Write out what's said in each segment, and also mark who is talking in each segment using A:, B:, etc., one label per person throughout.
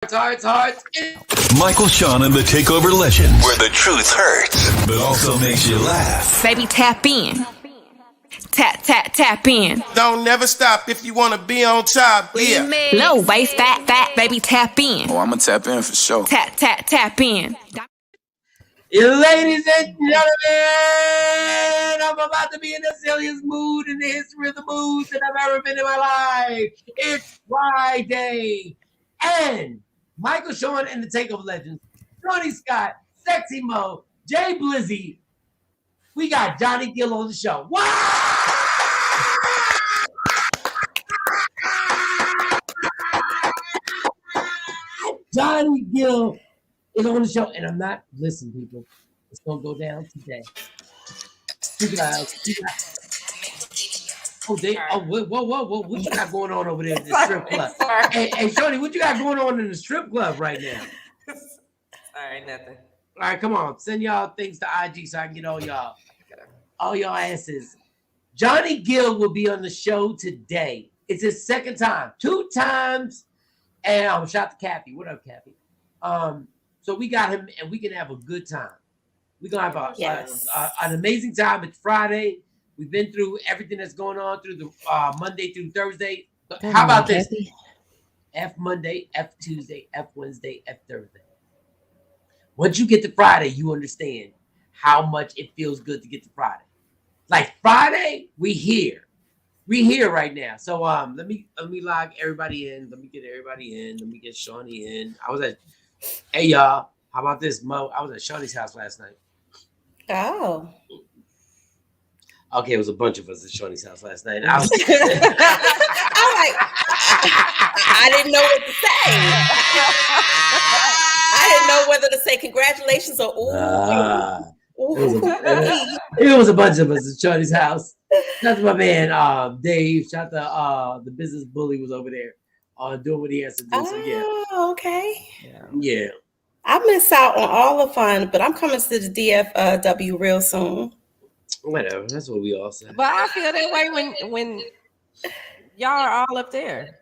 A: Hearts.
B: Michael, Shawn, and the Takeover Legends, where the truth hurts, but also makes you laugh.
C: Baby, tap in. Tap in.
D: Don't never stop if you want to be on top. Yeah.
C: Low waist, fat, baby, tap in.
E: Oh, I'm going to tap in for sure.
C: Tap in.
A: Ladies and gentlemen, I'm about to be in the silliest mood in the history of the moods that I've ever been in my life. It's Friday. And Michael, Shawn, and the Takeover Legends, Tony Scott, Sexy Mo, Jay Blizzy. We got Johnny Gill on the show. Wow! Johnny Gill is on the show, and I'm not, listen, people, it's gonna go down today. Whoa, what you got going on over there in the strip club? Hey, Shorty, what you got going on in the strip club right now?
F: All right, nothing.
A: All right, come on, send y'all things to IG so I can get all y'all asses. Johnny Gill will be on the show today. It's his second time, 2 times, and shout to Kathy. What up, Kathy? So we got him, and we can have a good time. We're gonna have an amazing time. It's Friday. We've been through everything that's going on through the Monday through Thursday. How about this? F Monday, F Tuesday, F Wednesday, F Thursday. Once you get to Friday, you understand how much it feels good to get to Friday. Like Friday, we here right now. So let me log everybody in. Let me get everybody in. Let me get Shawnee in. Hey y'all, how about this, Mo? I was at Shawnee's house last night.
F: Oh.
A: Okay, it was a bunch of us at Shawnee's house last night. I
F: didn't know what to say. I didn't know whether to say congratulations or
A: it was a bunch of us at Shawnee's house. Shout to my man Dave. Shout to the business bully was over there doing what he has to do. So yeah.
F: Okay.
A: Yeah.
F: I miss out on all the fun, but I'm coming to the DFW real soon.
A: Whatever. That's what we all said.
G: But I feel that way when y'all are all up there.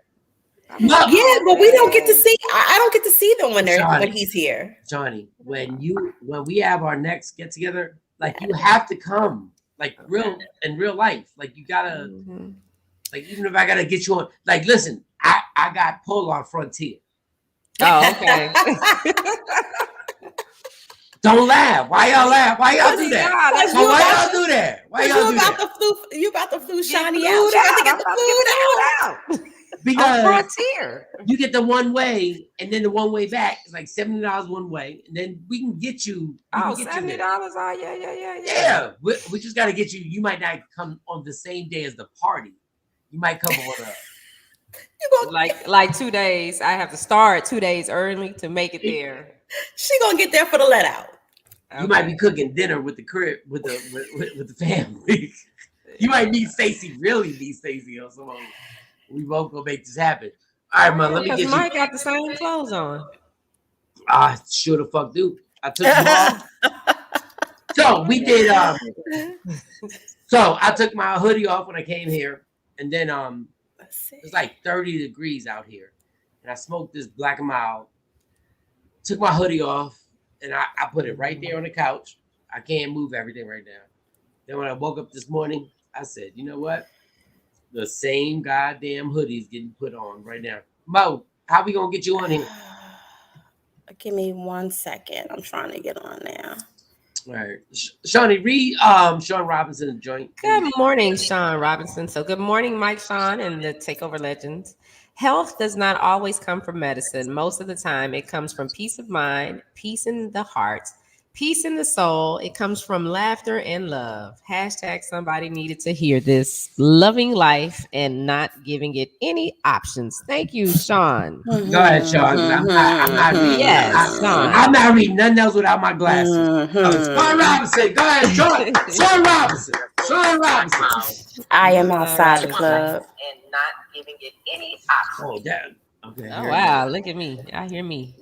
F: Yeah, but we don't get to see. I don't get to see them when he's here.
A: Johnny, when we have our next get together, like you have to come, like in real life. Like you gotta, like even if I gotta get you on, like listen, I got pull on Frontier.
G: Oh, okay.
A: Don't laugh. Why y'all laugh? Why y'all do that? Why y'all do that? Why y'all do that?
F: You about to flew Shawnee out. You got to get the food out.
A: Because
G: Frontier,
A: you get the one way, and then the one way back is like $70 one way, and then we can get you.
G: $70. Oh, yeah.
A: Yeah, we just got to get you. You might not come on the same day as the party. You might come on
G: like 2 days. I have to start 2 days early to make it there.
F: She gonna get there for the let out.
A: Okay. You might be cooking dinner with the crib with the family. You might meet Stacy, really meet Stacy or someone. We both gonna make this happen. All right, man. Let me get you.
G: Mike got the same clothes on.
A: I sure the fuck do. I took them off. So we did. So I took my hoodie off when I came here, and then it's like 30 degrees out here, and I smoked this Black and Mild. Took my hoodie off, and I put it right there on the couch. I can't move everything right now. Then when I woke up this morning, I said, you know what? The same goddamn hoodie's getting put on right now. Mo, how we gonna get you on here?
F: Give me 1 second. I'm trying to get on now.
A: All right. Shawnee, read Shawn Robinson's joint.
G: Good morning, Shawn Robinson. So good morning, Mike, Shawn, and the Takeover Legends. Health does not always come from medicine. Most of the time, it comes from peace of mind, peace in the heart, peace in the soul. It comes from laughter and love. Hashtag somebody needed to hear this. Loving life and not giving it any options. Thank you, Shawn.
A: Go ahead, Shawn. I'm not reading.
G: Yes, Shawn.
A: I'm not reading nothing else without my glasses. Shawn Robinson. Go ahead, Shawn. Shawn Robinson. Shawn Robinson.
F: I am outside the club.
G: And not giving it any options.
A: Oh, damn. Okay.
G: Oh, wow. Look at me. I hear me.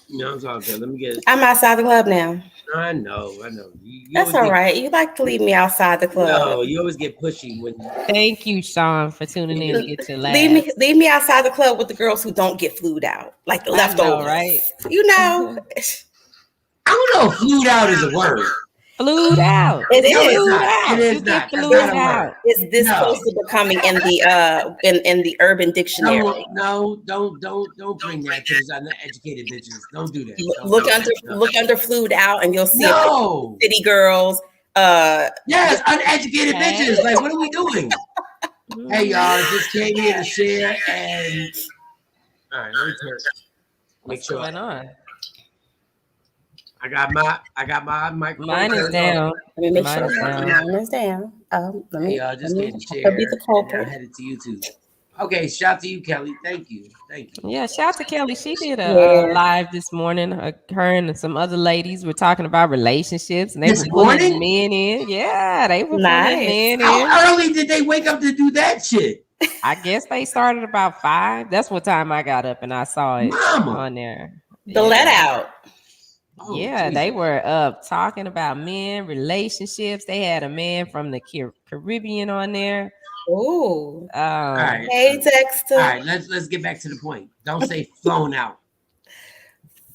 A: No, it's all good. Let me get it.
F: I'm outside the club now.
A: I know. You
F: That's
A: always
F: all
A: get,
F: right. You like to leave me outside the club.
A: No, you always get pushy when.
G: Thank you, Sean, for tuning in to get your laugh.
F: Leave me outside the club with the girls who don't get flued out, like the leftovers.
G: Right?
F: You know.
A: I don't know if flued out is a word.
G: Flued out.
F: It
A: No,
F: is.
A: it's not.
G: Out.
A: It is
G: You
A: not.
G: get
A: That's
G: flued
A: not a
G: out.
A: word.
F: It's this
A: No.
F: close to becoming in the Urban Dictionary.
A: No, don't bring that to these uneducated bitches. Don't do that.
F: Look under flued out, and you'll see
A: No.
F: city girls.
A: Yes, uneducated bitches. Like, what are we doing? Hey, y'all, just came here to share and. All right, let me turn.
G: What's going on?
A: I got my microphone.
G: Mine is down.
F: Let me make sure mine is down. Let me.
A: Hey, y'all, just came to share.
F: I'll be the culprit.
A: I headed to YouTube. Okay, shout to you, Kelly. Thank you.
G: Yeah, shout to Kelly. She did a live this morning. Her and some other ladies were talking about relationships, and they were pulling men in. Yeah, they were pulling men in.
A: How early did they wake up to do that shit?
G: I guess they started about 5. That's what time I got up and I saw it on there.
F: The let out.
A: Oh,
G: yeah, Jesus. They were up talking about men, relationships. They had a man from the Caribbean on there.
F: Oh,
A: all right.
F: Hey, Dexter.
A: All right, let's get back to the point. Don't say flown out.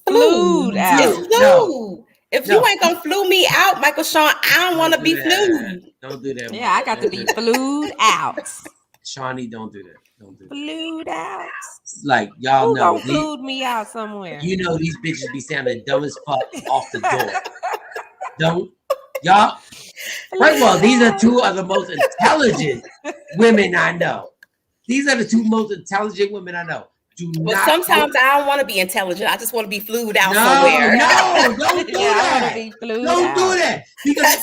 G: Flued out.
F: It's flu. No. If you ain't gonna flew me out, Michael Sean, I don't want to be flued.
A: Don't do that.
G: Yeah, I got to be flued out.
A: Shawnee, don't do that. Don't do that.
G: Flued out.
A: Like y'all
G: Who
A: know,
G: flued me out somewhere.
A: You know these bitches be sounding dumb as fuck off the door. Don't y'all? First of all, these are two of the most intelligent women I know. These are the two most intelligent women I know.
F: Sometimes I don't want to be intelligent. I just want to be flued out somewhere.
A: No, don't do that. Don't do that. Because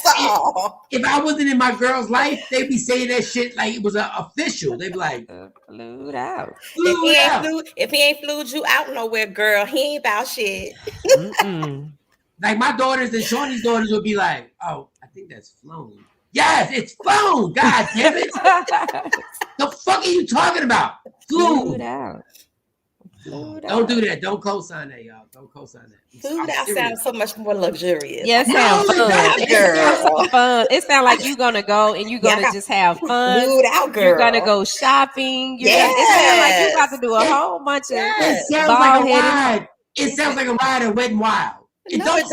A: if I wasn't in my girl's life, they'd be saying that shit like it was official. They'd be like,
G: flued out.
F: If he ain't flued you out nowhere, girl, he ain't about shit.
A: Like my daughters and Shawnee's daughters would be like, oh, I think that's flown. Yes, it's flown. God damn it. The fuck are you talking about? Flued
G: out.
A: Don't do that. Don't co-sign that, y'all. Don't co-sign that.
F: Flued out sounds so much more luxurious.
G: Yeah, it sounds fun. It sounds fun. It sounds like you're gonna go and you're gonna just have fun.
F: Flued out, girl.
G: You're gonna go shopping. It sounds like you got to do a whole bunch of
A: bald-headed. It sounds like a ride at Wet and Wild.
F: It sounds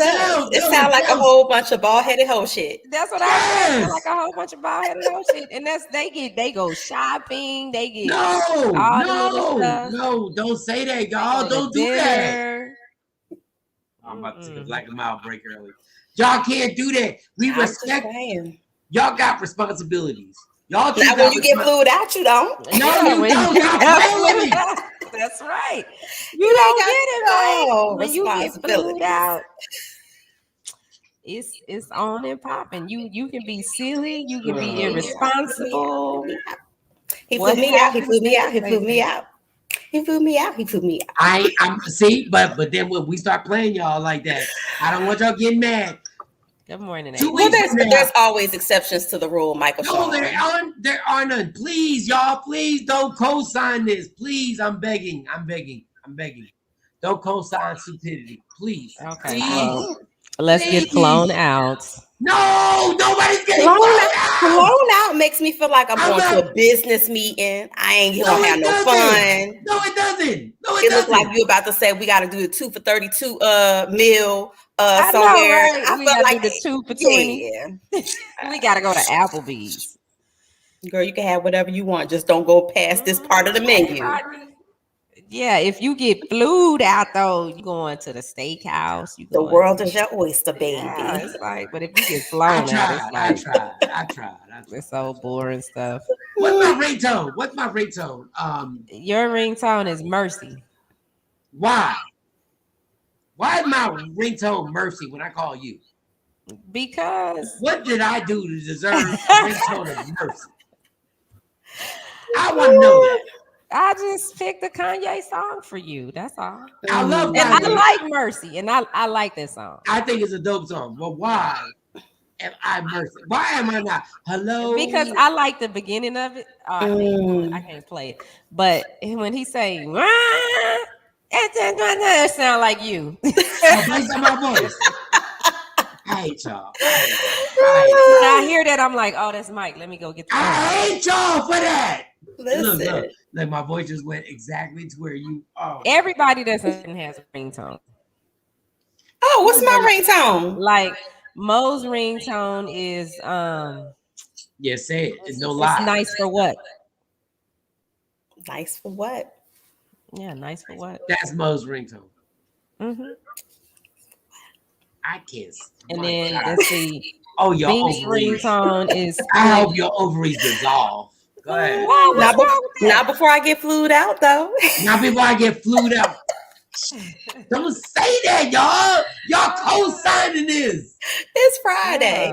F: like a whole bunch of bald-headed hoe shit.
G: That's what I like, a whole bunch of bald-headed hoe shit. And they go shopping, they get
A: no, don't say that, y'all. Don't do that. I'm about to take a black and mild break early. Y'all can't do that. We respect. Y'all got responsibilities. Y'all
F: now when you get flued out, you don't.
A: No, you don't.
G: That's right. You don't get it right when you get flued out. It's on and popping. You can be silly. You can be irresponsible.
F: He flew me out. He flew me out. He flew me out. He flew me out. He flew me out.
A: I'm see, but then when we start playing y'all like that, I don't want y'all getting mad.
G: Good morning.
F: Well, there's always exceptions to the rule, Michael.
A: No, there are none. Please, y'all, please don't co-sign this. Please, I'm begging. Don't co-sign stupidity, please.
G: Okay. Let's get flown out.
A: No, nobody's getting flown out.
F: Flown out makes me feel like I'm going to a business meeting. I ain't gonna have no fun.
A: No, it doesn't.
F: It looks like you're about to say we got to do the 2 for 32 meal somewhere.
G: Know, right?
F: I
G: we
F: felt like
G: do the 2 for 20.
F: Yeah.
G: We gotta go to Applebee's.
F: Girl, you can have whatever you want. Just don't go past this part of the menu.
G: Yeah, if you get flued out though, you going to the steakhouse.
F: The world is your oyster, baby.
G: Yeah, it's like, but if you get flown out,
A: I tried.
G: It's so boring stuff.
A: What's my ringtone?
G: Your ringtone is Mercy.
A: Why? Why is my ringtone Mercy when I call you?
G: Because
A: what did I do to deserve a ringtone of Mercy? I want to know that.
G: I just picked a Kanye song for you. That's all.
A: I love
G: Kanye. And I like Mercy, and I like this song.
A: I think it's a dope song. But why am I Mercy? Why am I not? Hello?
G: Because I like the beginning of it. I can't play it. But when he say, That sound like you.
A: Oh, based on my voice. I hate y'all.
G: When I hear that, I'm like, oh, that's Mike. Let me go get the phone.
A: I hate y'all for that.
F: Listen.
A: Look, my voice just went exactly to where you are.
G: Everybody doesn't has a ringtone.
F: Oh, what's my ringtone?
G: Like Mo's ringtone is
A: Yeah, say it. It's no lie.
G: It's nice for what?
F: Nice for what?
G: Yeah, nice for what?
A: That's Mo's ringtone.
G: Mm-hmm.
A: I can't.
G: And then let's see.
A: Oh, your
G: Bink's
A: ovaries.
G: ringtone is.
A: I hope your ovaries dissolve. Go ahead.
F: Not before I get flued out, though.
A: Not before I get flued out. Don't say that, y'all. Y'all co-signing this.
F: It's Friday.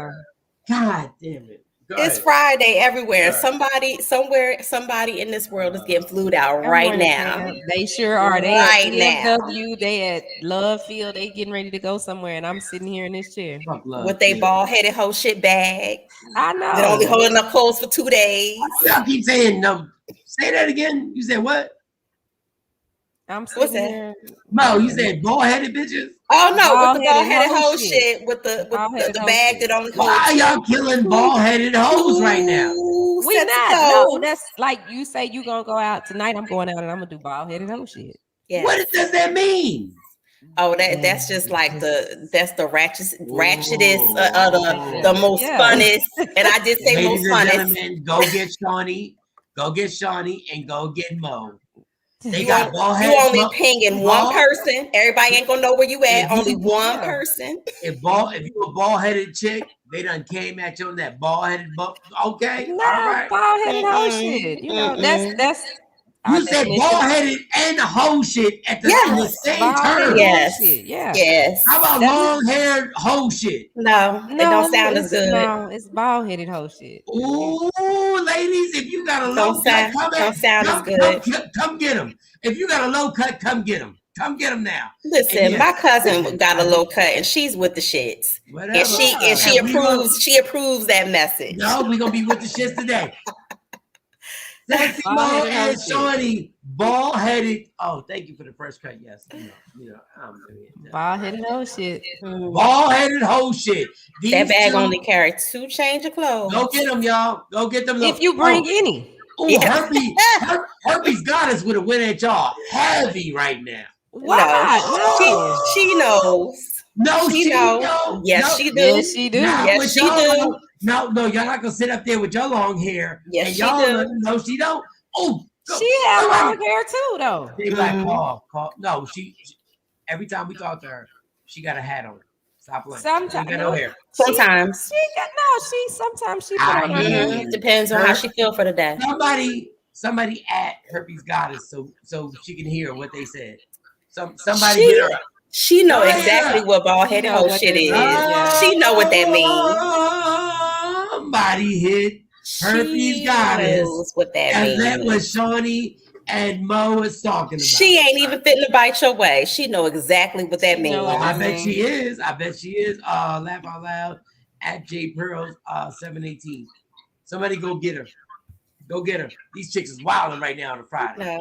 A: God damn it.
F: It's Friday everywhere. Somebody, somewhere, somebody in this world is getting flued out right now.
G: They sure are. They
F: right
G: at
F: now.
G: CFW, they at Love Field. They getting ready to go somewhere, and I'm sitting here in this chair
F: with they bald-headed whole shit bag.
G: I know.
F: They're only holding up clothes for 2 days.
A: Y'all keep saying no. Say that again. You said what?
G: I'm sitting here.
A: Mo, you said bald-headed bitches?
F: Oh no, with the bald-headed hoe shit. With the bag that only holds.
A: Why y'all killing bald-headed hoes right now?
G: We not. No, that's like you say you gonna go out tonight. I'm going out and I'm gonna do bald-headed hoe shit.
F: Yes.
A: What does that mean?
F: Oh, that's just like the ratchetest the most funnest. And I did say
A: Ladies
F: most
A: and
F: funnest.
A: gentlemen, go get Shawnee, and go get Mo. They got bald head.
F: You only pinging one person. Everybody ain't gonna know where you at. Only one person.
A: If you a bald-headed chick, they done came at you on that bald-headed okay.
G: No,
A: all right.
G: bald-headed hoe shit. You know, that's
A: you said bald-headed and hoe shit at the same term.
F: Yes.
G: Yeah.
F: Yes.
A: How about long-haired hoe shit?
F: No, it don't sound as good.
G: No, it's bald-headed hoe shit.
A: Ooh, ladies, if you got a low cut, come get them. If you got a low cut, come get them. Come get them now.
F: Listen, my cousin got a low cut, and she's with the shits.
A: Whatever.
F: And she approves. She approves that message.
A: No, we're gonna be with the shits today. Sexy Mo and Shawnee, bald-headed. Oh, thank you for the first cut. Yes, I'm
G: bald-headed hoe shit.
A: Bald-headed hoe shit.
F: That bag only carry 2 change of clothes.
A: Go get them, y'all. Go get them.
G: If you bring any.
A: Oh, Herpes Goddess would have went at y'all heavy right now.
G: Why?
F: No. She knows.
A: No, she knows.
F: Yes, she do.
G: Yes, she do.
F: Yes, she do.
A: No, y'all not gonna sit up there with your long hair.
F: Yes,
A: and
F: she
A: y'all
F: do.
A: No, she don't. Oh,
G: she has long hair too, though.
A: They like call. No, she. Every time we talk to her, she got a hat on. Stop playing.
G: Sometimes.
A: She got no hair.
F: Sometimes.
G: Sometimes she put on her hair.
F: Depends on how she feel for the day.
A: Somebody at Herpes Goddess so she can hear what they said. Somebody hit her up.
F: She know exactly what bald-headed hoe shit is. She know what that means.
A: Somebody hit Herpes Goddess.
F: Knows what that means.
A: And that was Shawnee and Mo is talking about.
F: She ain't even fitting to bite your way. She know exactly what that means.
A: I bet she is. Laugh out loud at J Pearls 718. Somebody go get her. Go get her. These chicks is wilding right now on a Friday.
F: No,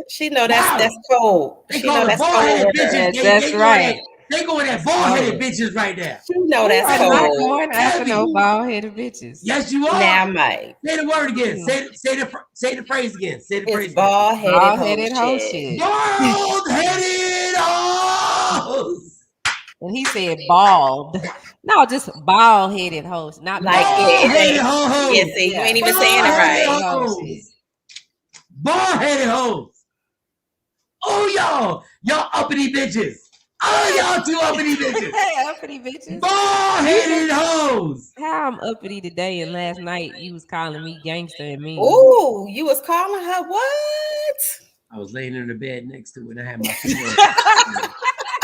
F: she know that's cold.
A: They call it bald-headed bitches.
G: That's right.
A: They going at bald-headed bitches right now.
F: She know that's cold.
G: I'm not going after no bald-headed bitches.
A: Yes, you are.
F: Now, Mike.
A: Say the word again. Say the phrase again. Say the phrase.
F: Bald-headed hoe shit.
A: Bald-headed hoes.
G: And he said bald. No, just bald-headed hoes. Not
F: like
A: bald-headed hoes.
F: Yeah, see, you ain't even saying it right.
A: Bald-headed hoes. Oh, y'all uppity bitches. Oh, y'all two uppity bitches.
G: Uppity bitches.
A: Bald-headed hoes.
G: How I'm uppity today and last night you was calling me gangster and mean.
F: Ooh, you was calling her what?
A: I was laying in the bed next to her and I had my feet on her.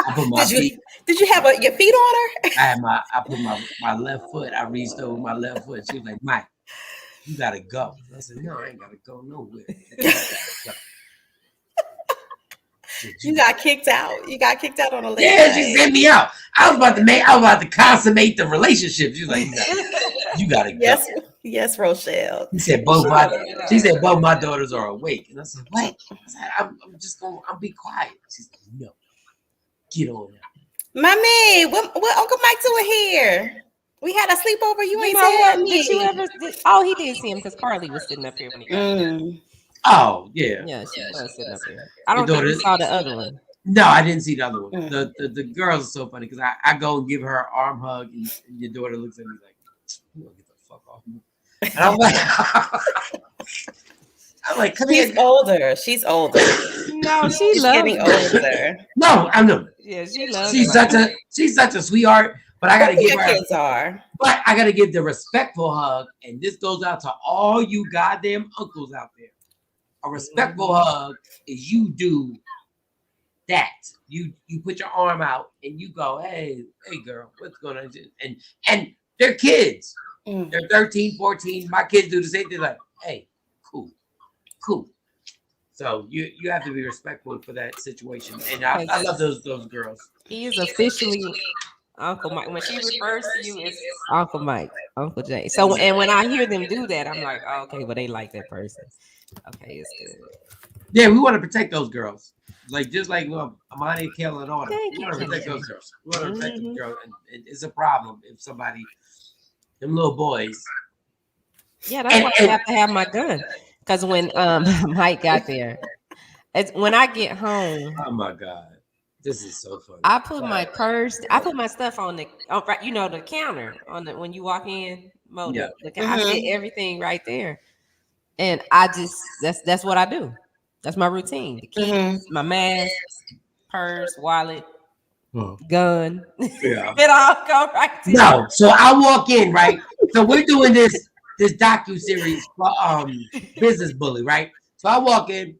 A: I put my feet.
F: Did you have your feet on her?
A: I put my left foot. I reached over my left foot. She was like, Mike, you gotta go. I said, no, I ain't gotta go nowhere.
F: You got kicked out. You got kicked out on a late
A: night. She sent me out. I was about to consummate the relationship. She was like, you gotta go.
F: Yes, Rochelle.
A: She said both my daughters are awake. And I said, what? I said, I'm just gonna be quiet. She said, no. Get on it.
F: Mommy, what Uncle Mike doing here? We had a sleepover. You ain't
G: know
F: said
G: what?
F: me.
G: Did you ever? Oh, he did see him because Carly was sitting up here when he got there.
A: Oh, yeah.
G: Yeah, she was sitting up here. I don't think we saw the other one.
A: No, I didn't see the other one. The girls are so funny because I go and give her an arm hug and your daughter looks at me like, you gonna get the fuck off me. And I'm like, come here.
F: She's older.
G: No, she's
F: getting older.
A: No, I know.
G: Yeah, she loves.
A: She's such a sweetheart. But I gotta give her.
F: Kids are.
A: But I gotta give the respectful hug, and this goes out to all you goddamn uncles out there. A respectful hug is you do that. You put your arm out and you go, hey girl, what's going on? And they're kids. They're 13, 14. My kids do the same thing, like, hey, cool. So you have to be respectful for that situation. And I love those girls.
G: He is officially Uncle Mike. When she refers to you, it's Uncle Mike, Uncle Jay. So, and when I hear them do that, I'm like, oh, okay, well, they like that person. Okay, it's good.
A: Yeah, we want to protect those girls. Like, just like Amani, Kayla, and all that.
G: Thank
A: We want to
G: you.
A: protect those girls. We want to protect them girls. And it's a problem if somebody, them little boys.
G: Yeah, that's why I have to have my gun. Because when Mike got there, when I get home.
A: Oh, my God. This is so funny.
G: I put my purse. I put my stuff on the counter when you walk in. I set everything right there, and I just that's what I do. That's my routine. The keys, my mask, purse, wallet, gun.
A: Yeah.
G: It all go right there.
A: No, so I walk in, right? So we're doing this docu-series for Business Bully, right? So I walk in,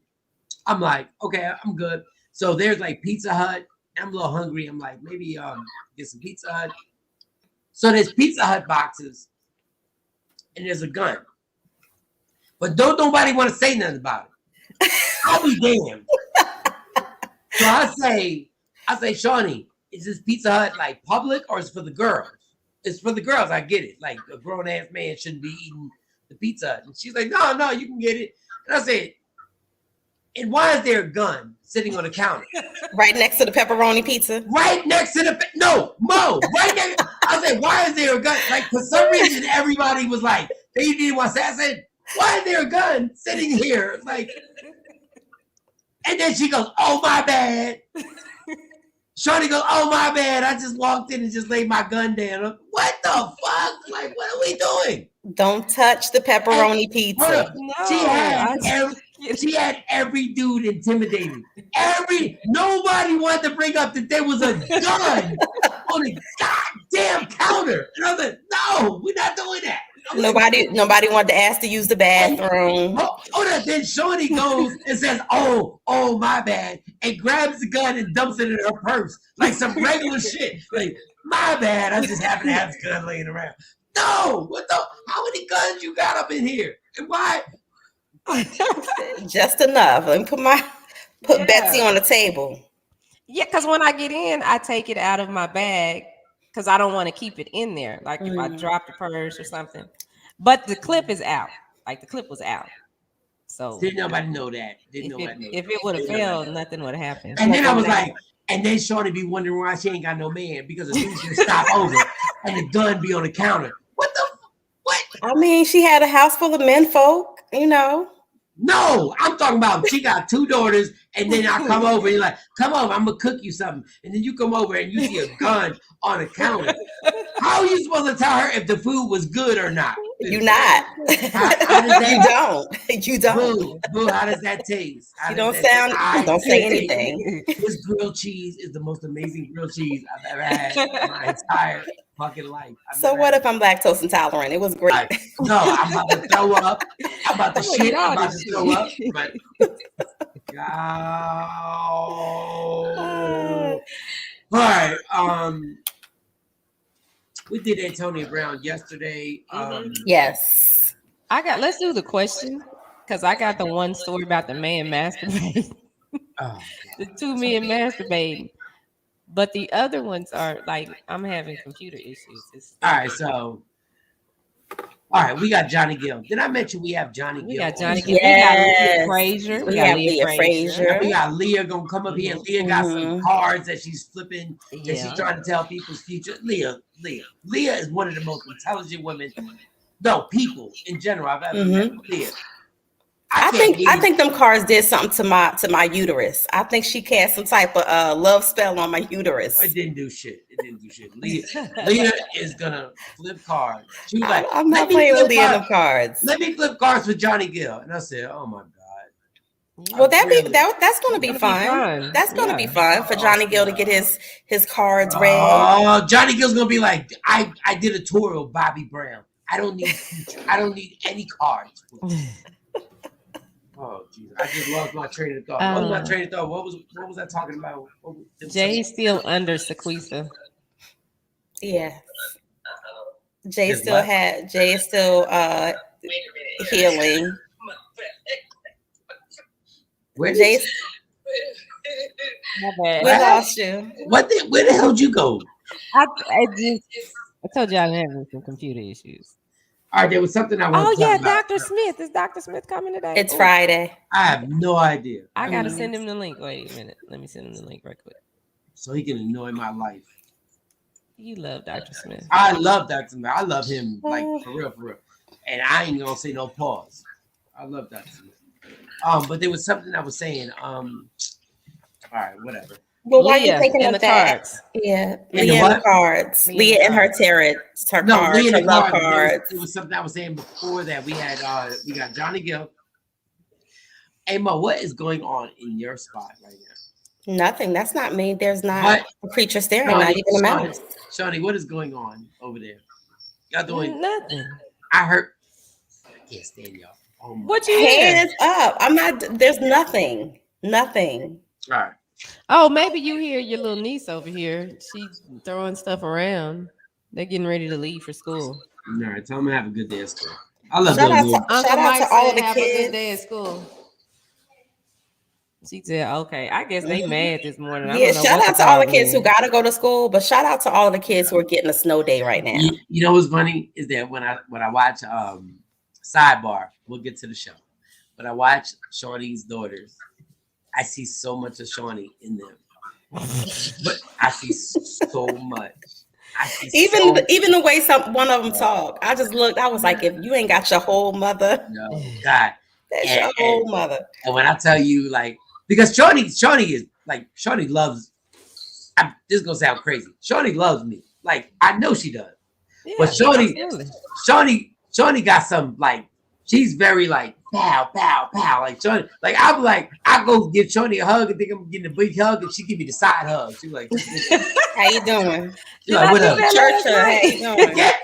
A: I'm like, okay, I'm good. So there's like Pizza Hut. I'm a little hungry. I'm like, maybe get some Pizza Hut. So there's Pizza Hut boxes and there's a gun. But don't nobody want to say nothing about it. I'll be damned. So I say, Shawnee, is this Pizza Hut like public or is it for the girls? It's for the girls. I get it. Like a grown ass man shouldn't be eating the Pizza Hut. And she's like, no, you can get it. And I said, and why is there a gun sitting on the counter?
F: Right next to the pepperoni pizza?
A: Right next to right next. I said, why is there a gun? Like, for some reason, everybody was like, they didn't want to say. I said, why is there a gun sitting here? Like, and then she goes, oh, my bad. Shorty goes, oh, my bad. I just walked in and just laid my gun down. What the fuck? Like, what are we doing?
F: Don't touch the pepperoni pizza.
A: No, she had every dude intimidated. Nobody wanted to bring up that there was a gun on the goddamn counter. And I was like, no, we're not doing that.
F: Nobody wanted to ask to use the bathroom.
A: Then Shorty goes and says, oh, my bad, and grabs the gun and dumps it in her purse like some regular shit. Like, my bad, I just happen to have this gun laying around. No, how many guns you got up in here? And why?
F: Just enough. Let me put Betsy on the table.
G: Yeah, because when I get in, I take it out of my bag because I don't want to keep it in there. Like if I drop the purse or something. But the clip is out. Like the clip was out. So
A: didn't nobody know that.
G: If it would have failed, nothing would have happened.
A: And then I was like, and then Shorty be wondering why she ain't got no man because the dude just stop over and the gun be on the counter. What?
F: I mean, she had a house full of men folk,
A: No, I'm talking about she got two daughters, and then I come over and you're like, come over, I'm gonna cook you something. And then you come over and you see a gun on the counter. How are you supposed to tell her if the food was good or not?
F: You're not. You don't.
A: Boo, how does that taste?
F: Don't say anything.
A: This grilled cheese is the most amazing grilled cheese I've ever had in my entire fucking life.
F: So what if I'm lactose intolerant? It was great.
A: No, I'm about to throw up. I'm about to shit. I'm about to throw up. But all right. We did Antonio Brown yesterday.
F: Yes.
G: Let's do the question because I got the one story about the man masturbating. The two men masturbating. But the other ones are like, I'm having computer issues.
A: All right, so All right, we got Johnny Gill. Did I mention we have Johnny Gill?
G: We got
A: on
G: Johnny
A: the
G: Gill.
F: Yes.
G: We got Leah Frazier.
F: We have Leah Frazier.
A: We got Leah gonna come up here. Leah got some cards that she's flipping, that she's trying to tell people's future. Leah is one of the most intelligent women. No, people in general I've ever met. Leah.
F: I think them cards did something to my uterus. I think she cast some type of love spell on my uterus.
A: It didn't do shit. Leah is gonna flip cards. She was like,
F: I'm not playing with Leah cards.
A: Let me flip cards with Johnny Gill. And I said, oh my God.
F: Well, that's gonna be fun. That's gonna be fun for Johnny Gill to get his cards read.
A: Oh, Johnny Gill's gonna be like, I did a tour of Bobby Brown. I don't need any cards. Oh, Jesus. I just lost my train of thought. What was my train of thought? What was I talking about?
G: Jay's still under Sequisa.
F: Yeah. Jay is still healing.
A: Where
F: Jay? We lost you.
A: Where the hell did you go?
G: I told you I'm having some computer issues.
A: All right, there was something I wanted to talk about.
G: Dr. Smith. Is Dr. Smith coming today?
F: It's Friday.
A: I have no idea.
G: I gotta send him the link. Wait a minute. Let me send him the link right quick.
A: So he can annoy my life.
G: You love Dr. Smith.
A: I love Dr. Smith. I love him like for real. And I ain't gonna say no pause. I love Dr. Smith. But there was something I was saying. All right, whatever.
F: Well, why are you thinking of
G: the
F: that?
G: Cards.
F: Yeah, Leah and the cards. Leah and her tarot, her love cards.
A: It was something I was saying before that. We got Johnny Gill. Hey Mo, what is going on in your spot right now?
F: Nothing. That's not me. There's not a creature staring. Not even a mouse.
A: Shawnee, what is going on over there? Y'all doing
G: nothing.
A: I heard. I can't stand y'all. Oh
G: what you
F: hands up? I'm not. There's nothing. Nothing.
A: All right.
G: Oh, maybe you hear your little niece over here. She's throwing stuff around. They're getting ready to leave for school.
A: All right, tell them to have a good day at school. I love
F: shout
A: those.
F: Shout out to all of the
G: have
F: kids.
G: A good day at school. She said, "Okay, I guess they mad this morning."
F: Yeah, shout out to all the kids who gotta go to school, but shout out to all the kids who are getting a snow day right now.
A: You know what's funny is that when I watch Sidebar, we'll get to the show. When I watch Shawnee's daughters, I see so much of Shawnee in them. But I see so much.
F: Even the way one of them talk, I just looked. I was like, if you ain't got your whole mother,
A: no, God,
F: that's your whole mother.
A: And when I tell you, like, because Shawnee is like, Shawnee loves. This is gonna sound crazy. Shawnee loves me. Like, I know she does. Yeah, but Shawnee got some, like, she's very like pow, pow, pow. Like Shawnee, like I'm like, I go give Shawnee a hug and think I'm getting a big hug, and she give me the side hug. She's like,
F: how you doing?
A: She's like, what up?
F: Church, how you doing?
A: Yeah.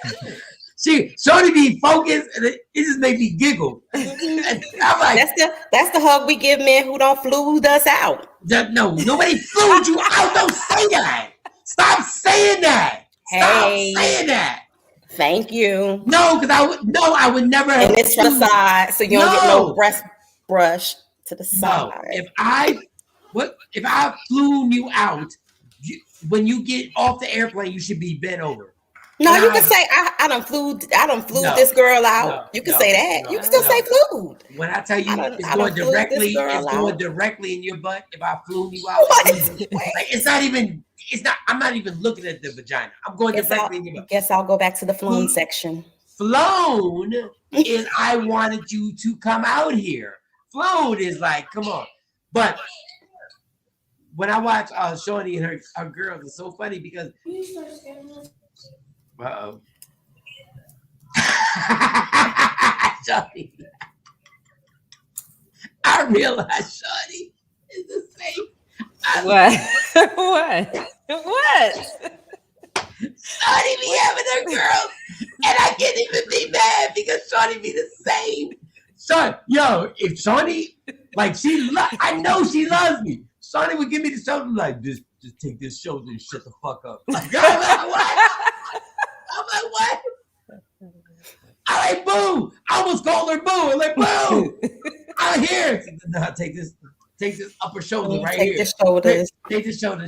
A: Shawnee be focused, and it just made me giggle. And I'm like,
F: that's the hug we give men who don't flued us out.
A: No, nobody flued you out. Don't say that. Stop saying that. Stop saying that.
F: Thank you.
A: No, because I would never.
F: And it's from the side, so you don't get no breast brush to the side.
A: If I flew you out, when you get off the airplane, you should be bent over.
F: No, you can say I done flew this girl out. You can say that. You can still say flued.
A: When I tell you it's going directly in your butt, if I flew you out, I'm not even looking at the vagina. I'm going directly in your butt.
F: Guess I'll go back to the flown section.
A: Flown is I wanted you to come out here. Flown is like, come on. But when I watch Shawnee and her girls, it's so funny because Shawnee. I realize Shawnee is the same.
G: What?
A: Shawnee be having her girls, and I can't even be mad because Shawnee be the same. If Shawnee, like I know she loves me. Shawnee would give me the shoulder like this. Just take this shoulder and shut the fuck up. Like, I'm like, what? I'm like, boo! I almost called her boo. I'm like, boo! I'm here. No, take this upper shoulder right here. Take this shoulder.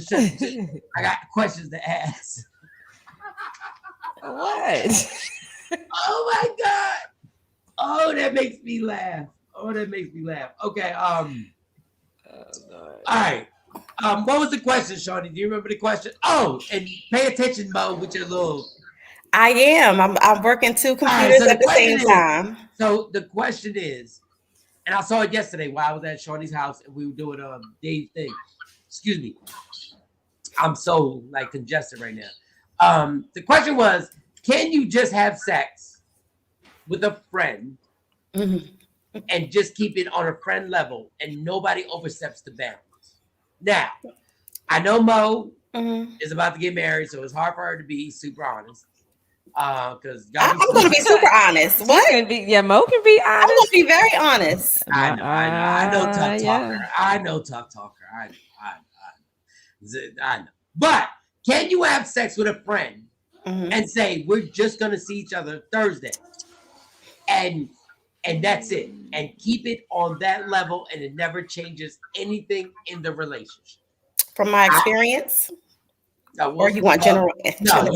A: I got questions to ask.
G: What?
A: Oh my God. Oh, that makes me laugh. Okay. All right. What was the question, Shawnee? Do you remember the question? Oh, and pay attention, Mo, with your little.
F: I am. I'm working two
A: All right,
F: computers
A: so
F: at the same time.
A: So the question is, and I saw it yesterday while I was at Shawnee's house and we were doing Dave's thing. Excuse me. I'm so like congested right now. The question was, can you just have sex with a friend and just keep it on a friend level and nobody oversteps the bounds? Now, I know Mo is about to get married, so it's hard for her to be super honest. Because
F: I'm going to be super honest. What?
G: Mo can be honest.
F: I'm going to be very honest.
A: I know tough talker.
G: Yeah.
A: I know tough talker. I know. But can you have sex with a friend and say we're just gonna see each other Thursday, and that's it, and keep it on that level, and it never changes anything in the relationship?
F: From my experience. Or you want general?
A: No,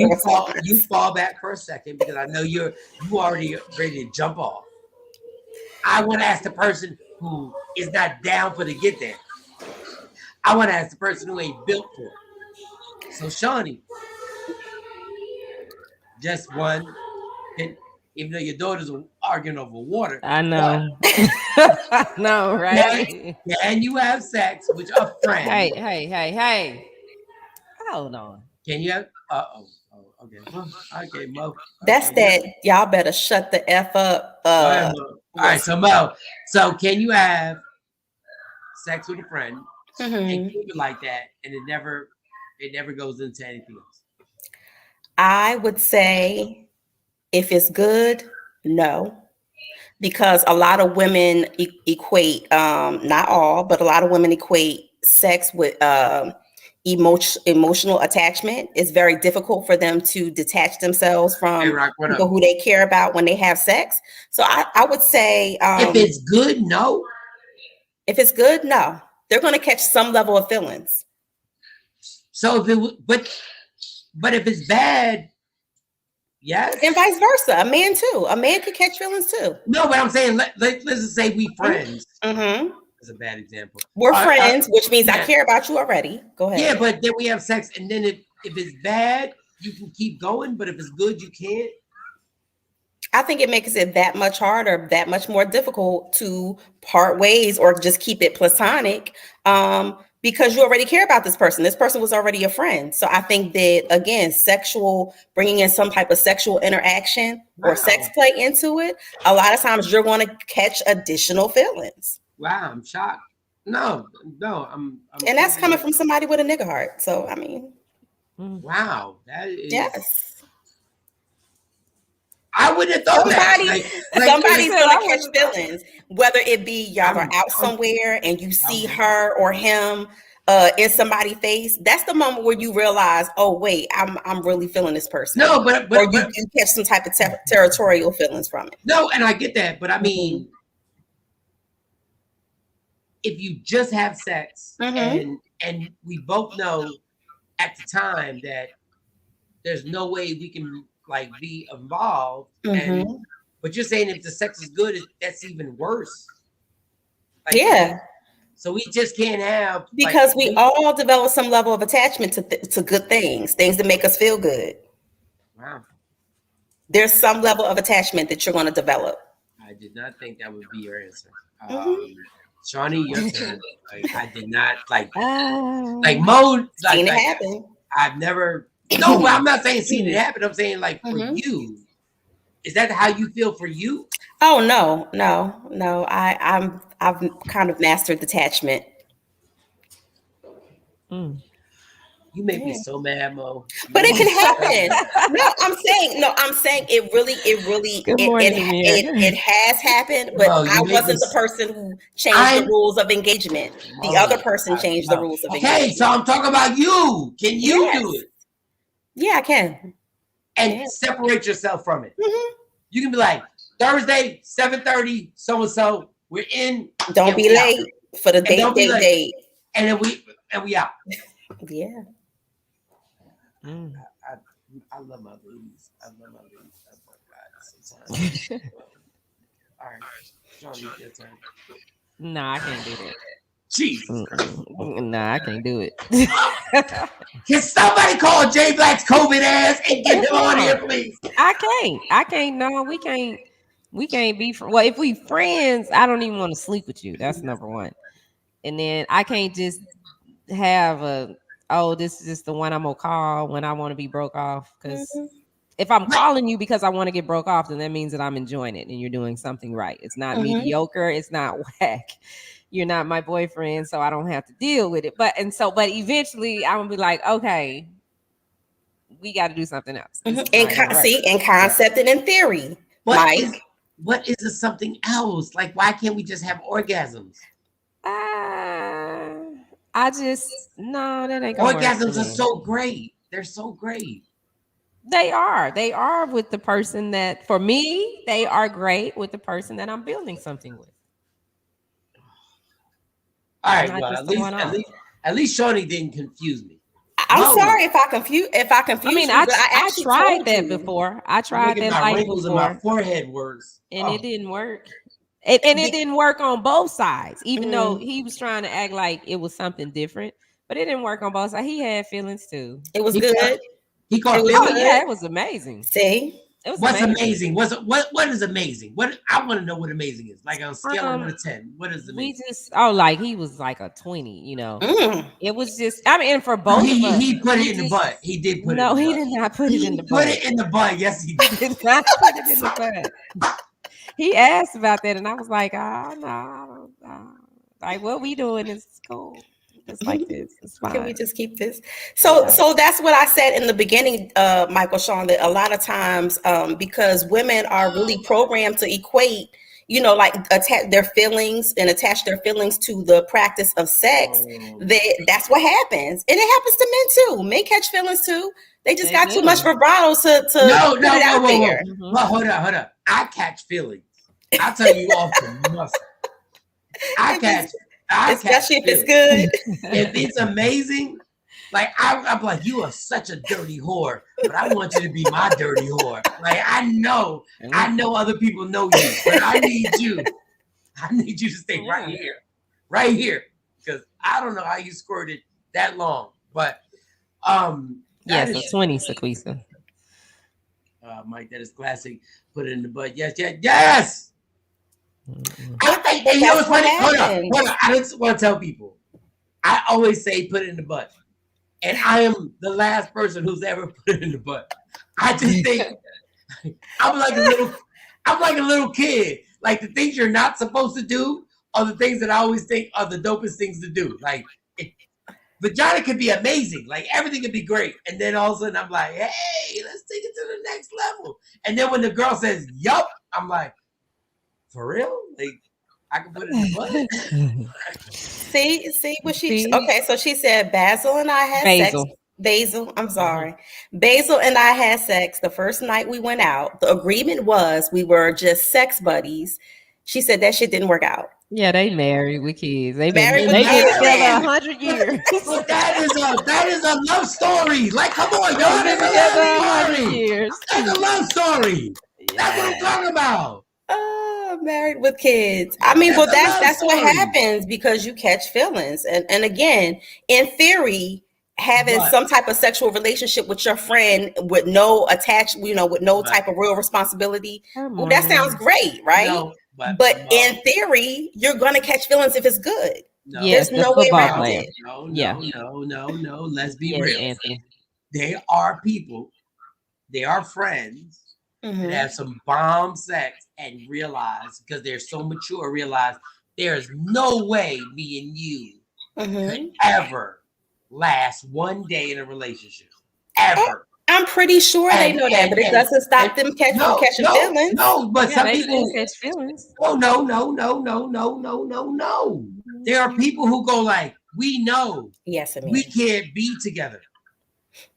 A: you fall back for a second because I know you already ready to jump off. I want to ask the person who is not down for the get there. I want to ask the person who ain't built for it. So Shawnee, just one, even though your daughters are arguing over water.
G: I know. No, right?
A: Can you have sex with a friend?
G: Hey. Hold on.
A: Can you have? Okay. Okay, Mo.
F: That's that. Y'all better shut the F up.
A: All right, so Mo. So can you have sex with a friend and keep it like that, and it never goes into anything else?
F: I would say, if it's good, no, because a lot of women equate, not all, but a lot of women equate sex with emotional attachment. It's very difficult for them to detach themselves from people who they care about when they have sex. So I would say,
A: if it's good, no.
F: If it's good, no. They're going to catch some level of feelings.
A: So but if it's bad, yes.
F: And vice versa. A man too. A man can catch feelings too.
A: No, but I'm saying let's just say we friends. That's a bad example.
F: We're friends, which means I care about you already. Go ahead.
A: Yeah, but then we have sex, and then if it's bad, you can keep going. But if it's good, you can't.
F: I think it makes it that much harder, that much more difficult to part ways or just keep it platonic, because you already care about this person. This person was already a friend. So I think that, again, bringing in some type of sexual interaction or sex play into it, a lot of times you're going to catch additional feelings.
A: Wow, I'm shocked. No, I'm
F: and that's coming from somebody with a nigga heart. So, I mean.
A: Wow, that is.
F: Yes.
A: I wouldn't have thought
F: somebody's gonna catch feelings, whether it be y'all are out somewhere and you see her or him in somebody's face. That's the moment where you realize, oh wait, I'm really feeling this person.
A: No, but
F: you catch some type of territorial feelings from it.
A: No, and I get that, but I mean, if you just have sex and we both know at the time that there's no way we can like be involved, but you're saying if the sex is good, that's even worse. Like,
F: yeah.
A: So we just can't have,
F: because we all develop some level of attachment to good things that make us feel good.
A: Wow.
F: There's some level of attachment that you're going to develop.
A: I did not think that would be your answer. Shawnee, your turn. I did not like Mo.
F: Seen it happen.
A: I've never. No, but I'm not saying seen it happen. I'm saying like for you, is that how you feel for you?
F: Oh no. I've kind of mastered detachment.
A: You make me so mad, Mo.
F: But it can happen. I'm saying it really it has happened, but I wasn't the person who changed the rules of engagement. The other person changed the rules of engagement.
A: Okay, so I'm talking about you. Can you do it?
F: Yeah, I can.
A: And separate yourself from it. You can be like, Thursday, 7:30, so-and-so, we're in.
F: Don't be late for the date.
A: And then we out.
F: Yeah.
A: I love my ladies. sometimes. All right, Johnny, your turn.
G: Nah, I can't do that.
A: Jesus.
G: Nah, I can't do it.
A: Can somebody call J Black's COVID ass and get him on here, please?
G: I can't. No, we can't. We can't be. Well, if we friends, I don't even want to sleep with you. That's number one. And then I can't just have this is just the one I'm gonna call when I want to be broke off. Because if I'm calling you because I want to get broke off, then that means that I'm enjoying it and you're doing something right. It's not mediocre. It's not whack. You're not my boyfriend, so I don't have to deal with it. But eventually I'm gonna be like, okay, we got to do something else.
F: In concept and in theory, Mike.
A: What is it something else? Like, why can't we just have orgasms?
G: That ain't gonna
A: orgasms are so great. They're so great.
G: They are with the person that, for me, they are great with the person that I'm building something with.
A: All right, well, at least Shawnee didn't confuse me.
F: I'm sorry if I confuse. I mean,
G: I tried that before. I tried that
A: my
G: light
A: wrinkles
G: before.
A: And my forehead worse,
G: and it didn't work. It didn't work on both sides, even though he was trying to act like it was something different. But it didn't work on both sides. He had feelings too.
F: It was good.
A: He caught feelings.
G: Oh yeah, it was amazing.
F: See,
A: what's amazing? What is amazing? What I want to know what amazing is. Like on a scale of 1 to 10, what is amazing?
G: Like he was like a 20. You know, it was just. I mean, and for both of us,
A: he put it in the butt. He did put it.
G: No, he did not put it in the butt.
A: Put it in the butt. Yes, he did.
G: He did not put it in the butt. He asked about that, and I was like, no, I don't know. Like what we doing is cool. It's like this. It's fine.
F: Can we just keep this? So that's what I said in the beginning, Michael Shawn, that a lot of times, because women are really programmed to equate, like attach their feelings to the practice of sex. That's what happens, and it happens to men too. Men catch feelings too. They just got too much vibrato to put it out there.
A: Well, hold up. I catch feelings. I'll tell you off the muscle.
F: Especially if it's good.
A: If it's amazing, like I'm like, you are such a dirty whore, but I want you to be my dirty whore. Like I know other people know you, but I need you to stay right here, because I don't know how you squirted that long, but
G: yes, a 20, Sequisa.
A: Mike, that is classic. Put it in the butt. Yes. I think what's funny? Hold on. I just want to tell people. I always say put it in the butt, and I am the last person who's ever put it in the butt. I just think I'm like a little kid. Like the things you're not supposed to do are the things that I always think are the dopest things to do. Like vagina could be amazing, like everything could be great, and then all of a sudden I'm like, hey, let's take it to the next level. And then when the girl says yup, I'm like, for real? Like I can put it in the butt.
F: See what she okay, so she said Basil and I had sex. Basil, I'm sorry. Basil and I had sex the first night we went out. The agreement was we were just sex buddies. She said that shit didn't work out.
G: Yeah, they married with kids. They've
F: Married
G: been together
F: 100
G: years.
A: But that is a love story. Like, come on, y'all. That's a love story. That's a love story. That's what I'm talking about.
F: Married with kids. I mean, well, that's what happens because you catch feelings. And again, in theory, having some type of sexual relationship with your friend with no with no type of real resposability, well, that sounds great, right?
A: No,
F: but in theory, you're gonna catch feelings if it's good.
A: No.
F: There's no way around it.
A: No. Let's be real.
G: Anthony.
A: They are people. They are friends. That have some bomb sex and realize, because they're so mature, realize there's no way me and you could ever last one day in a relationship. Ever.
F: I'm pretty sure they know that, but it doesn't stop them catching feelings.
A: No, but some people
G: catch feelings.
A: Oh, no. There are people who go like, we know we can't be together.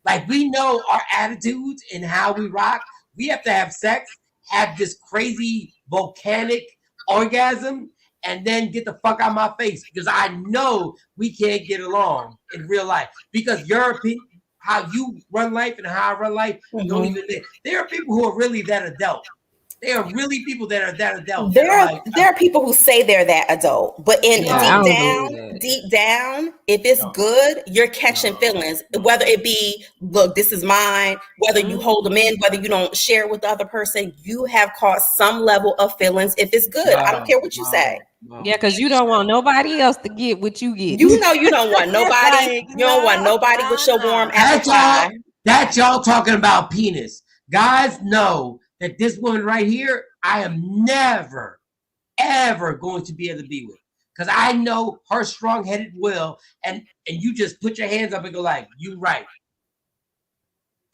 A: Like we know our attitudes and how we rock. We have to have sex, have this crazy volcanic orgasm, and then get the fuck out of my face because I know we can't get along in real life. Because your opinion, how you run life and how I run life, don't even think. There are people who are really that adult. There are really people that are that adult.
F: There are people who say they're that adult, but
G: I don't believe that.
F: deep down, if it's good, you're catching feelings. Whether it be, look, this is mine. Whether you hold them in, whether you don't share with the other person, you have caught some level of feelings. If it's good, I don't care what you say.
G: Yeah, because you don't want nobody else to get what you get.
F: You know you don't want nobody.
G: Like,
F: you don't want nobody with your warm apple pie.
A: That's y'all talking about penis. Guys know that this woman right here, I am never, ever going to be able to be with. Because I know her strong-headed will, and you just put your hands up and go like, you right.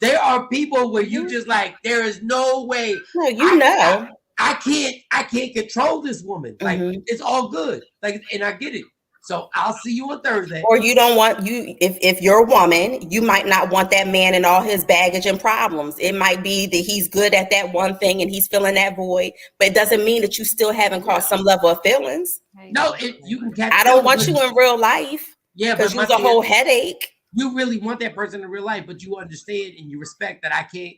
A: There are people where you just like, there is no way.
F: No,
A: I can't control this woman. Like, it's all good. Like, and I get it. So I'll see you on Thursday.
F: Or you don't want if you're a woman, you might not want that man and all his baggage and problems. It might be that he's good at that one thing and he's filling that void, but it doesn't mean that you still haven't caused some level of feelings.
A: No, you can catch.
F: I don't want you in real life.
A: Yeah,
F: because you're a whole headache.
A: You really want that person in real life, but you understand and you respect that I can't.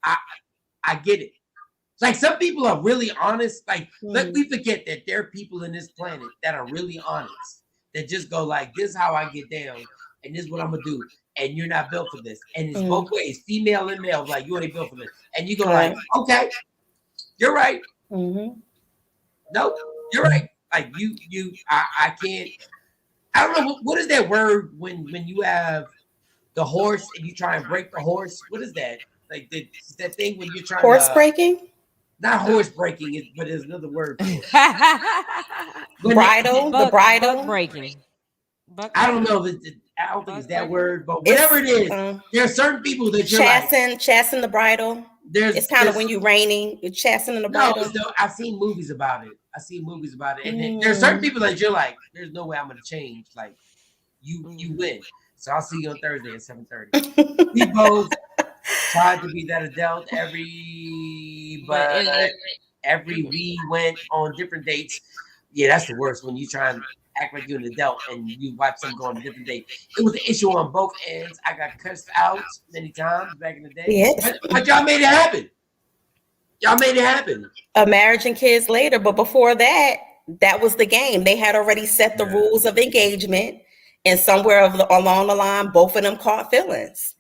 A: I get it. Like some people are really honest. Like we forget that there are people in this planet that are really honest. That just go like, this is how I get down, and this is what I'm gonna do, and you're not built for this. And it's both ways, female and male. Like you ain't built for this, and you go like, okay, you're right. Nope, you're right. Like I can't. I don't know what is that word when you have the horse and you try and break the horse. What is that? Like that thing when you're trying
F: horse breaking.
A: Not horse breaking, but there's another word for it.
F: The bridle
G: breaking.
A: I don't know if I don't think it's that word, but whatever it is, there are certain people that you're
F: chasten the bridle. It's kind of when you're raining, you're chastening the bridle.
A: No, I've seen movies about it. And then there are certain people that you're like, there's no way I'm gonna change. Like you win. So I'll see you on Thursday at 7:30. We both tried to be that adult we went on different dates. Yeah, that's the worst when you try and act like you're an adult and you watch them go on a different date. It was an issue on both ends. I got cussed out many times back in the day. Yes. But y'all made it happen.
F: A marriage and kids later, but before that was the game. They had already set the rules of engagement, and somewhere along the line, both of them caught feelings.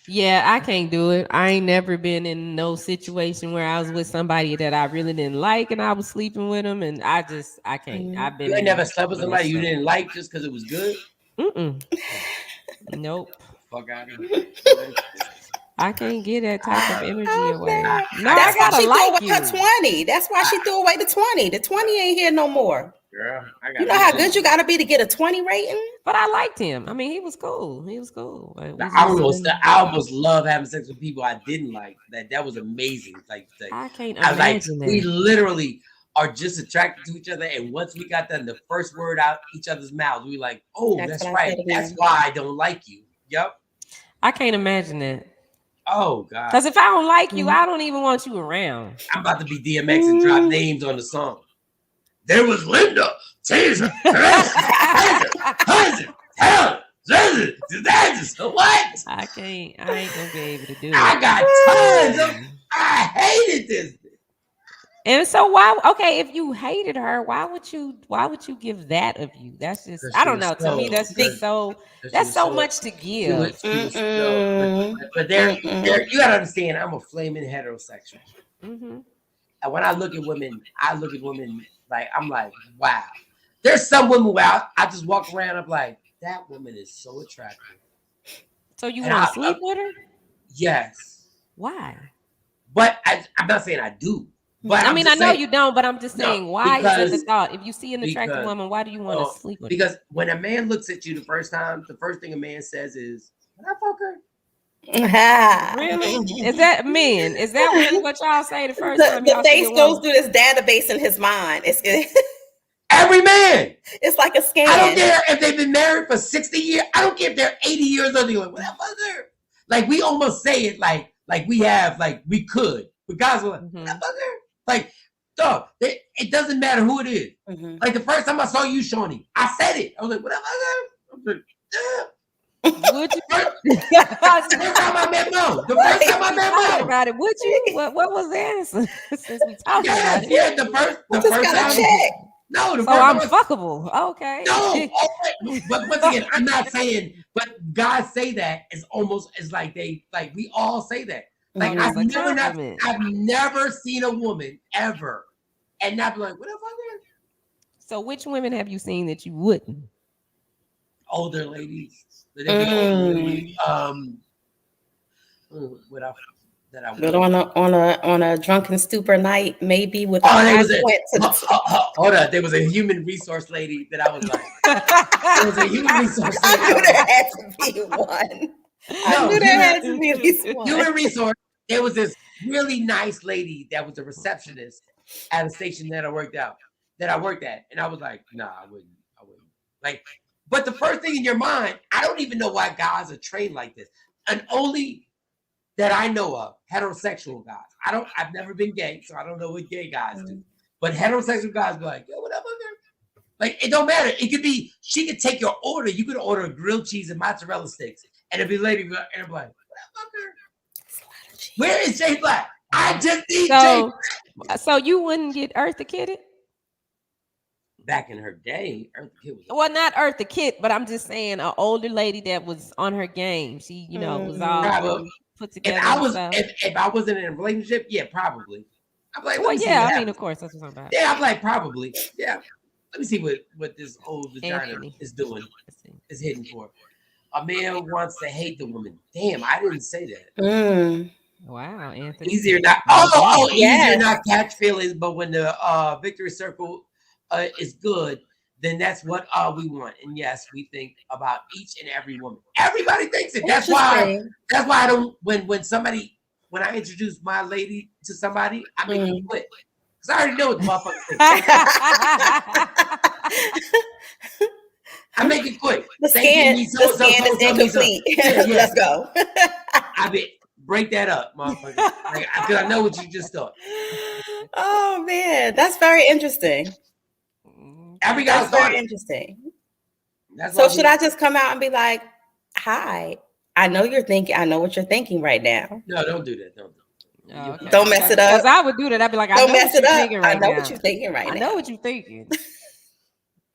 G: Yeah, I can't do it. I ain't never been in no situation where I was with somebody that I really didn't like and I was sleeping with them, and I can't. I've been.
A: You ain't never slept with somebody you didn't like just because it was good?
G: Nope.
A: Fuck out of here.
G: I can't get that type of energy away. No,
F: that's why she
G: like
F: threw away her 20. That's why she threw away the 20. The 20 ain't here no more.
A: Girl,
F: you know how good you got to be to get a 20 rating?
G: But I liked him. I mean, he was cool.
A: I almost love having sex with people I didn't like. That was amazing. Like
G: I can't imagine that.
A: We literally are just attracted to each other, and once we got the first word out each other's mouths, we like, oh, that's right. That's why I don't like you. Yep.
G: I can't imagine that.
A: Oh God.
G: Because if I don't like you, I don't even want you around.
A: I'm about to be DMX and drop names on the song. There was Linda, Taser, what?
G: I ain't gonna be able to do it.
A: I got tons of. I hated this.
G: And so if you hated her, why would you give that of you? That's just, I don't know. To me, that's just that's so much to give.
A: But there, you gotta understand, I'm a flaming heterosexual. And when I look at women like, I'm like, wow. There's some women where I just walk around, I'm like, that woman is so attractive.
G: So you want to sleep with her?
A: Yes.
G: Why?
A: But I'm not saying I do. But
G: I know you don't, but I'm just saying, why is it the thought? If you see an attractive woman, why do you want to sleep with her?
A: Because when a man looks at you the first time, the first thing a man says is, can I fuck her?
G: Really? Is that men? Is that really what y'all say the first time?
F: The face goes through this database in his mind. It's
A: every man.
F: It's like a scam.
A: I don't care if they've been married for 60 years. I don't care if they're 80 years old. They're like, what her? Like we almost say it like we have, like we could. But guys are like, what her? Like, dog, it doesn't matter who it is. Like the first time I saw you, Shawnee, I said it. I was like, what her? I was like,
G: Would you?
A: The first time I met Mo. The first time I met
G: Talking
A: Mo.
G: about it, would you? What was the answer? Since we talking about
A: Yes,
G: it.
A: yeah, the
F: I
A: first
F: just gotta
A: time.
F: check.
A: No, the
G: So
A: first
G: I'm
A: time.
G: fuckable. Okay.
A: No, but once again, I'm not saying, but guys say that it's almost as like they like we all say that. Like
G: It's a compliment.
A: I've never seen a woman ever and not be like, what the fuck?
G: So which women have you seen that you wouldn't?
A: Older ladies. Older ladies. What else that I
F: But
A: would.
F: on a drunken stupor night, maybe with a
A: There was
F: consequence to the
A: hold on. There was a human resource lady that I was like, there was a human resource
F: I
A: lady.
F: knew there had to be one. I knew there had to be at least one.
A: Human resource. There was this really nice lady that was a receptionist at a station that I worked at, and I was like, nah, I wouldn't. Like, but the first thing in your mind, I don't even know why guys are trained like this, and only that I know of heterosexual guys. I've never been gay, so I don't know what gay guys do. But heterosexual guys be like, yo, whatever. Like, it don't matter. It could be, she could take your order. You could order grilled cheese and mozzarella sticks, and it'd be lady, and it'd be like, whatever. Where is Jay Black? I just need Jay Black.
G: So you wouldn't get Eartha Kitt?
A: Back in her day, Eartha Kitt was.
G: Well, not Eartha Kitt, but I'm just saying an older lady that was on her game. She, was all put together.
A: If I wasn't in a relationship, yeah, probably. I'm like,
G: well, yeah, I mean, of course, that's what I'm about.
A: Yeah, I'm like, probably. Yeah. Let me see what this old vagina is doing. Is hitting for. A man wants to hate the woman. Damn, I didn't say that.
G: Wow, Anthony.
A: Easier not. Easier not catch feelings, but when the victory circle is good, then that's what we want. And yes, we think about each and every woman. Everybody thinks it. That's why I don't. When I introduce my lady to somebody, I make it quit because I already know what the motherfucker thinks. I make it quick.
F: The scan is incomplete. Let's go.
A: Break that up, motherfucker. Because I know what you just thought.
F: Oh man, that's very interesting. That's very interesting. So should I just come out and be like, "Hi, I know you're thinking. I know what you're thinking right now."
A: No, don't do that.
F: Don't mess it up.
G: Because I would do that. I'd be like,
F: "Don't mess it up. I know what you're thinking right now.
G: I know what you're thinking.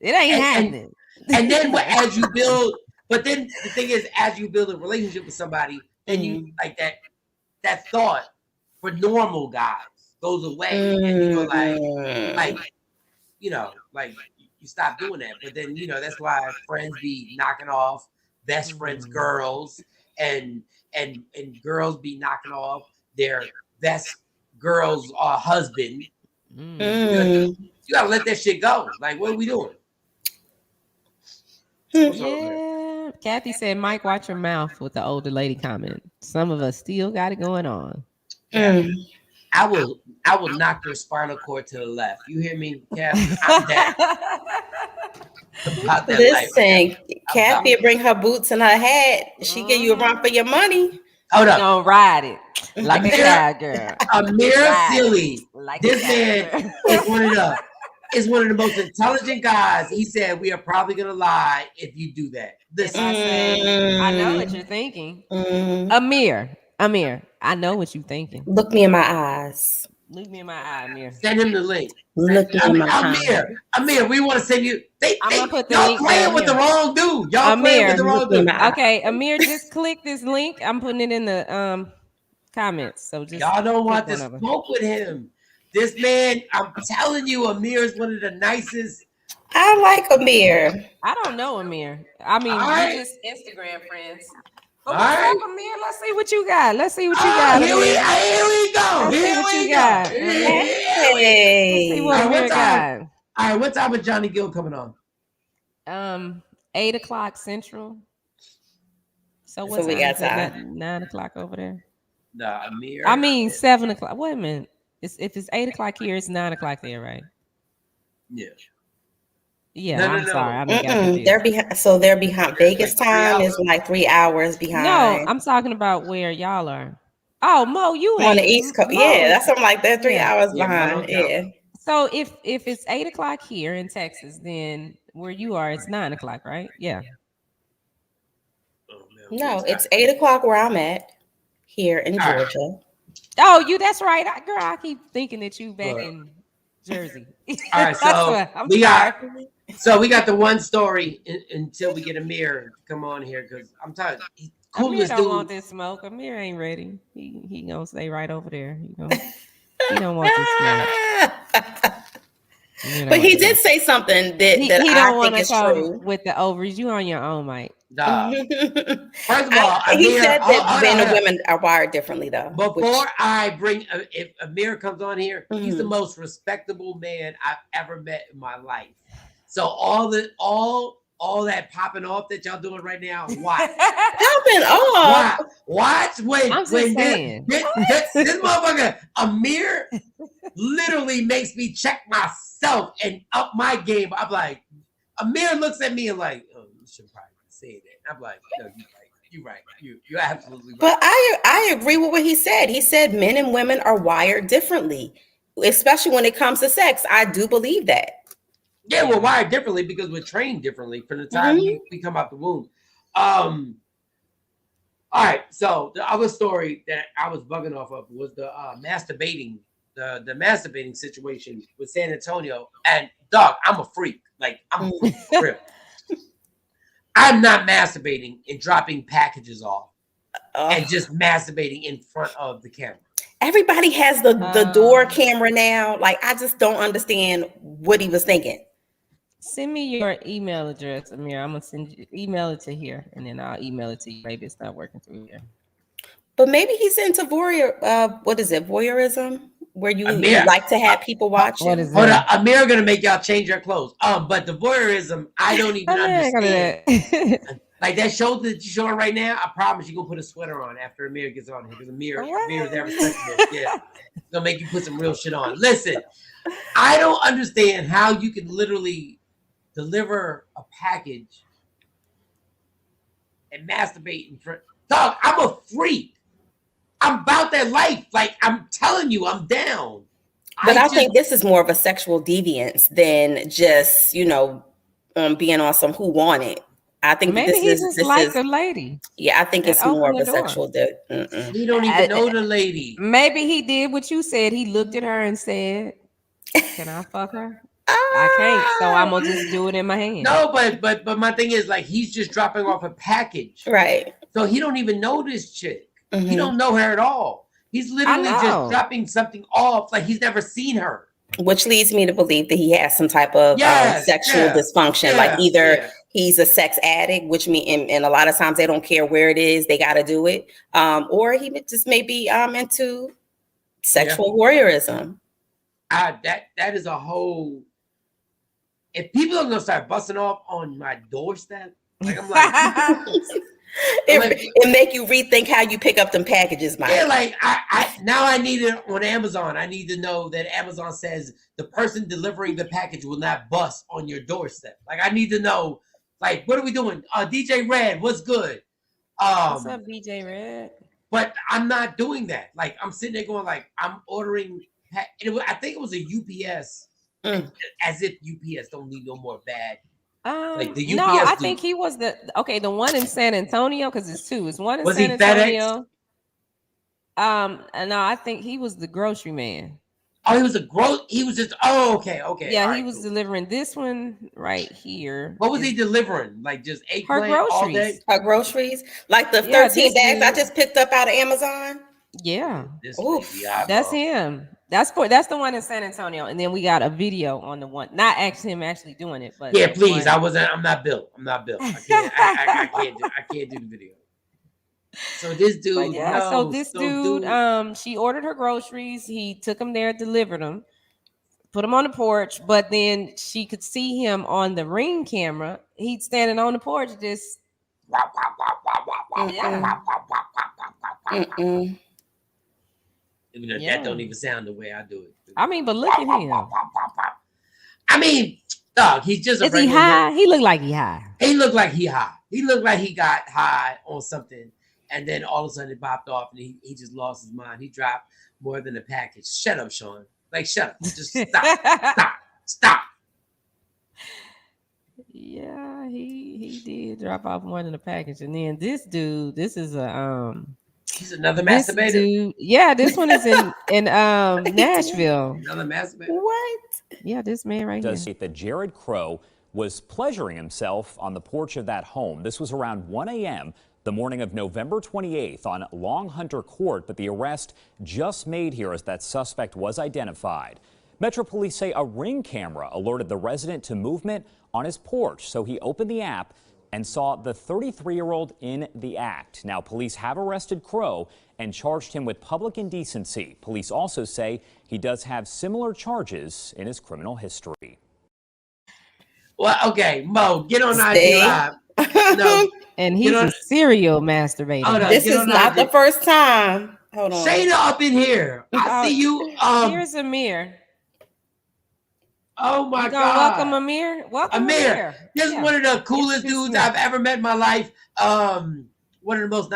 G: It ain't happening."
A: And then as you build, but then the thing is, as you build a relationship with somebody, then you like that thought for normal guys goes away, and you're like you stop doing that. But then that's why friends be knocking off best friends' girls, and girls be knocking off their best girl's husband. You gotta let that shit go. Like, what are we doing?
G: Yeah, Kathy said, "Mike, watch your mouth" with the older lady comment. Some of us still got it going on.
A: I will knock your spinal cord to the left. You hear me, Kathy? I'm that.
F: Listen, Kathy bring her boots and her hat. She give you a run for your money.
A: Hold up.
G: Don't ride it like a cowgirl.
A: Amir Silly. This man is one of the most intelligent guys. He said, "We are probably gonna lie if you do that." Listen,
G: I know what you're thinking. Amir, I know what you're thinking.
F: Look me in my eyes.
G: Look me in my eye, Amir.
A: Send him the link.
F: Look me in my eyes.
A: Amir, we want to send you.
G: I'm gonna put the
A: y'all
G: link
A: playing with the wrong dude. Y'all playing with the wrong dude.
G: Okay, Amir, just click this link. I'm putting it in the comments. So just
A: y'all don't want to smoke with him. This man, I'm telling you, Amir is one of the nicest.
F: I like Amir.
G: I don't know Amir. I mean, we're just Instagram friends. But what's up, Amir? Let's see what you got. Here we go.
A: Here we go.
G: Hey. Let's see what Amir got.
A: All right, what time is Johnny Gill coming on?
G: 8:00 Central. So what's
F: we got time?
G: 9:00 over there.
A: No, Amir.
G: I mean 7:00. Wait a minute. If it's 8:00 here, it's 9:00 there, right?
A: Yeah.
G: Yeah, I'm sorry.
F: They're behind. So they're behind. Vegas time is like 3 hours behind.
G: No, I'm talking about where y'all are. Oh, Mo, you
F: on the East Coast. Yeah, that's something like they're 3 hours behind. Yeah.
G: So if it's 8:00 here in Texas, then where you are, it's 9:00, right? Yeah.
F: No, it's 8:00 where I'm at here in Georgia.
G: Oh, that's right. Girl, I keep thinking that you back in Jersey.
A: All right, so we got the one story until we get Amir to come on here because I'm tired.
G: Amir don't want this smoke. Amir ain't ready. He gonna stay right over there. He don't want this smoke.
F: But he did say something that
G: he
F: I think is true.
G: With the ovaries, you on your own, Mike.
A: First of all,
F: he said that men and women are wired differently, though.
A: Before I bring, if Amir comes on here, he's the most respectable man I've ever met in my life. So all that popping off that y'all doing right now, watch.
F: Popping off.
A: Watch when this motherfucker Amir literally makes me check myself and up my game. I'm like, Amir looks at me and like, oh, you should probably say that. I'm like, no, you're right. You're absolutely right.
F: But I agree with what he said. He said men and women are wired differently, especially when it comes to sex. I do believe that.
A: Yeah, we're wired differently because we're trained differently from the time we come out the womb. All right, so the other story that I was bugging off of was the masturbating, the masturbating situation with San Antonio. And dog, I'm a freak. Like, I'm a freak for real. I'm not masturbating and dropping packages off and just masturbating in front of the camera.
F: Everybody has the door camera now. Like, I just don't understand what he was thinking.
G: Send me your email address, Amir. I'm gonna email it to here, and then I'll email it to you. Maybe it's not working through here.
F: But maybe he's into voyeurism, where you like to have people watch.
G: What is
A: Hold on, Amir gonna make y'all change your clothes. But the voyeurism, I don't even understand. Like that show that you're showing right now, I promise you're gonna put a sweater on after Amir gets on here because Amir is that respectable. Yeah, it's gonna make you put some real shit on. Listen, I don't understand how you can literally deliver a package and masturbate in front. Dog, I'm a freak. I'm about that life. Like, I'm telling you, I'm down.
F: But I think this is more of a sexual deviance than just, being on some who want it. I think
G: maybe
F: this
G: he
F: is
G: like the lady.
F: Yeah, I think it's more of a sexual.
A: He don't even know the lady.
G: Maybe he did what you said. He looked at her and said, "Can I fuck her?" I can't, so I'm gonna just do it in my hand.
A: No, but my thing is like he's just dropping off a package,
F: right?
A: So he don't even know this chick. He don't know her at all. He's literally just dropping something off, like he's never seen her.
F: Which leads me to believe that he has some type of sexual dysfunction. Like either he's a sex addict, which mean and a lot of times they don't care where it is, they got to do it, or he just may be into sexual voyeurism.
A: That is a whole. If people are gonna start busting off on my doorstep, like I'm like,
F: it make you rethink how you pick up them packages, Mike.
A: Yeah, like I need it on Amazon. I need to know that Amazon says the person delivering the package will not bust on your doorstep. Like I need to know, like, what are we doing? DJ Red, what's good?
G: What's up, DJ Red?
A: But I'm not doing that. Like I'm sitting there going, like I'm ordering. I think it was a UPS. As if UPS don't need no more bad. Like the UPS.
G: No, I think he was the one in San Antonio because it's two. It's one in San Antonio. No, I think he was the grocery man.
A: Oh, he was He was just. Oh, okay.
G: Yeah, he was delivering this one right here.
A: What was he delivering? Like just eggplant
G: her groceries.
A: All day?
F: Her groceries, like the 13 bags I just picked up out of Amazon.
G: Yeah,
F: that's
G: him. That's the one in San Antonio, and then we got a video on the one. Not actually him actually doing it, but
A: yeah, please. I'm not built. I can't do the video. So this dude,
G: she ordered her groceries. He took them there, delivered them, put them on the porch. But then she could see him on the Ring camera. He's standing on the porch, just.
A: That don't even sound the way I do it.
G: I mean, but look at him.
A: I mean, dog, he's just
G: Is he high? He looked like he high.
A: He looked like he high. He looked like he got high on something, and then all of a sudden it popped off, and he just lost his mind. He dropped more than a package. Shut up, Shawn. Like, shut up. Just stop. Stop.
G: Yeah, he did drop off more than a package. And then this dude, this is a
A: He's another
G: this
A: masturbator.
G: dude, yeah, this one is in Nashville.
A: Another masturbator.
F: What?
G: Yeah, this man right here.
E: Does state that Jared Crow was pleasuring himself on the porch of that home. This was around 1 a.m. the morning of November 28th on Long Hunter Court, but the arrest just made here as that suspect was identified. Metro Police say a Ring camera alerted the resident to movement on his porch, so he opened the app and saw the 33-year-old in the act. Now, police have arrested Crow and charged him with public indecency. Police also say he does have similar charges in his criminal history.
A: Well, okay, Mo, get on IG Live. No,
G: And he's a serial masturbator.
A: Hold on,
F: This
A: get
F: is
A: on
F: not
A: IG.
F: the first time. Hold on.
A: Shayna up in here. I see you.
G: Here's Amir.
A: Oh my
G: You
A: God.
G: gonna welcome Amir? Welcome
A: Amir. This is
G: Yeah.
A: one of the coolest
G: Yes,
A: dudes
G: yes.
A: I've ever met in my life. One of the most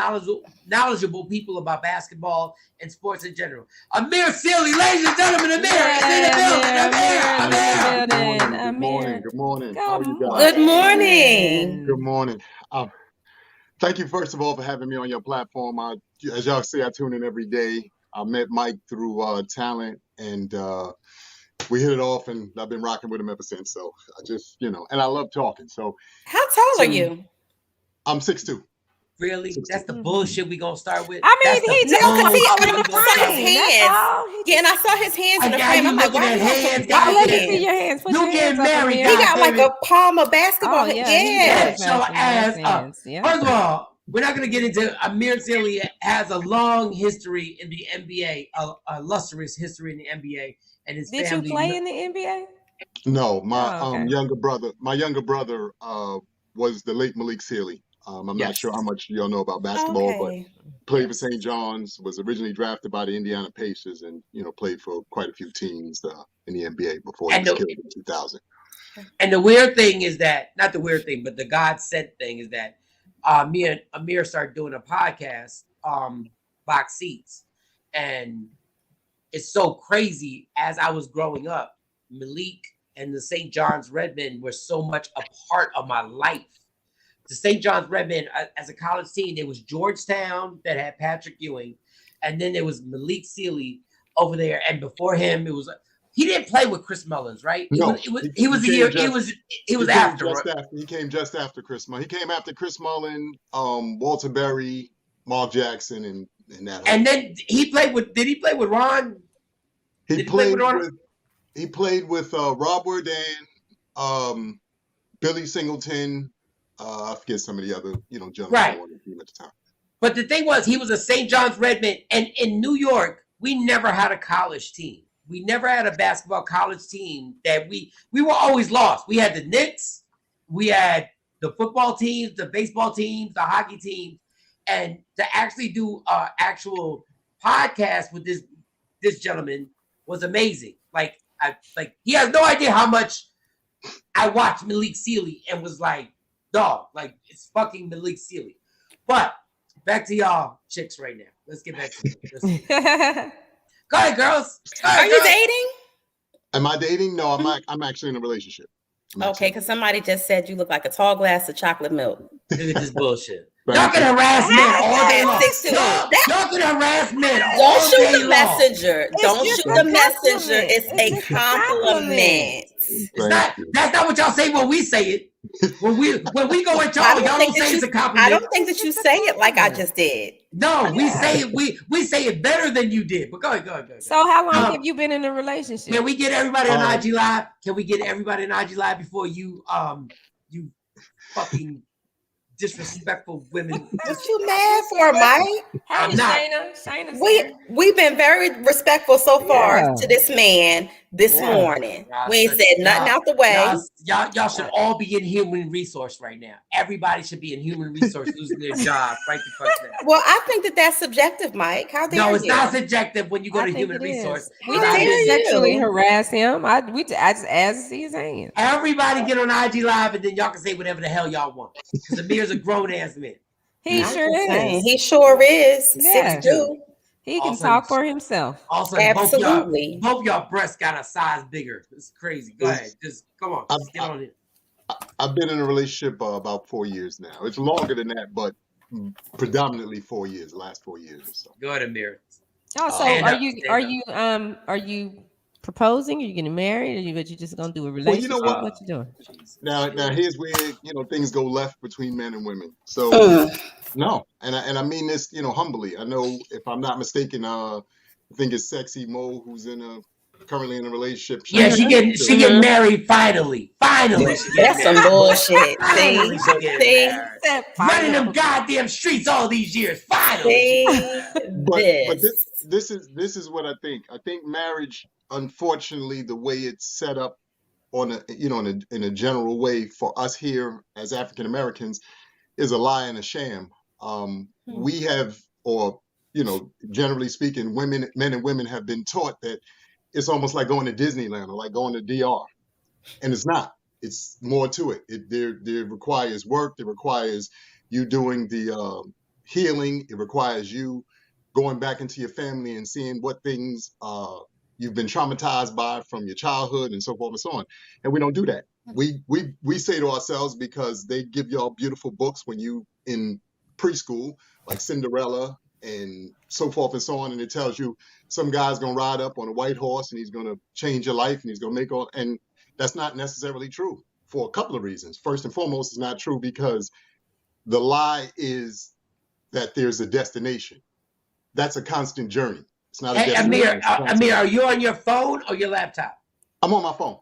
A: knowledgeable people about basketball and sports in general. Amir Sealy, ladies and gentlemen, Amir is in the building. Amir.
H: Good morning. How are you guys?
F: Good morning.
H: Good morning. Thank you, first of all, for having me on your platform. As y'all see, I tune in every day. I met Mike through talent, and we hit it off, and I've been rocking with him ever since. So I just, and I love talking. So
F: How tall are you?
H: I'm 6'2".
A: Really? That's the bullshit we gonna start with.
G: I mean,
A: That's the
G: he just
A: bullshit
F: I
A: we
F: saw
A: gonna
F: his
A: start with.
F: hands. Yeah, and I saw his hands in the
A: I got
F: frame.
A: you
F: I'm like,
A: looking
F: why
A: at
F: do you have
A: hands,
F: so
A: got
F: big
G: Let me
F: hands?
G: see your hands. Put
A: You
G: your
A: get
G: hands up,
A: married,
G: Amir.
F: He
A: God
F: got like
A: damn
F: a palm of basketball.
G: Oh, yeah, he
F: Yeah.
G: does.
A: So
G: Some
A: as
G: nice hands, yeah.
A: first of all, we're not gonna get into Amir Sealy has a long history in the NBA, a illustrious history in the NBA, and his
G: Did
A: family.
G: you play in the NBA?
H: No, my
G: Oh, okay.
H: younger brother was the late Malik Sealy. I'm not
A: Yes.
H: sure how much y'all know about basketball, but
F: Okay.
H: played for St. John's, was originally drafted by the Indiana Pacers, and played for quite a few teams in the NBA before he
A: And
H: was
A: the-
H: killed in 2000.
A: And the weird thing is that, not the weird thing, but the God sent thing is that me and Amir started doing a podcast, Box Seats. And it's so crazy. As I was growing up, Malik and the St. John's Redmen were so much a part of my life. The St. John's Redmen, as a college team, there was Georgetown that had Patrick Ewing. And then there was Malik Sealy over there. And before him, it was... He didn't play with Chris Mullins, right?
H: No,
A: He was the year. He was after.
H: He came just after Chris Mullin. He came after Chris Mullin, Walter Berry, Mark Jackson, and that.
A: And then he played with. Did he play with Ron?
H: He played with Rob Wardan, Billy Singleton. I forget some of the other gentlemen
A: Right.
H: on the team at the time.
A: But the thing was, he was a St. John's Redman, and in New York, we never had a college team. We never had a basketball college team that we were always lost. We had the Knicks, we had the football teams, the baseball teams, the hockey teams, and to actually do an actual podcast with this gentleman was amazing. Like he has no idea how much I watched Malik Sealy and was like, dog, like it's fucking Malik Sealy. But back to y'all chicks right now. Let's get back to it. Go ahead, girls.
F: Are you dating?
H: Am I dating? No, I'm actually in a relationship.
F: Okay, because somebody just said you look like a tall glass of chocolate milk.
A: Look at this bullshit. Y'all can harass men all day long. Y'all can harass men all
F: Don't shoot
A: day
F: the
A: long.
F: messenger. Don't
G: just
F: shoot
G: a
F: the
G: compliment.
F: messenger. It's a compliment.
A: It's not. That's not what y'all say when we say it. When we go at y'all don't say it's a compliment.
F: I don't think that you say it like I just did.
A: No, we say it. We say it better than you did. But go ahead.
G: So how long have you been in a relationship?
A: Can we get everybody on IG Live? Can we get everybody on IG Live before you you fucking disrespectful women?
F: What you mad for, Mike?
A: I'm not.
G: Shayna's
F: We've been very respectful so far to this man this morning. We ain't said nothing out the way.
A: Y'all should all be in human resource right now. Everybody should be in human resource losing their job right the fuck now.
F: Well, I think that that's subjective, Mike. How dare you?
A: No, it's not subjective when you go to human resource.
G: We
F: How dare
G: didn't
F: you?
G: sexually harass him. I just asked to see his hands.
A: Everybody get on IG Live and then y'all can say whatever the hell y'all want. Because Amir's a grown ass man.
G: He
F: I'm
G: sure
F: just saying,
G: is.
F: He sure is.
G: Yeah.
F: 6'2".
G: He can
A: Also-
G: talk for himself.
A: Also,
F: Absolutely.
A: both y'all breasts got a size bigger. It's crazy. Go ahead. Just come on. Just get on it.
H: I've been in a relationship about 4 years now. It's longer than that, but predominantly 4 years, the last 4 years or so.
A: Go ahead, Amir.
G: Oh, so
A: Stand
G: are
A: up,
G: you
A: stand up.
G: are you proposing? Are you getting married? Or you just gonna do a
H: Well, you know
G: relationship?
H: what?
G: What you doing?
H: Now here's where things go left between men and women. So
F: Mm.
H: no, and I mean this humbly. I know if I'm not mistaken, I think it's Sexy Mo who's currently in a relationship. She
A: Yeah,
H: might
A: she
H: be
A: getting
H: too.
A: she getting married finally. Finally, she getting
F: That's some
A: married.
F: bullshit.
A: Finally,
F: See,
A: she getting
F: see,
A: married.
G: Said
A: Running
G: final.
A: them goddamn streets all these years. Finally,
F: see
H: But
F: this.
H: this is what I think. I think marriage, unfortunately, the way it's set up on a in a general way for us here as African Americans is a lie and a sham. We have, or generally speaking, men and women have been taught that it's almost like going to Disneyland or like going to DR, and it's not. It's more to it. There requires work. It requires you doing the healing. It requires you going back into your family and seeing what things you've been traumatized by from your childhood and so forth and so on. And we don't do that. We say to ourselves, because they give y'all beautiful books when you in preschool, like Cinderella and so forth and so on, and it tells you some guy's gonna ride up on a white horse and he's gonna change your life and he's gonna make all. And that's not necessarily true for a couple of reasons. First and foremost, it's not true because the lie is that there's a destination. That's a constant journey. It's not a
A: hey
H: destination.
A: Amir, Amir, are you on your phone or your laptop?
H: I'm on my phone.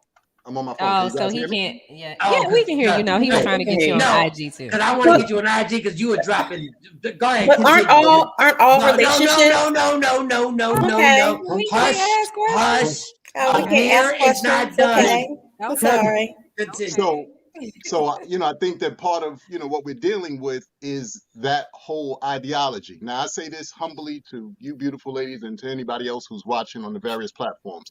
H: I'm on my phone.
G: Oh,
H: Can you
G: so
H: guys
G: he
H: hear me?
G: can't. Yeah,
A: Oh,
G: yeah, we can hear you. No, he was
F: Yeah,
G: trying to
F: we can
G: get you
F: hear
G: on
A: you.
G: IG too.
A: Because I want to get you on IG because you were dropping. Go ahead,
F: But aren't
A: continue.
F: all
A: No,
F: relationships?
A: no.
G: We can't
A: Hush,
G: ask questions.
A: hush.
F: We can't
A: Amir
F: ask
A: is not
F: questions.
A: done.
F: Okay, I'm
G: Okay.
F: sorry.
A: Continue.
H: So I think that part of what we're dealing with is that whole ideology. Now I say this humbly to you beautiful ladies and to anybody else who's watching on the various platforms.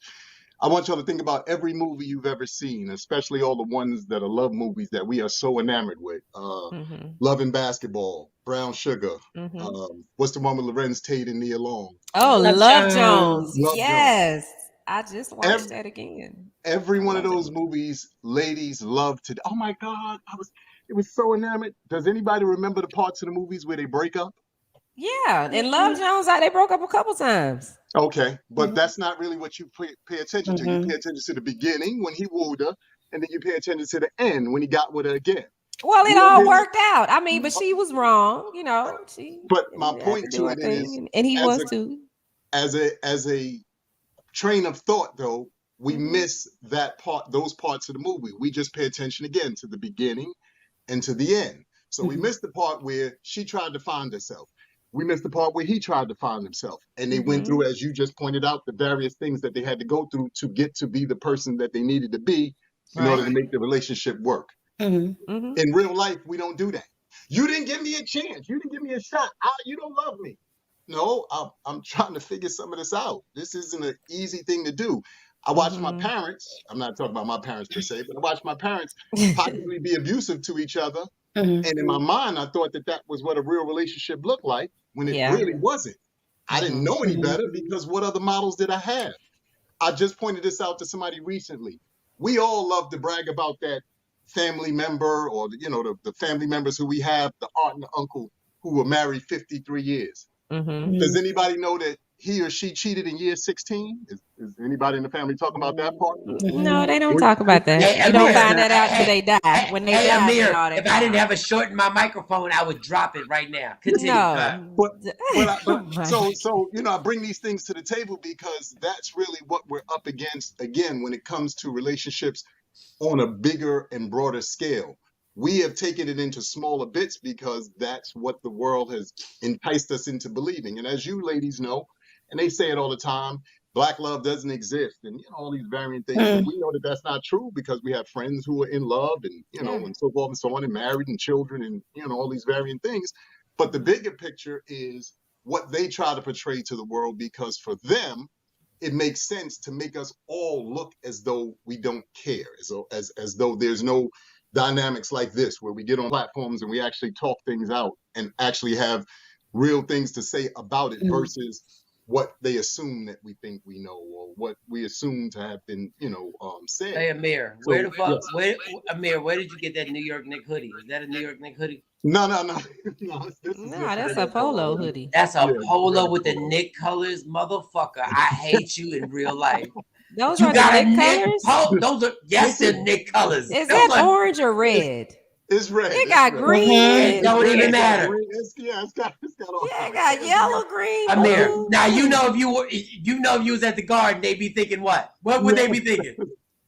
H: I want y'all to think about every movie you've ever seen, especially all the ones that are love movies that we are so enamored with.
G: Mm-hmm.
H: Love and Basketball, Brown Sugar.
G: Mm-hmm.
H: What's the one with Lorenz Tate and Nia Long?
G: Oh,
F: Love
G: Love
F: Jones.
G: Jones.
H: Love Jones.
G: Yes. I just watched
H: Every,
G: that again.
H: every
G: I
H: one of
G: love
H: those movies, ladies love to. Oh my God, it was so enamored. Does anybody remember the parts of the movies where they break up?
G: Yeah, and Love Jones, they broke up a couple times.
H: Okay, but that's not really what you pay attention to. You pay attention to the beginning when he wooed her, and then you pay attention to the end when he got with her again.
G: Well, it
H: You don't
G: all
H: pay-
G: worked out. I mean, but she was wrong. She
H: But my
G: had to
H: point
G: do
H: to
G: her
H: it is,
G: thing, and he
H: as
G: was
H: a
G: too.
H: as a train of thought, though, we miss that part, those parts of the movie. We just pay attention again to the beginning and to the end. So we missed the part where she tried to find herself. We missed the part where he tried to find himself. And they went through, as you just pointed out, the various things that they had to go through to get to be the person that they needed to be in order to make the relationship work.
F: Mm-hmm.
H: In real life, we don't do that. You didn't give me a chance. You didn't give me a shot. You don't love me. No, I'm trying to figure some of this out. This isn't an easy thing to do. I watched my parents, I'm not talking about my parents per se, but I watched my parents possibly be abusive to each other.
F: Mm-hmm.
H: And in my mind, I thought that was what a real relationship looked like when it
G: Yeah.
H: really wasn't. I didn't know any better because what other models did I have? I just pointed this out to somebody recently. We all love to brag about that family member or the family members who we have, the aunt and the uncle who were married 53 years. Does anybody know that he or she cheated in year 16? Is anybody in the family talking about that part?
G: No, they don't talk about that.
A: Hey,
G: You don't
A: Amir,
G: find that out till they die. When they die,
A: Amir,
G: then all that
A: if I didn't
G: comes
A: have a short in my microphone, I would drop it right now. Continue.
G: No.
H: So I bring these things to the table because that's really what we're up against again when it comes to relationships on a bigger and broader scale. We have taken it into smaller bits because that's what the world has enticed us into believing. And as you ladies know, and they say it all the time, Black love doesn't exist, and all these variant things. And we know that that's not true because we have friends who are in love, and and so forth and so on, and married and children, and all these variant things. But the bigger picture is what they try to portray to the world, because for them, it makes sense to make us all look as though we don't care, as though there's no dynamics like this where we get on platforms and we actually talk things out and actually have real things to say about it versus what they assume that we think we know, or what we assume to have been, said.
A: Hey Amir,
H: So,
A: where the fuck?
H: yes.
A: Amir, where did you get that New York Nick hoodie? Is that a New York Nick hoodie?
H: No. This is
G: No,
H: just
G: that's a
H: regular
G: polo
H: hoodie.
G: hoodie.
A: That's a
H: Yeah,
A: polo
H: regular
A: with the
H: polo.
A: Nick colors, motherfucker. I hate you in real life.
G: Those
A: You
G: are the
A: got a
G: Nick
A: Nick
G: colors?
A: Those are yes, they're Nick colors.
G: Is
A: Those
G: that
A: are
G: orange or red?
H: It's red.
G: It
H: It's
G: got
H: red.
G: green
F: Mhm.
G: in
A: it
G: it.
A: don't
H: Yeah,
A: even
H: it's got
A: matter.
H: green. It's got all
G: Yeah,
H: kind
G: it
H: of
G: got
H: colors in
G: yellow,
H: there.
G: green,
A: Amir,
G: blue.
A: now you know if you was at the Garden, they'd be thinking what? What would they be thinking?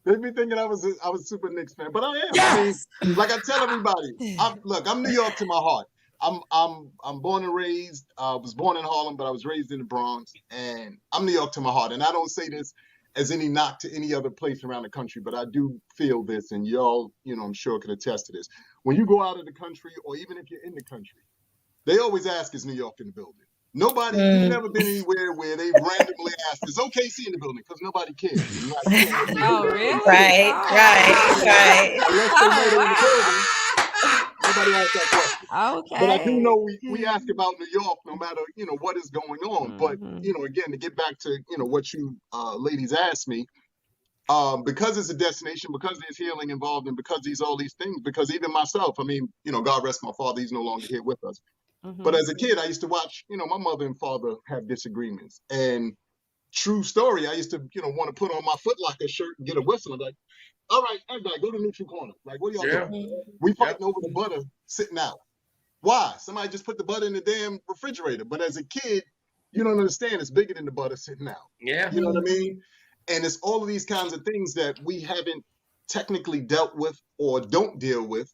H: They'd be thinking I was a super Knicks fan, but I am.
A: Yes.
H: Like I tell everybody, I'm New York to my heart. I'm born and raised. Was born in Harlem, but I was raised in the Bronx, and I'm New York to my heart. And I don't say this as any knock to any other place around the country, but I do feel this, and y'all, I'm sure could attest to this. When you go out of the country, or even if you're in the country, they always ask, "Is New York in the building?" You've never been anywhere where they randomly ask, "Is OKC in the building?" Because nobody cares.
G: Oh, really?
F: Right,
G: Oh,
F: right.
H: Unless they know they're in the building, nobody asks that question.
G: okay.
H: But I do know we ask about New York no matter, what is going on. But, again, to get back to, what you ladies asked me, because it's a destination, because there's healing involved, and because all these things, because even myself, God rest my father, he's no longer here with us. But as a kid, I used to watch, my mother and father have disagreements. And true story, I used to, want to put on my Foot Locker shirt and get a whistle. I'm like, all right, everybody, go to neutral corner. Like, what are y'all doing? We fighting over the butter sitting out. Why? Somebody just put the butter in the damn refrigerator. But as a kid, you don't understand it's bigger than the butter sitting out.
A: Yeah.
H: You know what I mean? And it's all of these kinds of things that we haven't technically dealt with or don't deal with.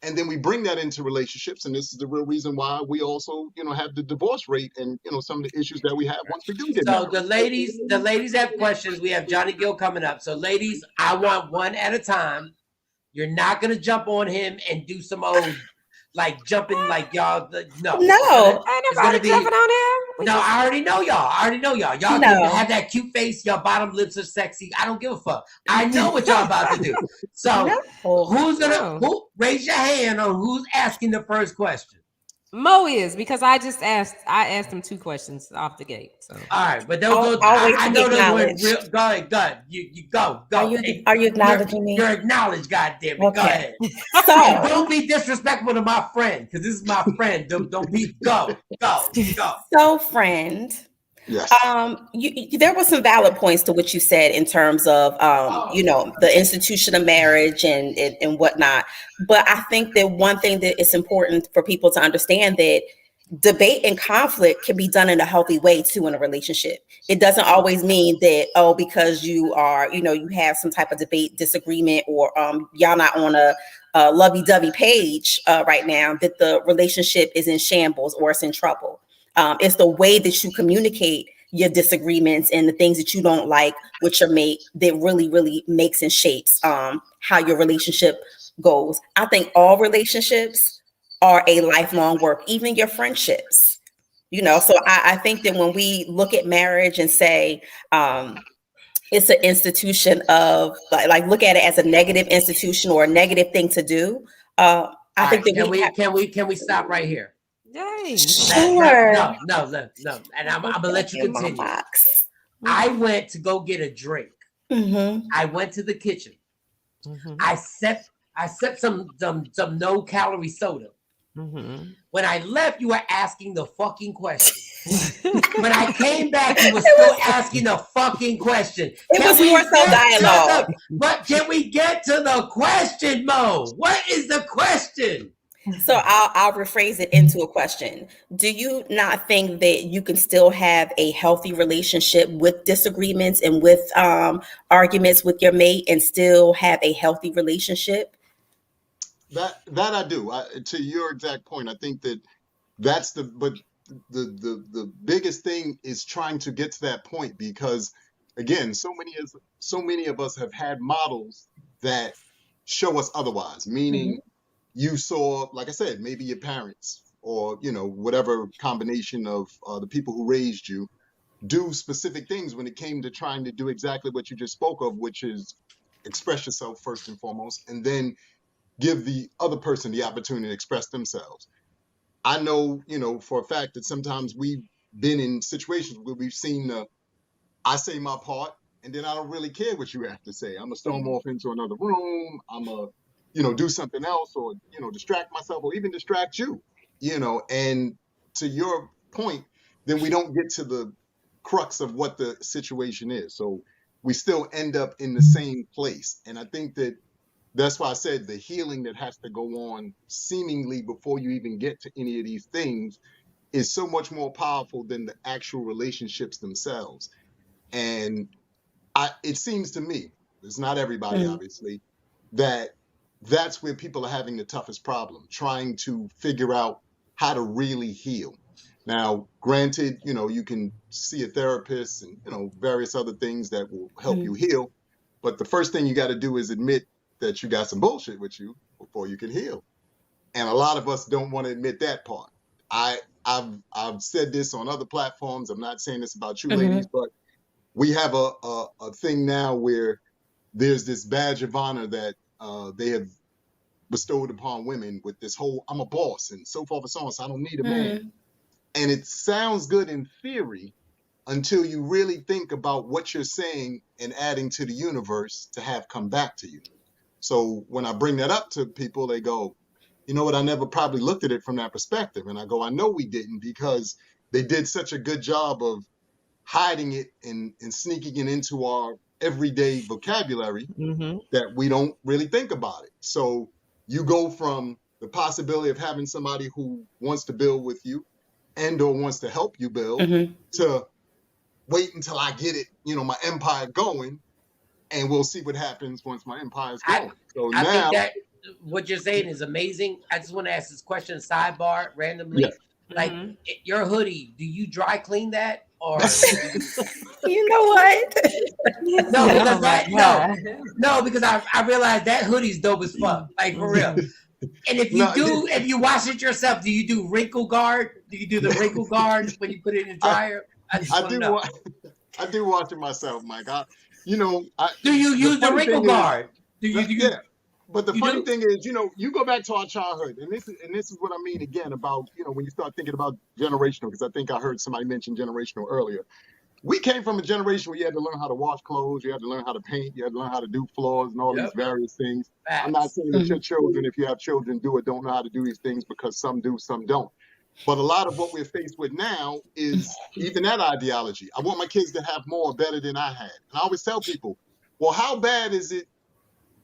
H: And then we bring that into relationships. And this is the real reason why we also, have the divorce rate and, some of the issues that we have once we do get
A: So
H: married.
A: the ladies have questions. We have Johnny Gill coming up. So ladies, I want one at a time. You're not gonna jump on him and do some old like jumping like y'all. No.
F: No.
G: Ain't nobody jumping on him.
A: No, I already know y'all. Y'all can
F: No.
A: have that cute face. Your bottom lips are sexy. I don't give a fuck. I know what y'all about to do. So
F: No.
A: who raise your hand on who's asking the first question?
G: Mo is, because I asked him 2 questions off the gate. So
A: All right, but those
F: Always
A: I
F: be
A: know those were
F: acknowledged.
A: real. Go ahead. You go.
F: Are you acknowledging me?
A: You're acknowledged, goddamn it. Go
F: Okay.
A: ahead.
F: So,
A: And don't be disrespectful to my friend, because this is my friend. Don't be go.
F: so friend.
H: Yes.
F: There were some valid points to what you said in terms of, the institution of marriage and whatnot. But I think that one thing that is important for people to understand that debate and conflict can be done in a healthy way too in a relationship. It doesn't always mean that, because you are, you have some type of debate, disagreement, or y'all not on a lovey-dovey page right now, that the relationship is in shambles or it's in trouble. It's the way that you communicate your disagreements and the things that you don't like with your mate that really, really makes and shapes how your relationship goes. I think all relationships are a lifelong work, even your friendships. So I think that when we look at marriage and say it's an institution of like look at it as a negative institution or a negative thing to do, I think that
A: can we stop right here?
G: Yay.
F: Sure.
A: No. And I'm gonna let you continue. I went to go get a drink.
F: Mm-hmm.
A: I went to the kitchen.
G: Mm-hmm.
A: I set some no calorie soda.
G: Mm-hmm.
A: When I left, you were asking the fucking question. When I came back, you were still asking the fucking question.
F: It was more so dialogue.
A: But can we get to the question, Mo? What is the question?
F: So I'll rephrase it into a question. Do you not think that you can still have a healthy relationship with disagreements and with arguments with your mate and still have a healthy relationship?
H: That I do. To your exact point, I think that's the biggest thing is trying to get to that point, because again, so many of us have had models that show us otherwise, meaning you saw, like I said, maybe your parents or, whatever combination of the people who raised you do specific things when it came to trying to do exactly what you just spoke of, which is express yourself first and foremost, and then give the other person the opportunity to express themselves. I know, for a fact that sometimes we been in situations where we've seen I say my part, and then I don't really care what you have to say. I'm gonna storm off into another room. I'm gonna, do something else, or distract myself, or even distract you. And to your point, then we don't get to the crux of what the situation is. So we still end up in the same place. And I think that's why I said the healing that has to go on seemingly before you even get to any of these things is so much more powerful than the actual relationships themselves. And it seems to me, it's not everybody, obviously, that's where people are having the toughest problem, trying to figure out how to really heal. Now, granted, you can see a therapist and, various other things that will help you heal. But the first thing you got to do is admit that you got some bullshit with you before you can heal. And a lot of us don't want to admit that part. I've said this on other platforms. I'm not saying this about you ladies, but we have a thing now where there's this badge of honor that they have bestowed upon women with this whole, I'm a boss and so forth and so on, so I don't need a man. And it sounds good in theory until you really think about what you're saying and adding to the universe to have come back to you. So when I bring that up to people, they go, you know what, I never probably looked at it from that perspective. And I go, I know we didn't, because they did such a good job of hiding it and sneaking it into our everyday vocabulary that we don't really think about it. So you go from the possibility of having somebody who wants to build with you and or wants to help you build to wait until I get it, my empire going, and we'll see what happens once my empire is going.
A: I think that what you're saying is amazing. I just want to ask this question, sidebar, randomly.
H: Yeah.
A: Like, your hoodie, do you dry clean that? Or
F: you know what?
A: No, because I realized that hoodie's dope as fuck. Like, for real. And if you wash it yourself, do you do wrinkle guard? Do you do the wrinkle guard when you put it in the dryer? I
H: do wash it myself, Mike.
A: Do you use the wrinkle guard?
H: But the funny thing is, you go back to our childhood, and this is what I mean again about, when you start thinking about generational, because I think I heard somebody mention generational earlier. We came from a generation where you had to learn how to wash clothes, you had to learn how to paint, you had to learn how to do floors and all these various things. I'm not saying that your children, if you have children, don't know how to do these things, because some do, some don't. But a lot of what we're faced with now is even that ideology. I want my kids to have more or better than I had. And I always tell people, well, how bad is it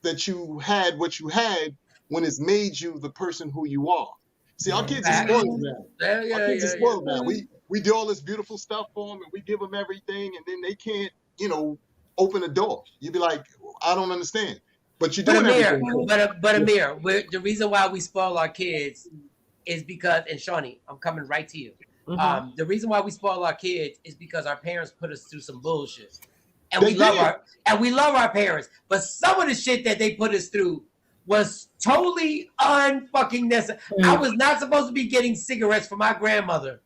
H: that you had what you had when it's made you the person who you are? See, our kids are spoiled now. Our kids are spoiled now. We do all this beautiful stuff for them, and we give them everything, and then they can't, open a door. You'd be like, I don't understand. But you're doing everything.
A: But Amir, the reason why we spoil our kids is because, and Shawnee, I'm coming right to you. The reason why we spoil our kids is because our parents put us through some bullshit. And we love our parents, but some of the shit that they put us through was totally unfucking necessary. I was not supposed to be getting cigarettes from my grandmother.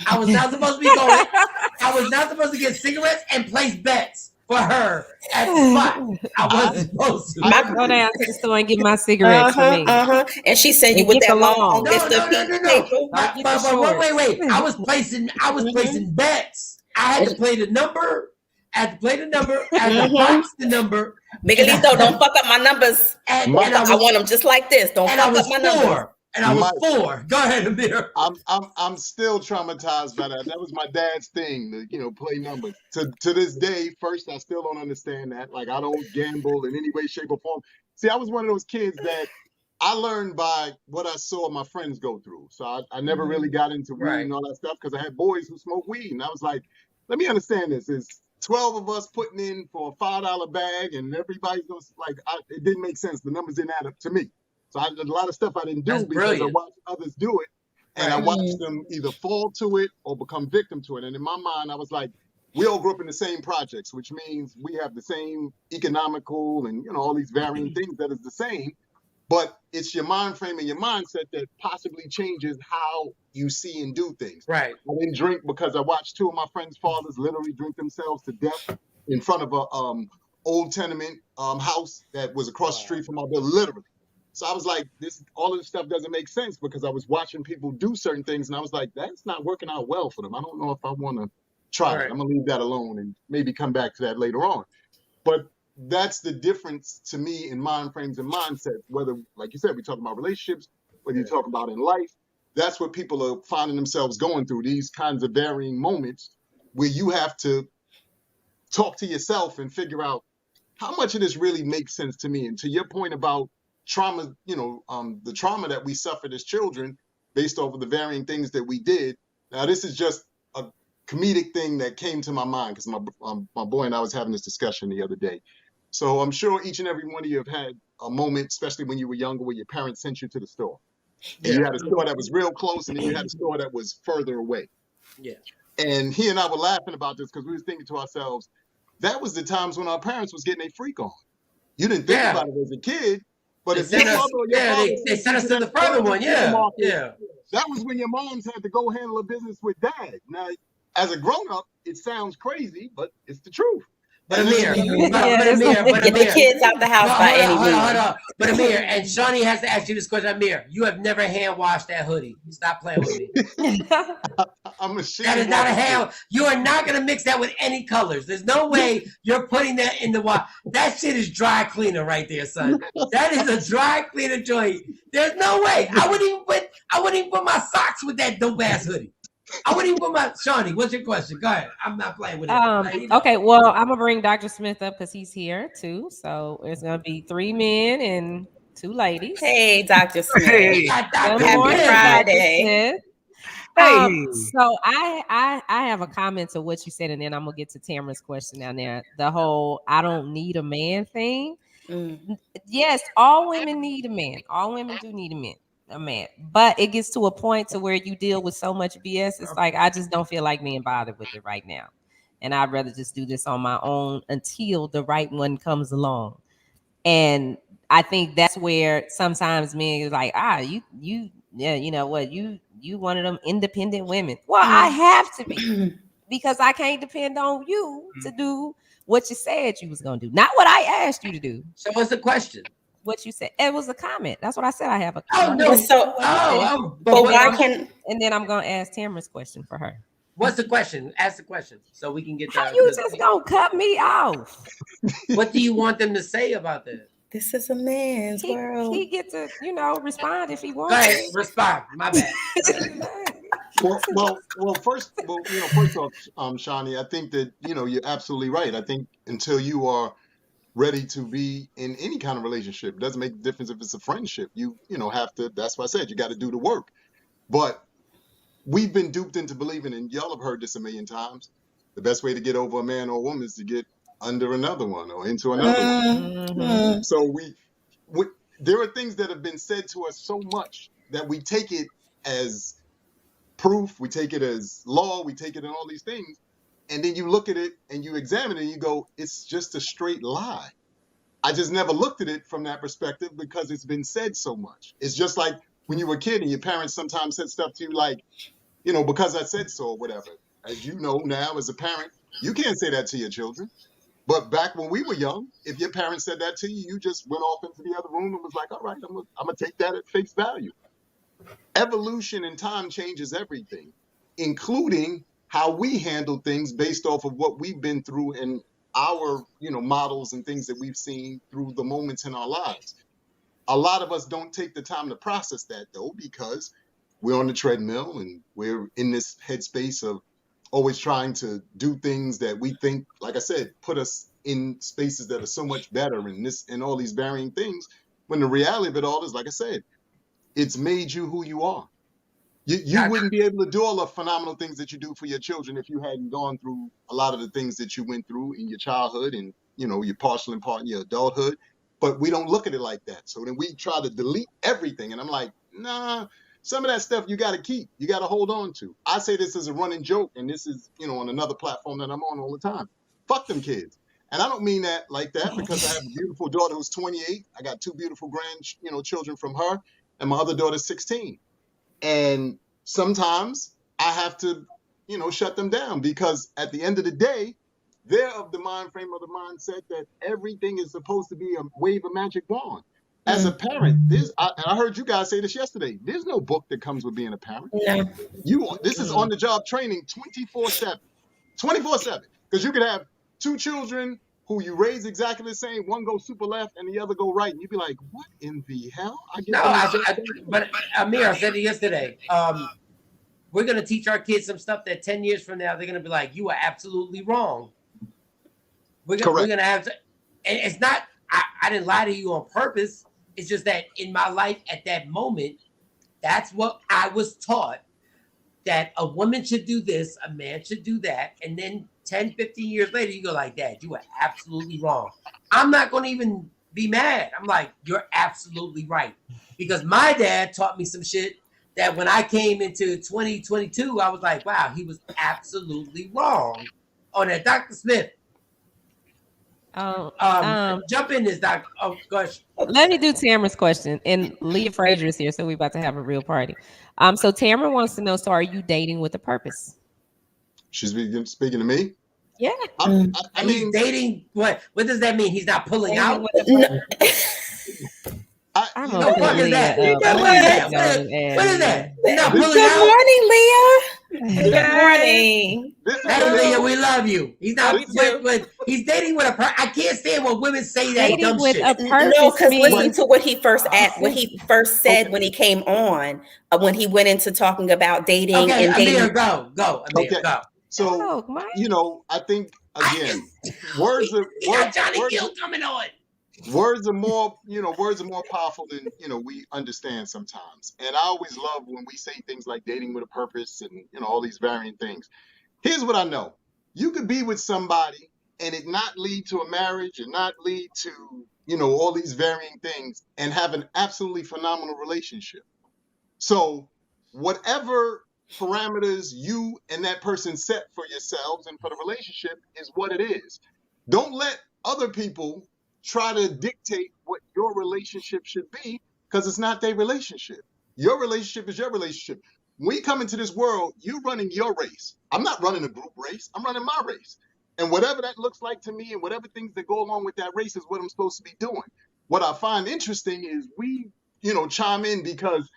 A: I was not supposed to get cigarettes and place bets for her at the spot. I wasn't supposed to.
G: I go down to the store and get my cigarettes for me.
F: And she said you with that long.
A: No. Wait. I was placing bets. I had to play the number. I had to box the number.
F: Miguelito, don't fuck up my numbers. And I want them just like this. Don't fuck up my numbers.
A: And I was 4. Go ahead, Amir.
H: I'm still traumatized by that. That was my dad's thing, to play numbers. To this day, first, I still don't understand that. Like, I don't gamble in any way, shape, or form. See, I was one of those kids that I learned by what I saw my friends go through. So I never really got into weed and all that stuff, because I had boys who smoked weed. And I was like, let me understand this. It's 12 of us putting in for a $5 bag, and everybody's going to, it didn't make sense. The numbers didn't add up to me. So I did a lot of stuff I didn't do because I watched others do it. And I watched them either fall to it or become victim to it. And in my mind, I was like, we all grew up in the same projects, which means we have the same economical and, all these varying things that is the same. But it's your mind frame and your mindset that possibly changes how you see and do things.
A: Right.
H: I didn't drink because I watched 2 of my friends' fathers literally drink themselves to death in front of a old tenement house that was across the street from our building, literally. So I was like, all of this stuff doesn't make sense because I was watching people do certain things and I was like, that's not working out well for them. I don't know if I want to try that. I'm gonna leave that alone and maybe come back to that later on. But that's the difference to me in mind frames and mindsets, whether, like you said, we talk about relationships, whether you talk about in life, that's what people are finding themselves going through, these kinds of varying moments where you have to talk to yourself and figure out how much of this really makes sense to me. And to your point about trauma, the trauma that we suffered as children based off of the varying things that we did. Now, this is just a comedic thing that came to my mind because my boy and I was having this discussion the other day. So I'm sure each and every one of you have had a moment, especially when you were younger, where your parents sent you to the store. And you had a store that was real close, and then you had a store that was further away.
A: Yeah.
H: And he and I were laughing about this because we was thinking to ourselves, that was the times when our parents was getting a freak on. You didn't think about it as a kid, but if your mother or your father
A: they sent us to the further one. Yeah.
H: That was when your moms had to go handle a business with dad. Now, as a grown-up, it sounds crazy, but it's the truth.
A: But Amir,
F: get the kids out the house by any means.
A: Hold on. But Amir, and Shawnee has to ask you this question. Amir, you have never hand washed that hoodie. Stop playing with me.
H: I'm ashamed.
A: That is not a hand. You are not going to mix that with any colors. There's no way you're putting that in the wash. That shit is dry cleaner right there, son. That is a dry cleaner joint. There's no way. I wouldn't even put my socks with that dope ass hoodie. I wouldn't even put my Shawnee. What's your question? Go ahead. I'm not playing with it.
G: Okay, well, I'm gonna bring Dr. Smith up because he's here too. So it's gonna be 3 men and 2 ladies.
F: Hey, Dr. Smith.
A: Hey.
F: Happy Friday.
G: So I have a comment to what you said, and then I'm gonna get to Tamara's question down there. The whole I don't need a man thing. Yes, all women need a man. All women do need a man, but it gets to a point to where you deal with so much BS. It's like I just don't feel like being bothered with it right now, and I'd rather just do this on my own until the right one comes along. And I think that's where sometimes men are like, you know what, you one of them independent women. Well, I have to be because I can't depend on you to do what you said you was gonna do, not what I asked you to do.
A: So what's the question?
G: What you said. It was a comment. That's what I said. I have a
A: comment.
F: But why can?
G: And then I'm gonna ask Tamara's question for her.
A: What's the question? Ask the question so we can get.
G: How you just gonna cut me off?
A: What do you want them to say about that?
F: This is a man's world.
G: He get to respond if he wants.
A: Go ahead, respond. My bad.
H: First off, Shawnee, I think that you're absolutely right. I think until you are ready to be in any kind of relationship, it doesn't make a difference if it's a friendship. You have to. That's why I said you got to do the work. But we've been duped into believing, and y'all have heard this a million times, the best way to get over a man or a woman is to get under another one or into another one. So there are things that have been said to us so much that we take it as proof, we take it as law, we take it in all these things. And then you look at it and you examine it and you go, it's just a straight lie. I just never looked at it from that perspective because it's been said so much. It's just like when you were a kid and your parents sometimes said stuff to you like, because I said so or whatever. As you know now as a parent, you can't say that to your children. But back when we were young, if your parents said that to you, you just went off into the other room and was like, all right, I'm going to take that at face value. Evolution and time changes everything, including how we handle things based off of what we've been through and our, models and things that we've seen through the moments in our lives. A lot of us don't take the time to process that, though, because we're on the treadmill and we're in this headspace of always trying to do things that we think, like I said, put us in spaces that are so much better and all these varying things, when the reality of it all is, like I said, it's made you who you are. You wouldn't be able to do all the phenomenal things that you do for your children if you hadn't gone through a lot of the things that you went through in your childhood and, your partial and part in your adulthood. But we don't look at it like that. So then we try to delete everything. And I'm like, nah, some of that stuff you got to keep. You got to hold on to. I say this as a running joke, and this is, on another platform that I'm on all the time. Fuck them kids. And I don't mean that like that because I have a beautiful daughter who's 28. I got 2 beautiful children from her, and my other daughter's 16. And sometimes I have to, shut them down because at the end of the day, they're of the mind frame or the mindset that everything is supposed to be a wave of magic wand. As a parent, and I heard you guys say this yesterday. There's no book that comes with being a parent.
F: No.
H: This is on the job training 24/7, 24/7. Because you could have two children who you raise exactly the same. One goes super left and the other go right, and you'd be like, "What in the hell?"
A: But Amir, I said it yesterday. We're gonna teach our kids some stuff that 10 years from now they're gonna be like, "You are absolutely wrong." We're gonna have to. And it's not. I didn't lie to you on purpose. It's just that in my life at that moment, that's what I was taught, that a woman should do this, a man should do that. And then 10, 15 years later, you go like, Dad, you are absolutely wrong. I'm not going to even be mad. I'm like, you're absolutely right. Because my dad taught me some shit that when I came into 2022, I was like, wow, he was absolutely wrong on that. Dr. Smith. Jump in this, Doctor. Oh gosh.
G: Let me do Tamara's question. And Leah Frazier is here, so we're about to have a real party. So Tamara wants to know, so are you dating with a purpose?
H: She's speaking to me?
G: Yeah.
H: I mean,
A: dating, what does that mean? He's not pulling out?
F: What
A: is that? What is that? He's not pulling
F: Good
A: out?
F: morning, Leah. Good morning.
A: Hey, Leah, we love you. He's not, but he's dating with a I can't stand when women say that
G: Dating
A: dumb
G: with
A: shit.
G: a purpose.
F: No, because
G: means-
F: listen to what he first said when he came on, when he went into talking about dating and dating.
A: Amir, go. Amir, go.
H: So, I think, again, words are
A: Johnny Gill coming on.
H: Words are more powerful than, we understand sometimes. And I always love when we say things like dating with a purpose and, all these varying things. Here's what I know. You could be with somebody and it not lead to a marriage and not lead to, all these varying things and have an absolutely phenomenal relationship. So whatever parameters you and that person set for yourselves and for the relationship is what it is. Don't let other people try to dictate what your relationship should be, because it's not their relationship. Your relationship is your relationship. When you come into this world, you're running your race. I'm not running a group race. I'm running my race. And whatever that looks like to me and whatever things that go along with that race is what I'm supposed to be doing. What I find interesting is we, chime in because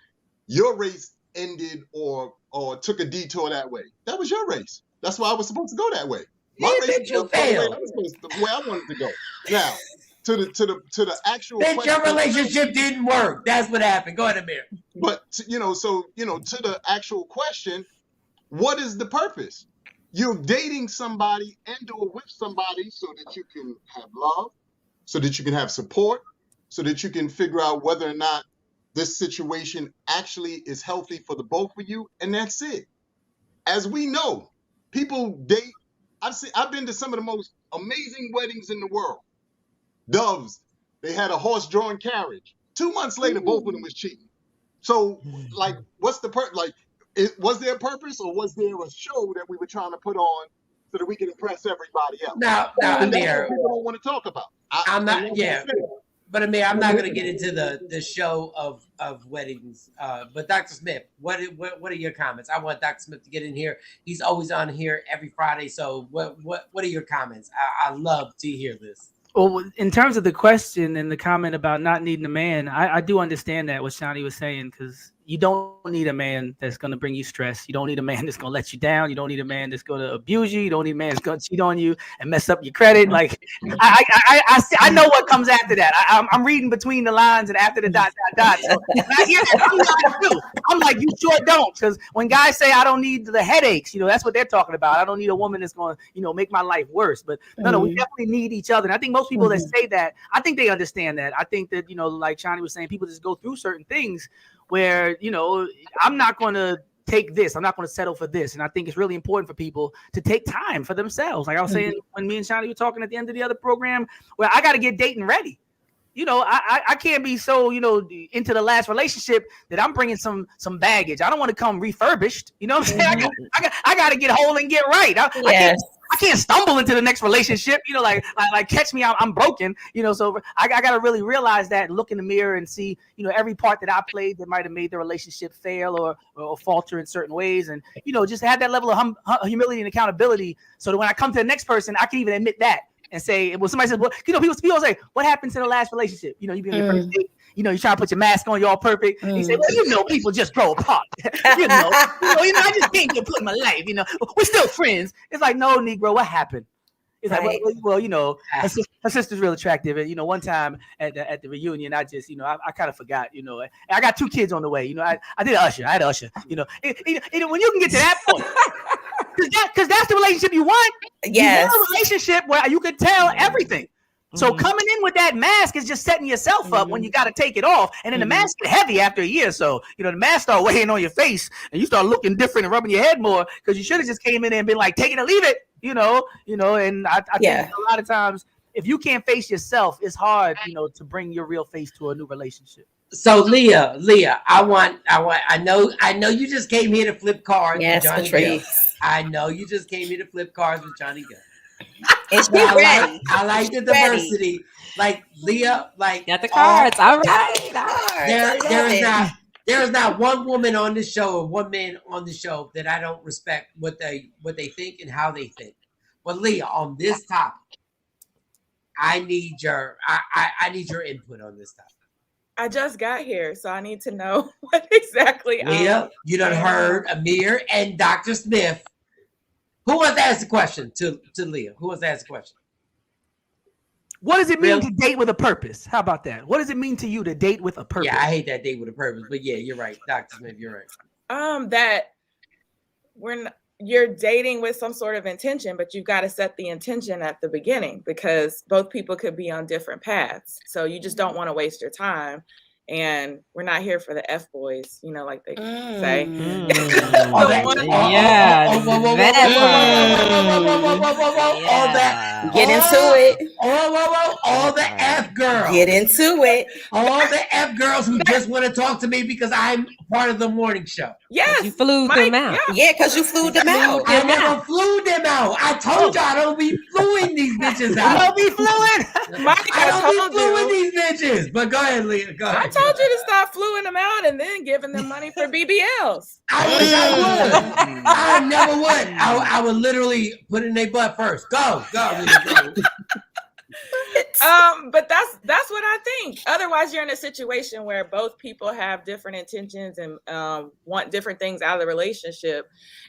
H: your race ended or took a detour that way. That was your race. That's why I was supposed to go that way. My race was the way I wanted to go. Now, to the actual
A: question, your relationship didn't work. That's what happened. Go ahead, Amir.
H: But to the actual question, what is the purpose? You're dating somebody and/or with somebody so that you can have love, so that you can have support, so that you can figure out whether or not this situation actually is healthy for the both of you, and that's it. As we know, people date. I've been to some of the most amazing weddings in the world. Doves, they had a horse-drawn carriage. 2 months later, both of them was cheating. So, what's the purpose? Was there a purpose, or was there a show that we were trying to put on so that we can impress everybody else?
A: Now, Amir,
H: people don't want to talk about.
A: I'm not. Yeah, but Amir, I'm not going to get into the show of weddings. But Dr. Smith, what are your comments? I want Dr. Smith to get in here. He's always on here every Friday. So, what are your comments? I love to hear this.
I: Well, in terms of the question and the comment about not needing a man, I do understand that what Shawnee was saying, because you don't need a man that's going to bring you stress. You don't need a man that's going to let you down. You don't need a man that's going to abuse you. You don't need a man that's going to cheat on you and mess up your credit. Like, I know what comes after that. I'm reading between the lines and after the ... So I hear that. I'm like, you sure don't. Because when guys say I don't need the headaches, that's what they're talking about. I don't need a woman that's going to, make my life worse. But no, we definitely need each other. And I think most people that say that, I think they understand that. I think that, like Shawnee was saying, people just go through certain things where, I'm not going to take this. I'm not going to settle for this. And I think it's really important for people to take time for themselves. Like I was saying, when me and Shawnee were talking at the end of the other program, where I got to get dating ready. I can't be so, into the last relationship that I'm bringing some baggage. I don't want to come refurbished. You know what I'm saying? I got to get whole and get right. I can't stumble into the next relationship, like catch me, I'm broken, so I got to really realize that and look in the mirror and see, every part that I played that might have made the relationship fail or falter in certain ways. And, just have that level of humility and accountability so that when I come to the next person, I can even admit that and say, well, somebody says, well, people say, what happened to the last relationship? You've been on your first date You know, you try to put your mask on, you're all perfect. He said, well, you know, people just grow apart. you know, I just came to put my life, you know, we're still friends. It's like, no, Negro, what happened? It's like, well, you know, her sister's real attractive. And, you know, one time at the reunion, I just, you know, I kind of forgot, you know, and I got 2 kids on the way. You know, I did usher. I had usher, you know, when you can get to that point, because that's the relationship you want.
F: Yes.
I: You want a relationship where you can tell everything. So coming in with that mask is just setting yourself up when you got to take it off. And then the mask get heavy after a year. So, you know, the mask start weighing on your face and you start looking different and rubbing your head more because you should have just came in and been like, take it or leave it, you know, and I think a lot of times if you can't face yourself, it's hard, you know, to bring your real face to a new relationship.
A: So Leah, I know you just came here to flip cards with Johnny Gill. I know you just came here to flip cards with Johnny Gill. I like the diversity. Like Leah, like
G: got the cards. All right.
A: There is not one woman on this show or one man on the show that I don't respect what they think and how they think. But Leah, on this topic, I need your input on this topic.
J: I just got here, so I need to know what exactly.
A: Leah, you done heard Amir and Dr. Smith. Who wants to ask the question to Leah? Who wants to ask the question?
I: What does it mean to date with a purpose? How about that? What does it mean to you to date with a purpose?
A: Yeah, I hate that date with a purpose, but yeah, you're right, Dr. Smith. You're right.
J: That you're dating with some sort of intention, but you've got to set the intention at the beginning because both people could be on different paths. So you just don't want to waste your time. And we're not here for the F boys, you know, like they say.
F: Get into it.
A: All the F girls.
F: Get into it.
A: All the F girls who just want to talk to me because I'm part of the morning show.
J: Yes.
G: You flew them out.
F: Yeah, because you flew them out.
A: I never flew them out. I told you I don't be fluing these bitches out.
I: I don't be fluing.
A: I don't be fluing these bitches. But go ahead, Leah. Go ahead.
J: I told you to stop fluing them out and then giving them money for BBLs.
A: I wish I would. I never would. I would literally put it in their butt first. Go, Leah, go.
J: But that's what I think. Otherwise, you're in a situation where both people have different intentions and want different things out of the relationship.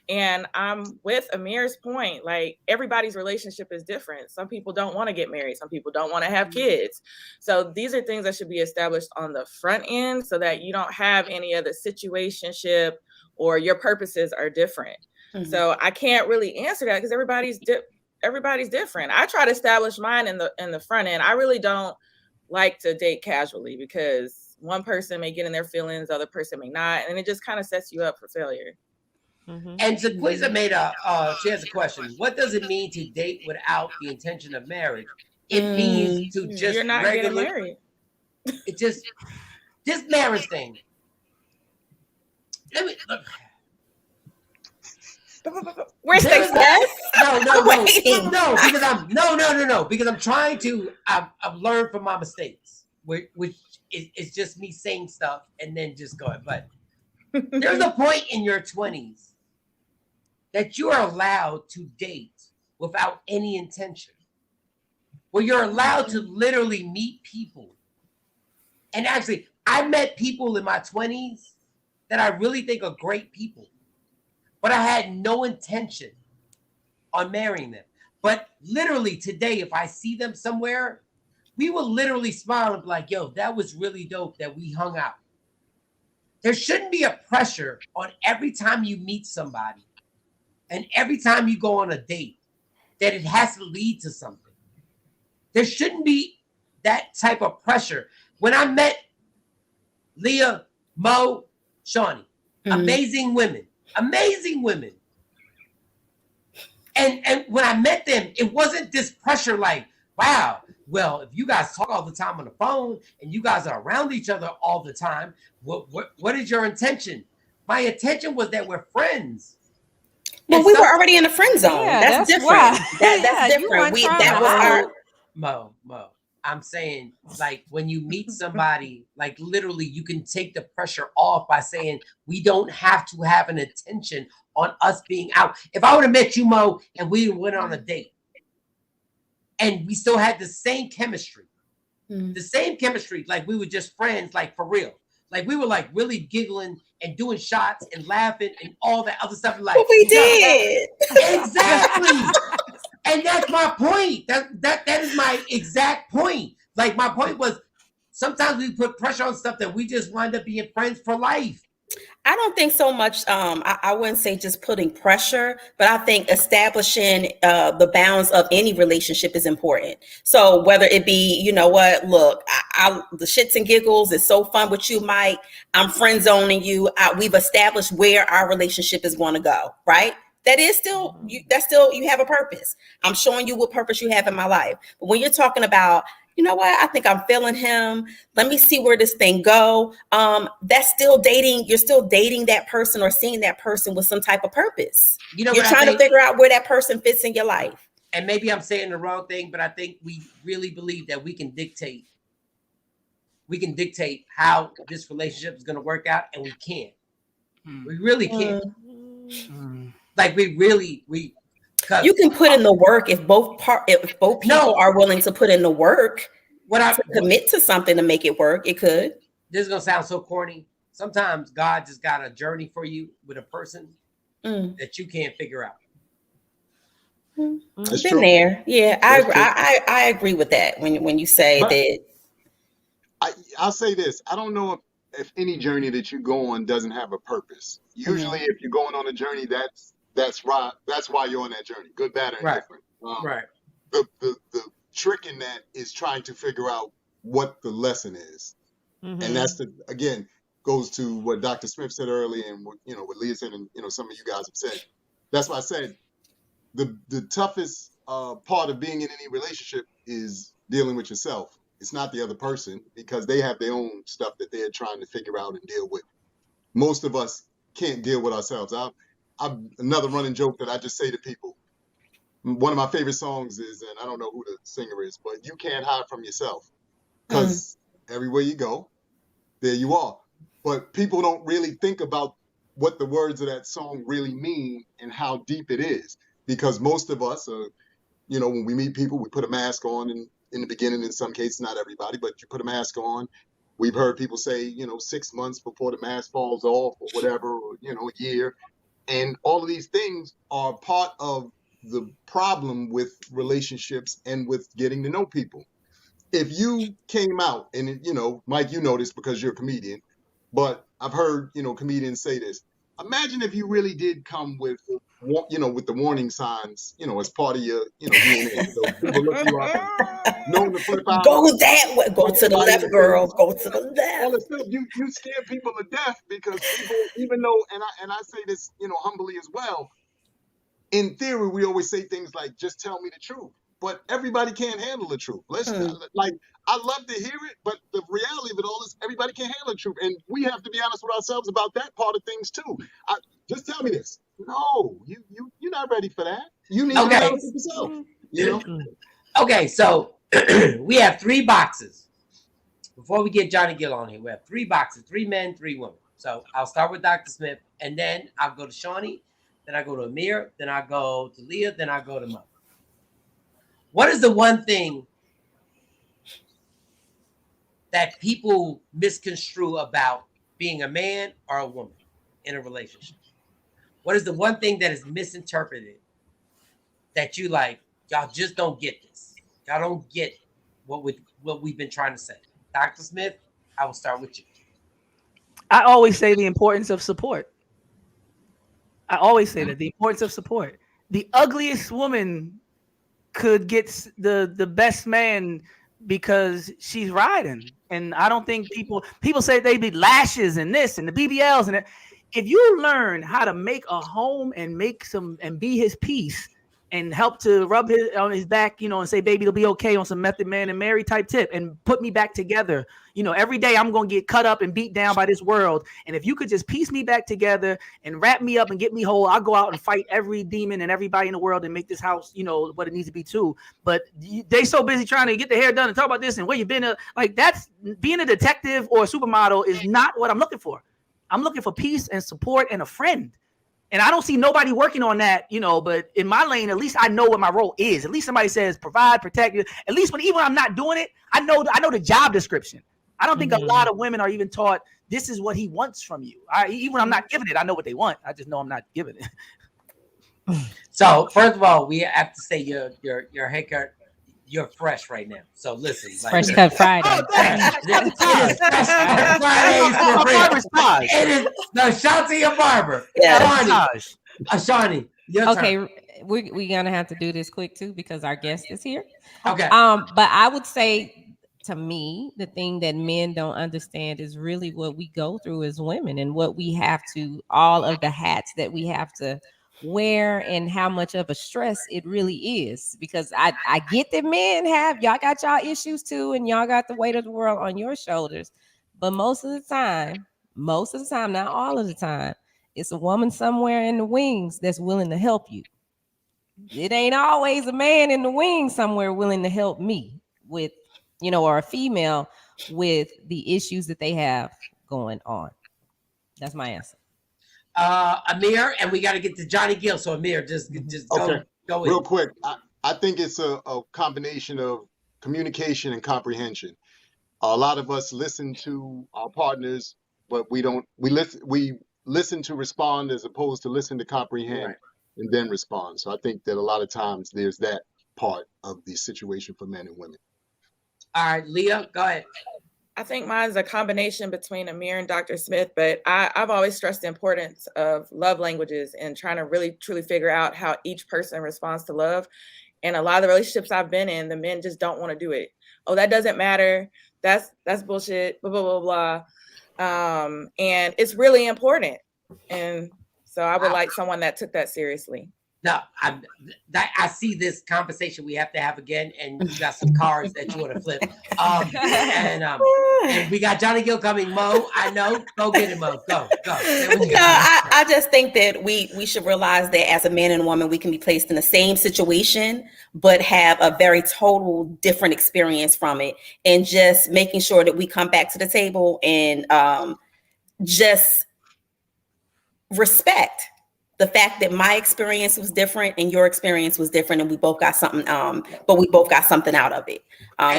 J: And I'm with Amir's point. Like everybody's relationship is different. Some people don't want to get married. Some people don't want to have kids. So these are things that should be established on the front end so that you don't have any other situationship or your purposes are different. Mm-hmm. So I can't really answer that because everybody's different. I try to establish mine in the front end. I really don't like to date casually because one person may get in their feelings, the other person may not, and it just kind of sets you up for failure.
A: Mm-hmm. And Jaquiza made she has a question. What does it mean to date without the intention of marriage? It means to just
J: you're not getting married.
A: It just this marriage thing. Let me look.
J: Where's success?
A: No, because I'm trying to. I've learned from my mistakes, which is just me saying stuff and then just going. But there's a point in your 20s that you are allowed to date without any intention, where you're allowed to literally meet people. And actually, I met people in my 20s that I really think are great people. But I had no intention on marrying them. But literally today, if I see them somewhere, we will literally smile and be like, yo, that was really dope that we hung out. There shouldn't be a pressure on every time you meet somebody and every time you go on a date that it has to lead to something. There shouldn't be that type of pressure. When I met Leah, Mo, Shawnee, amazing women. And when I met them, it wasn't this pressure like, wow, well, if you guys talk all the time on the phone and you guys are around each other all the time, what is your intention? My intention was that we're friends.
F: Well, we were already in a friend zone. Yeah, that's different. That's different. That was our
A: Mo. I'm saying, like, when you meet somebody, like, literally, you can take the pressure off by saying, we don't have to have an intention on us being out. If I would have met you, Mo, and we went on a date, and we still had the same chemistry, The same chemistry, like we were just friends, like for real. Like we were like really giggling and doing shots and laughing and all that other stuff. Like
F: we did.
A: Exactly. And that's my point. That is my exact point. Like my point was sometimes we put pressure on stuff that we just wind up being friends for life.
F: I don't think so much. I wouldn't say just putting pressure, but I think establishing the bounds of any relationship is important. So whether it be, you know what, look, the shits and giggles is so fun with you, Mike. I'm friend zoning you. We've established where our relationship is going to go, right? That is still, you have a purpose. I'm showing you what purpose you have in my life. But when you're talking about, you know what, I think I'm feeling him. Let me see where this thing go. That's still dating. You're still dating that person or seeing that person with some type of purpose. You know, you're trying to figure out where that person fits in your life.
A: And maybe I'm saying the wrong thing, but I think we really believe that we can dictate how this relationship is going to work out, and we can't. We really can't. Like you
F: can put in the work if both people are willing to put in the work. Commit to something to make it work, it could.
A: This is gonna sound so corny. Sometimes God just got a journey for you with a person that you can't figure out.
F: It's been there. Yeah, I agree with that when you say that.
H: I'll say this. I don't know if any journey that you go on doesn't have a purpose. Usually if you're going on a journey, that's right. That's why you're on that journey. Good, bad, or indifferent.
A: Right.
H: The trick in that is trying to figure out what the lesson is. And that's again, goes to what Dr. Smith said earlier and what Leah said and some of you guys have said. That's why I said the toughest part of being in any relationship is dealing with yourself. It's not the other person, because they have their own stuff that they're trying to figure out and deal with. Most of us can't deal with ourselves. Another running joke that I just say to people. One of my favorite songs is, and I don't know who the singer is, but you can't hide from yourself, because everywhere you go, there you are. But people don't really think about what the words of that song really mean and how deep it is, because most of us are, when we meet people, we put a mask on, and in the beginning, in some cases, not everybody, but you put a mask on. We've heard people say, 6 months before the mask falls off or whatever, or, a year. And all of these things are part of the problem with relationships and with getting to know people. If you came out and, Mike, you know this because you're a comedian, but I've heard, comedians say this. Imagine if you really did come with the warning signs, as part of your, DNA. So people look you up and knowing to flip out.
F: Go that way. Go to the left, girl. Go to the left.
H: All the stuff, you scare people to death, because people, even though, and I say this, humbly as well, in theory, we always say things like, just tell me the truth. But everybody can't handle the truth. I love to hear it, but the reality of it all is everybody can't handle the truth. And we have to be honest with ourselves about that part of things too. Just tell me this. No, you're not ready for that. You need to be honest with yourself.
A: Okay, so we have 3 boxes. Before we get Johnny Gill on here, we have 3 boxes, 3 men, 3 women. So I'll start with Dr. Smith, and then I'll go to Shawnee, then I go to Amir, then I go to Leah, then I go to Mo. What is the one thing that people misconstrue about being a man or a woman in a relationship? What is the one thing that is misinterpreted that you like, y'all just don't get this? Y'all don't get what we've been trying to say. Dr. Smith, I will start with you.
I: I always say the importance of support. I always say that, the importance of support. The ugliest woman could get the best man because she's riding. And I don't think people say they be lashes and this and the BBLs and that. If you learn how to make a home and and be his piece and help to rub on his back, and say, baby, it'll be okay, on some Method Man and Mary type tip, and put me back together. Every day I'm going to get cut up and beat down by this world. And if you could just piece me back together and wrap me up and get me whole, I'll go out and fight every demon and everybody in the world and make this house, what it needs to be too. But they so busy trying to get the hair done and talk about this and where you've been. That's being a detective or a supermodel is not what I'm looking for. I'm looking for peace and support and a friend. And I don't see nobody working on that, but in my lane, at least I know what my role is. At least somebody says provide, protect. At least even when I'm not doing it, I know the job description. I don't think a lot of women are even taught this is what he wants from you. Even when I'm not giving it, I know what they want. I just know I'm not giving it.
A: So first of all, we have to say your haircut, you're fresh right now. So listen,
G: Fresh cut Friday.
A: It is no shout to your barber.
F: Yeah.
A: Shawnee, your turn.
G: We're gonna have to do this quick too because our guest is here.
A: Okay.
G: But I would say, to me, the thing that men don't understand is really what we go through as women and what we have to, all of the hats that we have to wear and how much of a stress it really is. Because I get that men y'all got y'all issues too, and y'all got the weight of the world on your shoulders. But most of the time, not all of the time, it's a woman somewhere in the wings that's willing to help you. It ain't always a man in the wings somewhere willing to help me with, or a female with the issues that they have going on. That's my answer.
A: Amir, and we got to get to Johnny Gill. So Amir, just go
H: real quick. I think it's a combination of communication and comprehension. A lot of us listen to our partners, but we listen to respond as opposed to listen to comprehend and then respond. So I think that a lot of times there's that part of the situation for men and women.
A: All right, Leah, go ahead.
J: I think mine's a combination between Amir and Dr. Smith, but I've always stressed the importance of love languages and trying to really truly figure out how each person responds to love. And a lot of the relationships I've been in, the men just don't want to do it. Oh, that doesn't matter. That's bullshit. Blah blah blah blah. And it's really important. And so I would like someone that took that seriously.
A: No, I see this conversation we have to have again, and you got some cards that you want to flip. And we got Johnny Gill coming. Mo, I know. Go get him, Mo. Go.
F: I just think that we should realize that as a man and a woman, we can be placed in the same situation, but have a very total different experience from it. And just making sure that we come back to the table and just respect the fact that my experience was different and your experience was different, and we both got something, but we both got something out of it.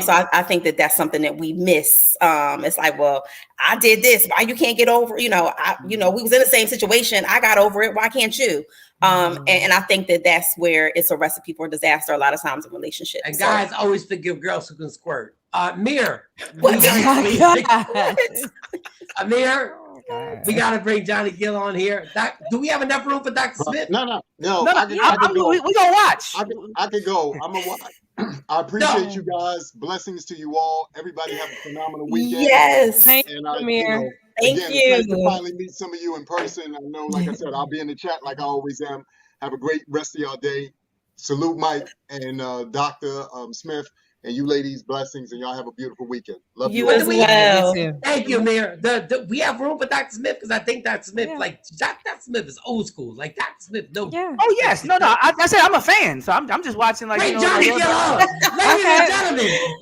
F: So I think that that's something that we miss. It's like, well, I did this, why you can't get over? We was in the same situation. I got over it. Why can't you? And I think that that's where it's a recipe for disaster a lot of times in relationships.
A: And guys always forgive girls who can squirt. Amir, Amir. We got to bring Johnny Gill on here. Do we have enough room for Dr. Smith?
H: No.
I: We gonna watch.
H: I could go. I'm gonna watch. I appreciate you guys. Blessings to you all. Everybody have a phenomenal weekend.
F: Yes.
G: Thank you, Amir.
F: Thank you.
H: It's nice to finally meet some of you in person. I know, like I said, I'll be in the chat like I always am. Have a great rest of y'all day. Salute Mike and Dr. Smith. And you ladies, blessings, and y'all have a beautiful weekend. Love you
F: as well.
A: Thank you, Amir. We have room for Dr. Smith because I think Dr. Smith, Dr. Smith is old school. Like Dr. Smith, no.
I: Yeah. Oh yes, no. I said I'm a fan, so I'm just watching. Like,
A: Johnny Gill.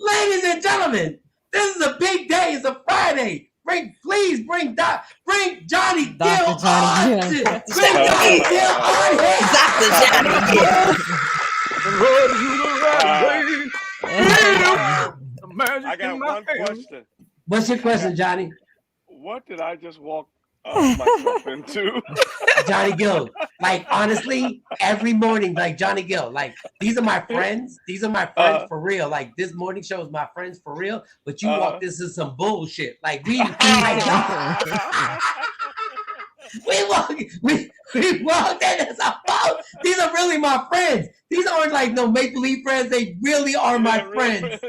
A: Ladies and gentlemen, this is a big day. It's a Friday. Please bring Johnny Gill on. Bring Johnny Gill on here.
F: Dr. Johnny Gill.
K: I got one question.
A: What's your question, Johnny?
K: What did I just walk myself into?
A: Johnny Gill. Like, honestly, every morning, like Johnny Gill, like, these are my friends. These are my friends for real. Like, this morning show is my friends for real. But you walked into some bullshit. Like, we walked in. These are really my friends. These aren't like no make-believe friends. They really are my friends.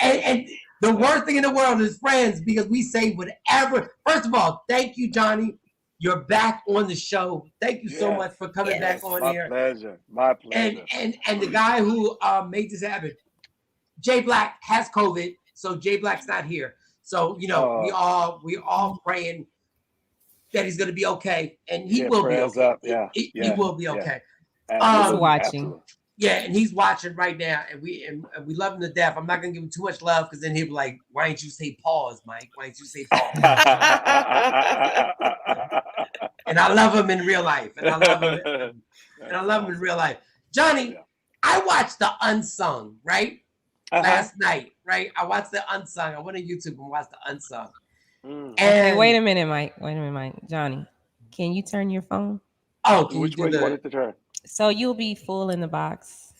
A: And the worst thing in the world is friends, because we say whatever. First of all, thank you, Johnny. You're back on the show. Thank you so much for coming back on here.
K: My pleasure.
A: And the guy who made this happen, Jay Black, has COVID, so Jay Black's not here. So we all praying that he's going to be okay, and he will be okay. He will be okay.
G: He's watching.
K: Absolutely.
A: Yeah, and he's watching right now, and we love him to death. I'm not gonna give him too much love because then he'll be like, "Why didn't you say pause, Mike? Why didn't you say pause?" and I love him in real life. And I love him. And I love him in real life. Johnny, I watched The Unsung, right? Last night, right? I watched The Unsung. I went on YouTube and watched The Unsung.
G: Okay, wait a minute, Mike. Johnny, can you turn your phone?
A: Oh, can
K: Which
A: you
K: way
A: do
K: you want it to turn?
G: So you'll be full in the box.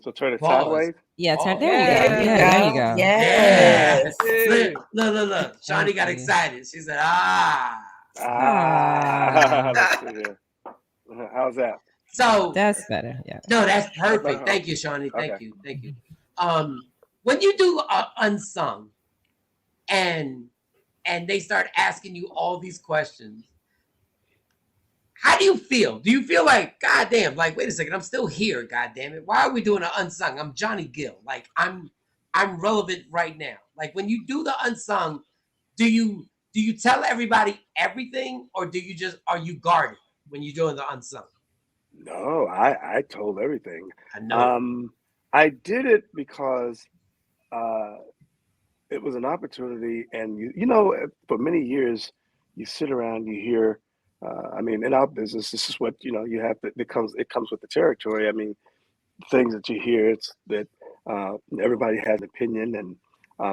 K: So turn it
A: Pause.
K: sideways?
G: Yeah,
A: Pause.
G: there you go. Yeah, there you go.
F: Yes.
A: Look. Shawnee got excited. She said,
K: Let's see here. How's that?
A: So
G: that's better. Yeah.
A: No, that's perfect. Thank you, Shawnee. Thank you. When you do Unsung and they start asking you all these questions, how do you feel? Do you feel like, God damn, like, wait a second, I'm still here, God damn it. Why are we doing an Unsung? I'm Johnny Gill. Like, I'm relevant right now. Like, when you do the Unsung, do you tell everybody everything, or are you guarded when you're doing the Unsung?
K: No, I told everything.
A: I know.
K: I did it because it was an opportunity, and you know, for many years, you sit around, you hear. I mean, in our business, this is what you have to. It comes with the territory. I mean, things that you hear, it's that everybody has an opinion, and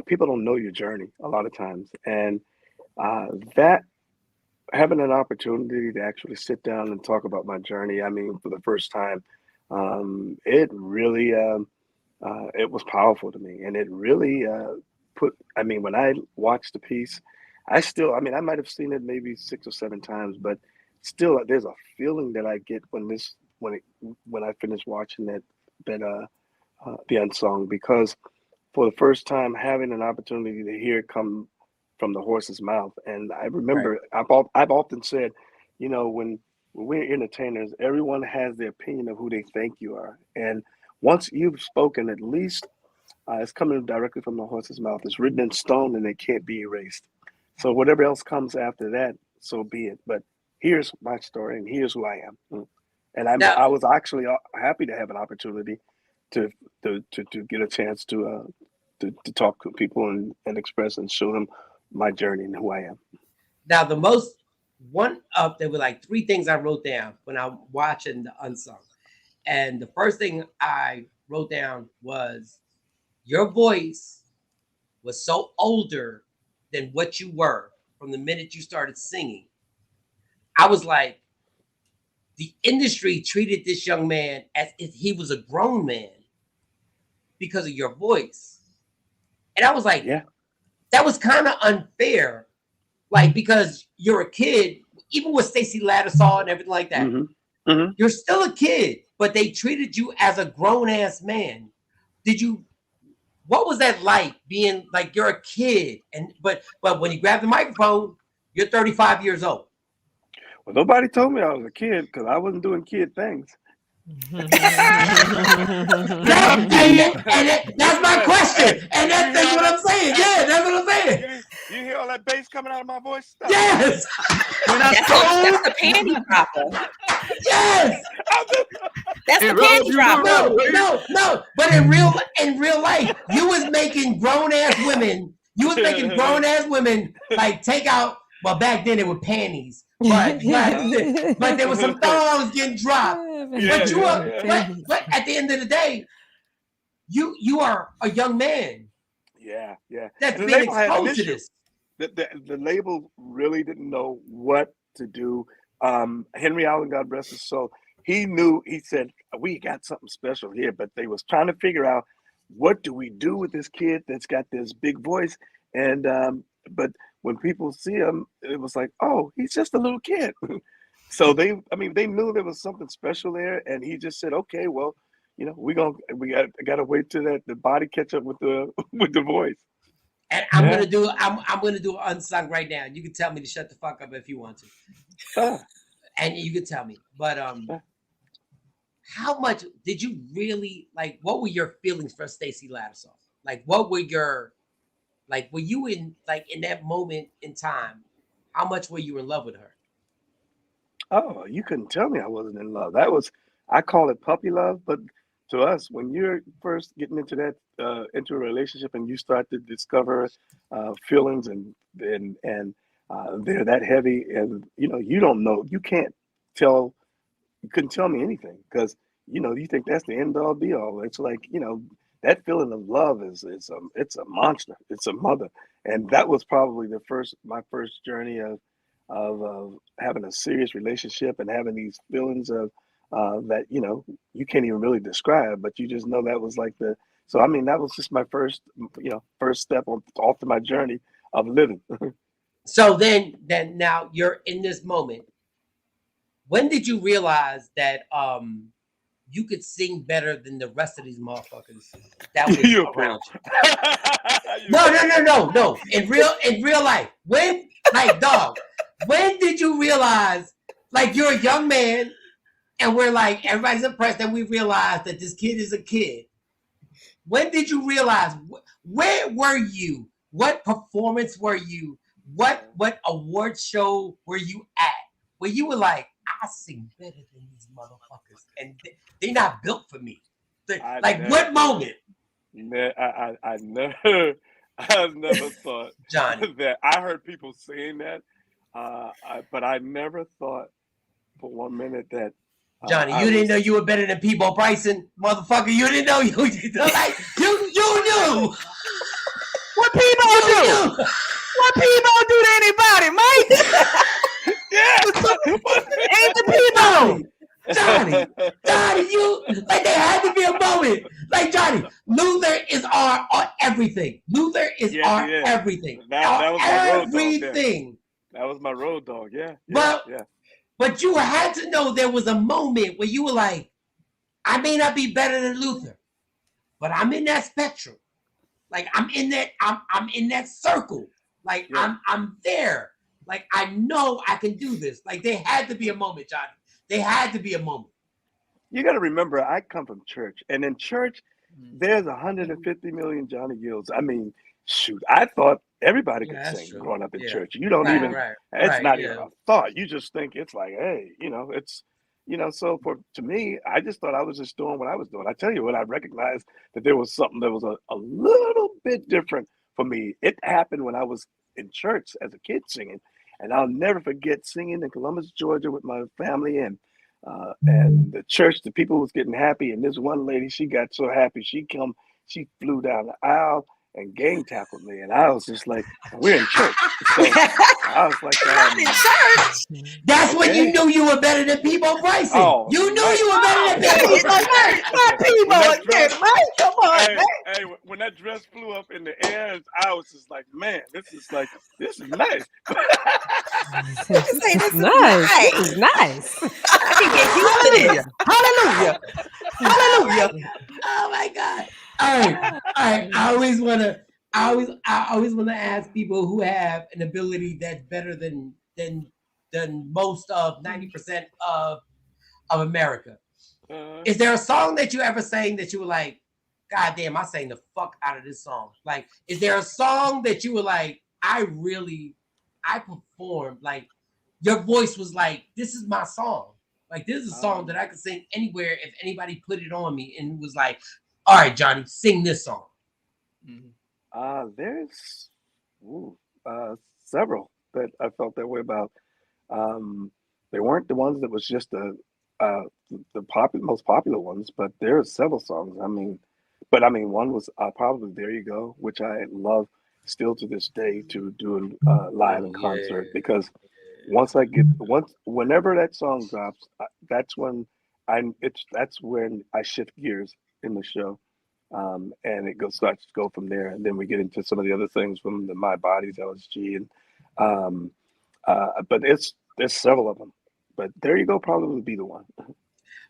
K: people don't know your journey a lot of times, and that having an opportunity to actually sit down and talk about my journey. I mean, for the first time, it really it was powerful to me, and it really I mean, when I watched the piece, I mean, I might have seen it maybe 6 or 7 times, but still, there's a feeling that I get when I finish watching the Unsung, because for the first time, having an opportunity to hear it come from the horse's mouth. And I remember I've often said, when we're entertainers, everyone has their opinion of who they think you are. And once you've spoken, at least it's coming directly from the horse's mouth. It's written in stone and it can't be erased. So whatever else comes after that, so be it. But here's my story and here's who I am. And I was actually happy to have an opportunity to get a chance to talk to people and express and show them my journey and who I am.
A: Now, there were like 3 things I wrote down when I'm watching the Unsung. And the first thing I wrote down was, your voice was so older than what you were from the minute you started singing. I was like, the industry treated this young man as if he was a grown man because of your voice. And I was like, that was kind of unfair. Like, because you're a kid, even with Stacey Lattisaw and everything like that, you're still a kid, but they treated you as a grown ass man. What was that like, being like, you're a kid, but when you grab the microphone, you're 35 years old?
K: Well, nobody told me I was a kid because I wasn't doing kid things.
A: That's my question, and that's what I'm saying. Yeah, that's what I'm saying.
K: You hear all that bass coming out of my voice? Stop.
A: Yes.
F: That's the panty dropper.
A: Yes.
F: That's the panty dropper.
A: No. But in real life, you was making grown ass women. Like take out. Well, back then it were panties, but there was some thongs getting dropped. But at the end of the day, you are a young man.
K: Yeah.
A: That's being exposed to this.
K: The label really didn't know what to do. Henry Allen, God rest his soul, he knew. He said, we got something special here, but they was trying to figure out, what do we do with this kid that's got this big voice? And but when people see him, it was like, oh, he's just a little kid. So they knew there was something special there, and he just said, okay, well, we gotta wait till the body catch up with the voice.
A: And I'm gonna do an Unsung right now. You can tell me to shut the fuck up if you want to, and you can tell me. But how much did you really like? What were your feelings for Stacey Lattisaw? Like, what were your were you in that moment in time? How much were you in love with her?
K: Oh, you couldn't tell me I wasn't in love. I call it puppy love, but to us, when you're first getting into that into a relationship and you start to discover feelings and They're that heavy, and you don't know. You can't tell. You couldn't tell me anything because you think that's the end all be all. It's like that feeling of love it's a monster. It's a mother, and that was probably my first journey of having a serious relationship and having these feelings of that you can't even really describe, but you just know that was like the. So I mean that was just my first step off to my journey of living.
A: So then now you're in this moment. When did you realize that you could sing better than the rest of these motherfuckers that was around you? No. In real life, when did you realize, like, you're a young man and we're like, everybody's impressed and we realize that this kid is a kid. When did you realize, where were you? What performance were you? What award show were you at? Where you were like, I sing better than these motherfuckers, and they're not built for me. What moment?
K: I never thought
A: Johnny,
K: that. I heard people saying that, but I never thought for 1 minute that.
A: Johnny, you didn't know you were better than Peabo Bryson, motherfucker. You didn't know you like you knew.
I: What Peabo do? What Peabo do to anybody, Mike? Ain't the Peabo.
A: Johnny, you like there had to be a moment. Like Johnny, Luther is our everything. Luther is our everything.
K: That was my
A: everything.
K: Road dog. That was my road dog. Yeah.
A: But you had to know there was a moment where you were like, I may not be better than Luther, but I'm in that spectrum. Like I'm in that circle. Like I'm there. Like I know I can do this. Like there had to be a moment, Johnny. There had to be a moment.
K: You got to remember, I come from church, and in church, there's 150 million Johnny Gills. I mean, shoot, I thought everybody could sing growing up in church. You don't even. It's not even a thought. You just think it's like, hey, it's. So to me, I just thought I was just doing what I was doing. I tell you what, I recognized that there was something that was a little bit different for me. It happened when I was in church as a kid singing, and I'll never forget singing in Columbus, Georgia, with my family, and the church. The people was getting happy, and this one lady, she got so happy, she flew down the aisle and gang tackled me, and I was just like, we're in church. So I was like,
F: in church.
A: That's when you knew you were better than Peabo Bryson. You knew you were better than Peabo.
I: Not Peabo again, right? Come on, man.
K: Hey, when that dress flew up in the air, I was just like, man, this is nice.
G: This is nice.
F: I can get used to this.
I: Hallelujah.
A: Oh my God. All right. I always want to ask people who have an ability that's better than most of 90% of America. Is there a song that you ever sang that you were like, God damn, I sang the fuck out of this song? Like, is there a song that you were like, I performed, like your voice was like, this is my song. Like, this is a song that I could sing anywhere if anybody put it on me and was like, all right, Johnny, sing this song.
K: There's several that I felt that way about. They weren't the ones that was just the most popular ones, but there are several songs. One was probably "There You Go," which I love still to this day to do live in concert, because whenever that song drops, that's when I shift gears in the show. And it starts to go from there, and then we get into some of the other things from the My Body's LSG, and but there's several of them. But There You Go probably would be the one.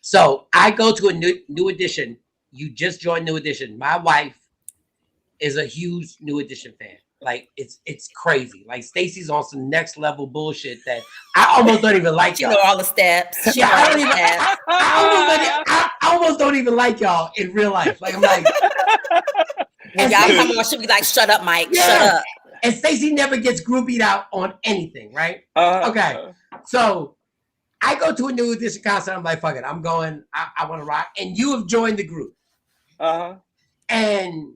A: So I go to a New Edition. You just joined New Edition. My wife is a huge New Edition fan. Like it's crazy. Like Stacey's on some next level bullshit that I almost don't even like y'all.
F: You know all the steps.
A: Yeah, I almost don't even like y'all in real life. Like I'm like,
F: when y'all come on, she'll be like, "Shut up, Mike. Shut up."
A: And Stacey never gets groupied out on anything, right? Okay, so I go to a New Edition concert. I'm like, fuck it, I'm going. I want to rock. And you have joined the group.
K: Uh-huh.
A: And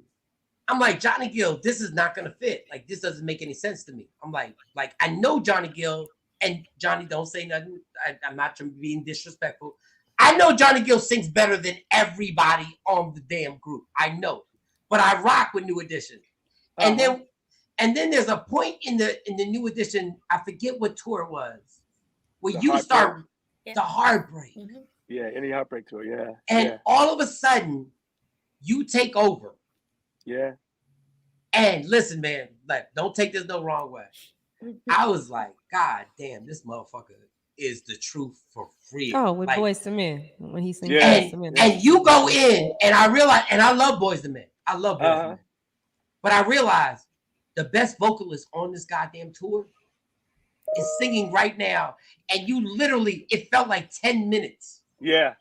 A: I'm like, Johnny Gill, this is not gonna fit. Like, this doesn't make any sense to me. I'm like I know Johnny Gill, and Johnny, don't say nothing. I'm not being disrespectful. I know Johnny Gill sings better than everybody on the damn group. I know, but I rock with New Edition. And then there's a point in the New Edition. I forget what tour it was, where you start the heartbreak.
F: Mm-hmm.
K: Yeah, any heartbreak tour. Yeah.
A: And all of a sudden, you take over.
K: Yeah.
A: And listen, man, like, don't take this no wrong way. I was like, God damn, this motherfucker is the truth for real.
G: Oh, with
A: like,
G: Boyz II Men when he sings
A: and,
G: Boyz II Men.
A: and you go in, and I realize, and I love Boyz II Men. I love Boyz II Men. But I realized the best vocalist on this goddamn tour is singing right now, and you literally, it felt like 10 minutes.
K: Yeah.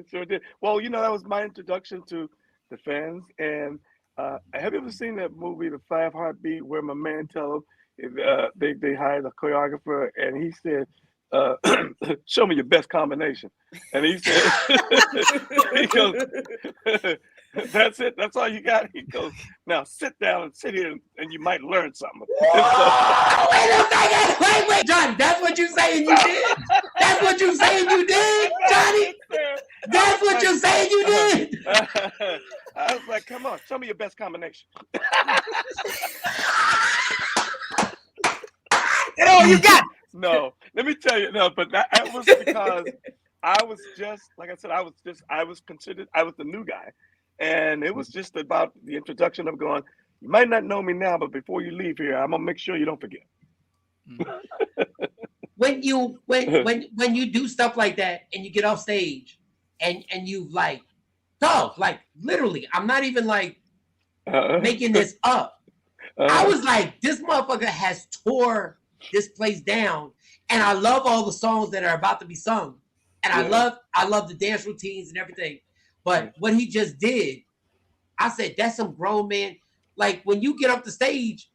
K: Sure did. Well, that was my introduction to the fans. And have you ever seen that movie, The Five Heartbeat, where my man tell him they hired a choreographer, and he said, show me your best combination. And he said, he goes, that's it. That's all you got. He goes, now sit down and sit here and you might learn something.
A: Whoa, wait a second. Wait, Johnny, that's what you saying you did? That's what you saying you did, Johnny? That's what you're saying you did?
K: I was like, come on, show me your best combination.
A: You got
K: No, let me tell you, but that was because I was just, like I said, I was the new guy. And it was just about the introduction of going, you might not know me now, but before you leave here, I'm gonna make sure you don't forget.
A: When you do stuff like that and you get off stage and you like literally, I'm not even like making this up. I was like, this motherfucker has tore this place down, and I love all the songs that are about to be sung, and I love the dance routines and everything. But what he just did, I said, that's some grown man. Like, when you get up the stage,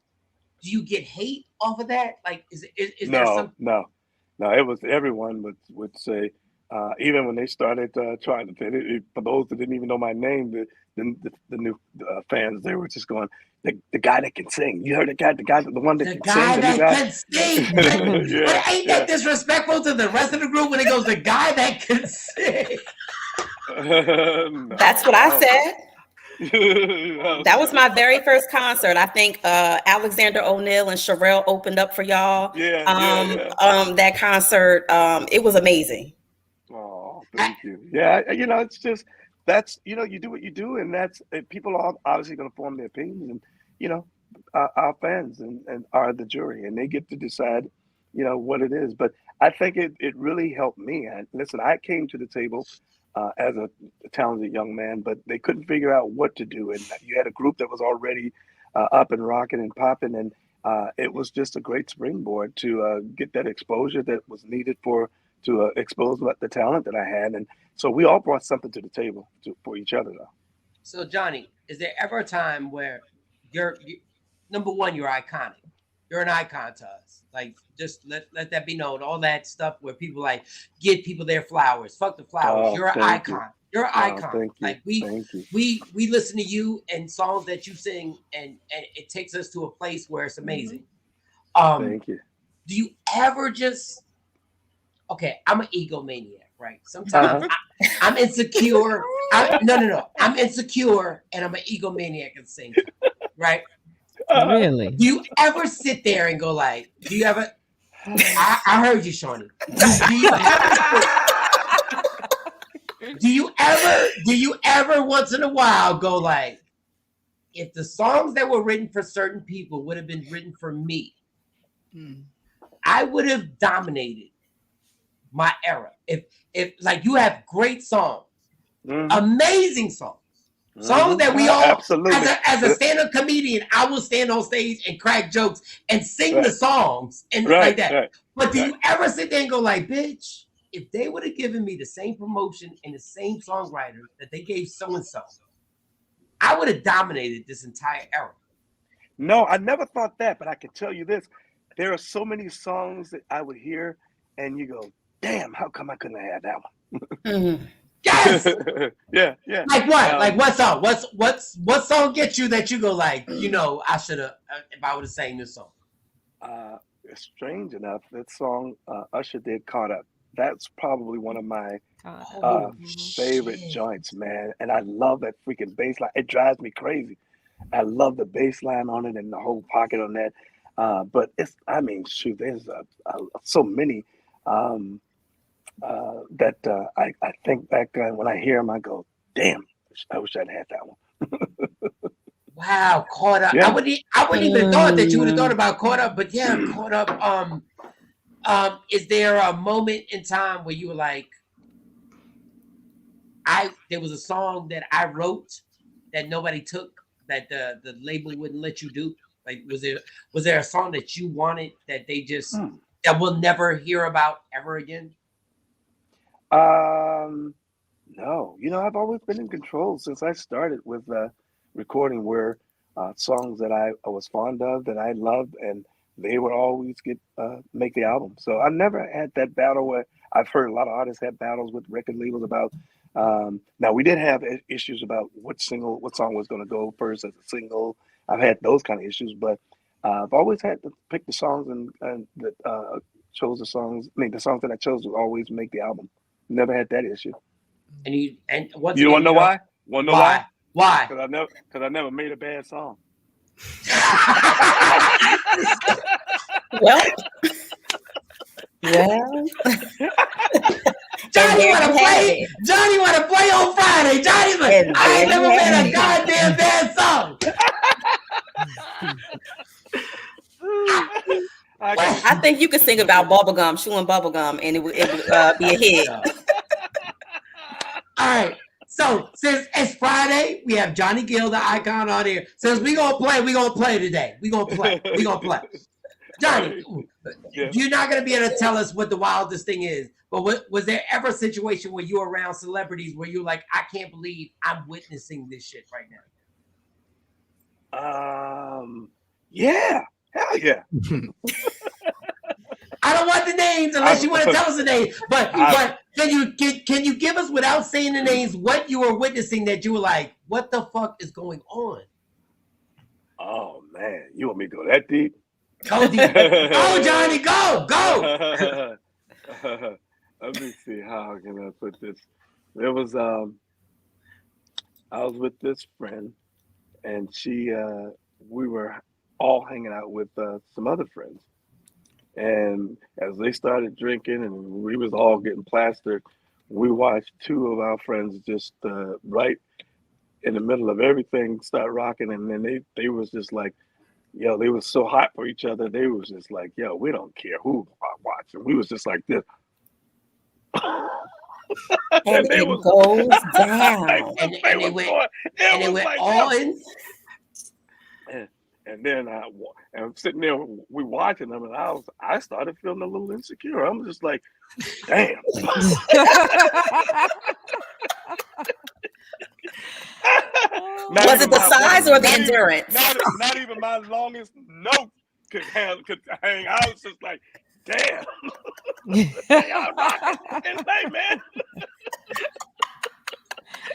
A: do you get hate off of that? Like, is there some?
K: No. It was, everyone would say, even when they started trying to, for those that didn't even know my name, the new fans, they were just going, the guy that can sing. You heard the one that can sing.
A: The guy that can sing. But ain't that disrespectful to the rest of the group when it goes, the guy that can sing?
F: That's what I said. That was my very first concert. I think Alexander O'Neal and Sherelle opened up for y'all. That concert, it was amazing.
K: Oh, thank you. Yeah, it's just, that's, you do what you do, and that's, people are obviously going to form their opinions, and our fans and are the jury, and they get to decide what it is. But I think it really helped me. And listen, I came to the table as a talented young man, but they couldn't figure out what to do. And you had a group that was already up and rocking and popping, and it was just a great springboard to get that exposure that was needed to expose the talent that I had. And so we all brought something to the table for each other, though.
A: So, Johnny, is there ever a time where you're number one, you're iconic? You're an icon to us. Like, just let that be known. All that stuff where people like give people their flowers. Fuck the flowers. You're an icon. You're an icon. Like, we listen to you and songs that you sing, and it takes us to a place where it's amazing.
K: Thank you.
A: Do you ever just? Okay, I'm an egomaniac, right? Sometimes I'm insecure. No. I'm insecure, and I'm an egomaniac and sing, right?
G: Really?
A: Do you ever sit there and go like, do you ever, I heard you, Shawnee. Do you ever once in a while go like, if the songs that were written for certain people would have been written for me, I would have dominated my era. If like, you have great songs, amazing songs. Songs that we all, absolutely. As a stand-up comedian, I will stand on stage and crack jokes and sing the songs and like that. But do you ever sit there and go like, bitch, if they would have given me the same promotion and the same songwriter that they gave so-and-so, I would have dominated this entire era.
K: No, I never thought that, but I can tell you this. There are so many songs that I would hear and you go, damn, how come I couldn't have had that one?
A: Yes.
K: Yeah.
A: Like what? Like what song? What song gets you that you go like, I should have if I would have sang this song.
K: Strange enough, that song Usher did "Caught Up." That's probably one of my favorite joints, man. And I love that freaking bass line. It drives me crazy. I love the bass line on it and the whole pocket on that. But shoot, there's so many that I think back when I hear them, I go, damn, I wish I'd had that one.
A: Wow, Caught Up.
K: Yeah.
A: I wouldn't even thought that you would have thought about Caught Up, but yeah, Caught Up. Is there a moment in time where you were like, there was a song that I wrote that nobody took, that the label wouldn't let you do? Like, was there a song that you wanted that they just that we'll never hear about ever again?
K: No, I've always been in control since I started with recording, where songs that I was fond of, that I loved, and they would always make the album. So I never had that battle where I've heard a lot of artists have battles with record labels about. Now we did have issues about what song was going to go first as a single. I've had those kind of issues, but I've always had to pick the songs and that chose the songs. The songs that I chose would always make the album. Never had that issue.
A: And you want
K: to know why? Want to know why?
A: Why?
K: Because I never made a bad song.
F: Well.
A: Johnny want to play. Johnny want to play on Friday. Johnny, I ain't never made a goddamn bad song.
F: I think you could sing about bubblegum, chewing bubblegum, and it would be a hit.
A: All right. So since it's Friday, we have Johnny Gill, the icon, on here. Since we gonna play today. We gonna play. Johnny, you're not gonna be able to tell us what the wildest thing is. But was there ever a situation where you were around celebrities where you're like, I can't believe I'm witnessing this shit right
K: now? Yeah. Hell yeah.
A: I don't want the names unless you want to tell us the names. But can you give us, without saying the names, what you were witnessing that you were like, what the fuck is going on?
K: Oh man, you want me to go that deep?
A: Go deep. Go, Johnny, go.
K: Let me see, how can I put this? There was I was with this friend, and we were all hanging out with some other friends. And as they started drinking and we was all getting plastered, we watched two of our friends just right in the middle of everything start rocking. And then they was just like, yo, they was so hot for each other. They was just like, yo, we don't care who watching. We was just like this.
F: And it goes down.
A: And it went on.
K: And then I'm sitting there, we watching them, and I started feeling a little insecure. I'm just like, damn.
F: Was it the size or the endurance?
K: Not even my longest note could hang. I was just like, damn. Y'all rocking tonight, man.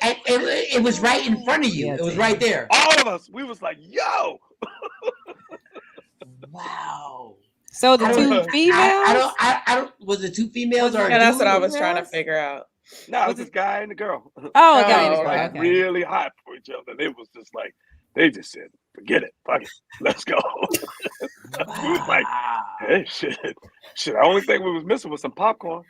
A: And it was right in front of you. It was right there.
K: All of us, we was like, yo.
A: Wow.
G: So the two females?
A: I don't. Was it two females or?
J: Yeah, that's what I was trying to figure out.
K: No, it was this guy and the girl.
G: Oh, a guy and a girl.
K: Like really hot for each other. It was just like, they just said, forget it, fuck it, let's go. We was like, hey, shit. The only thing we was missing was some popcorn.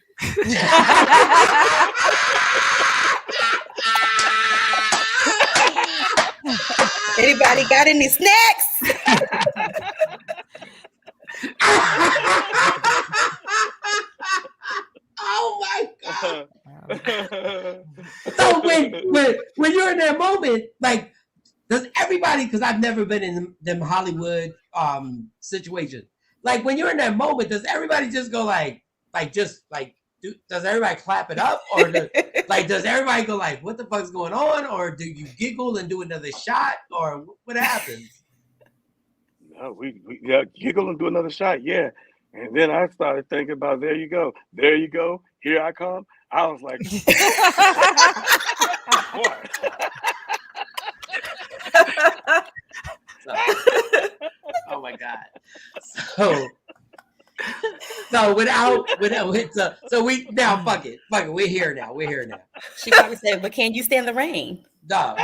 F: Anybody got any snacks?
A: Oh my God. So when you're in that moment, like, does everybody, because I've never been in them Hollywood situations, like when you're in that moment, does everybody just go does everybody clap it up, or does everybody go like, what the fuck's going on, or do you giggle and do another shot, or what happens?
K: No, we giggle and do another shot, yeah. And then I started thinking about, there you go, here I come. I was like, what?
A: Oh my God. So we now fuck it. We're here now.
F: She probably said, "But can you stand the rain?"
A: Dog.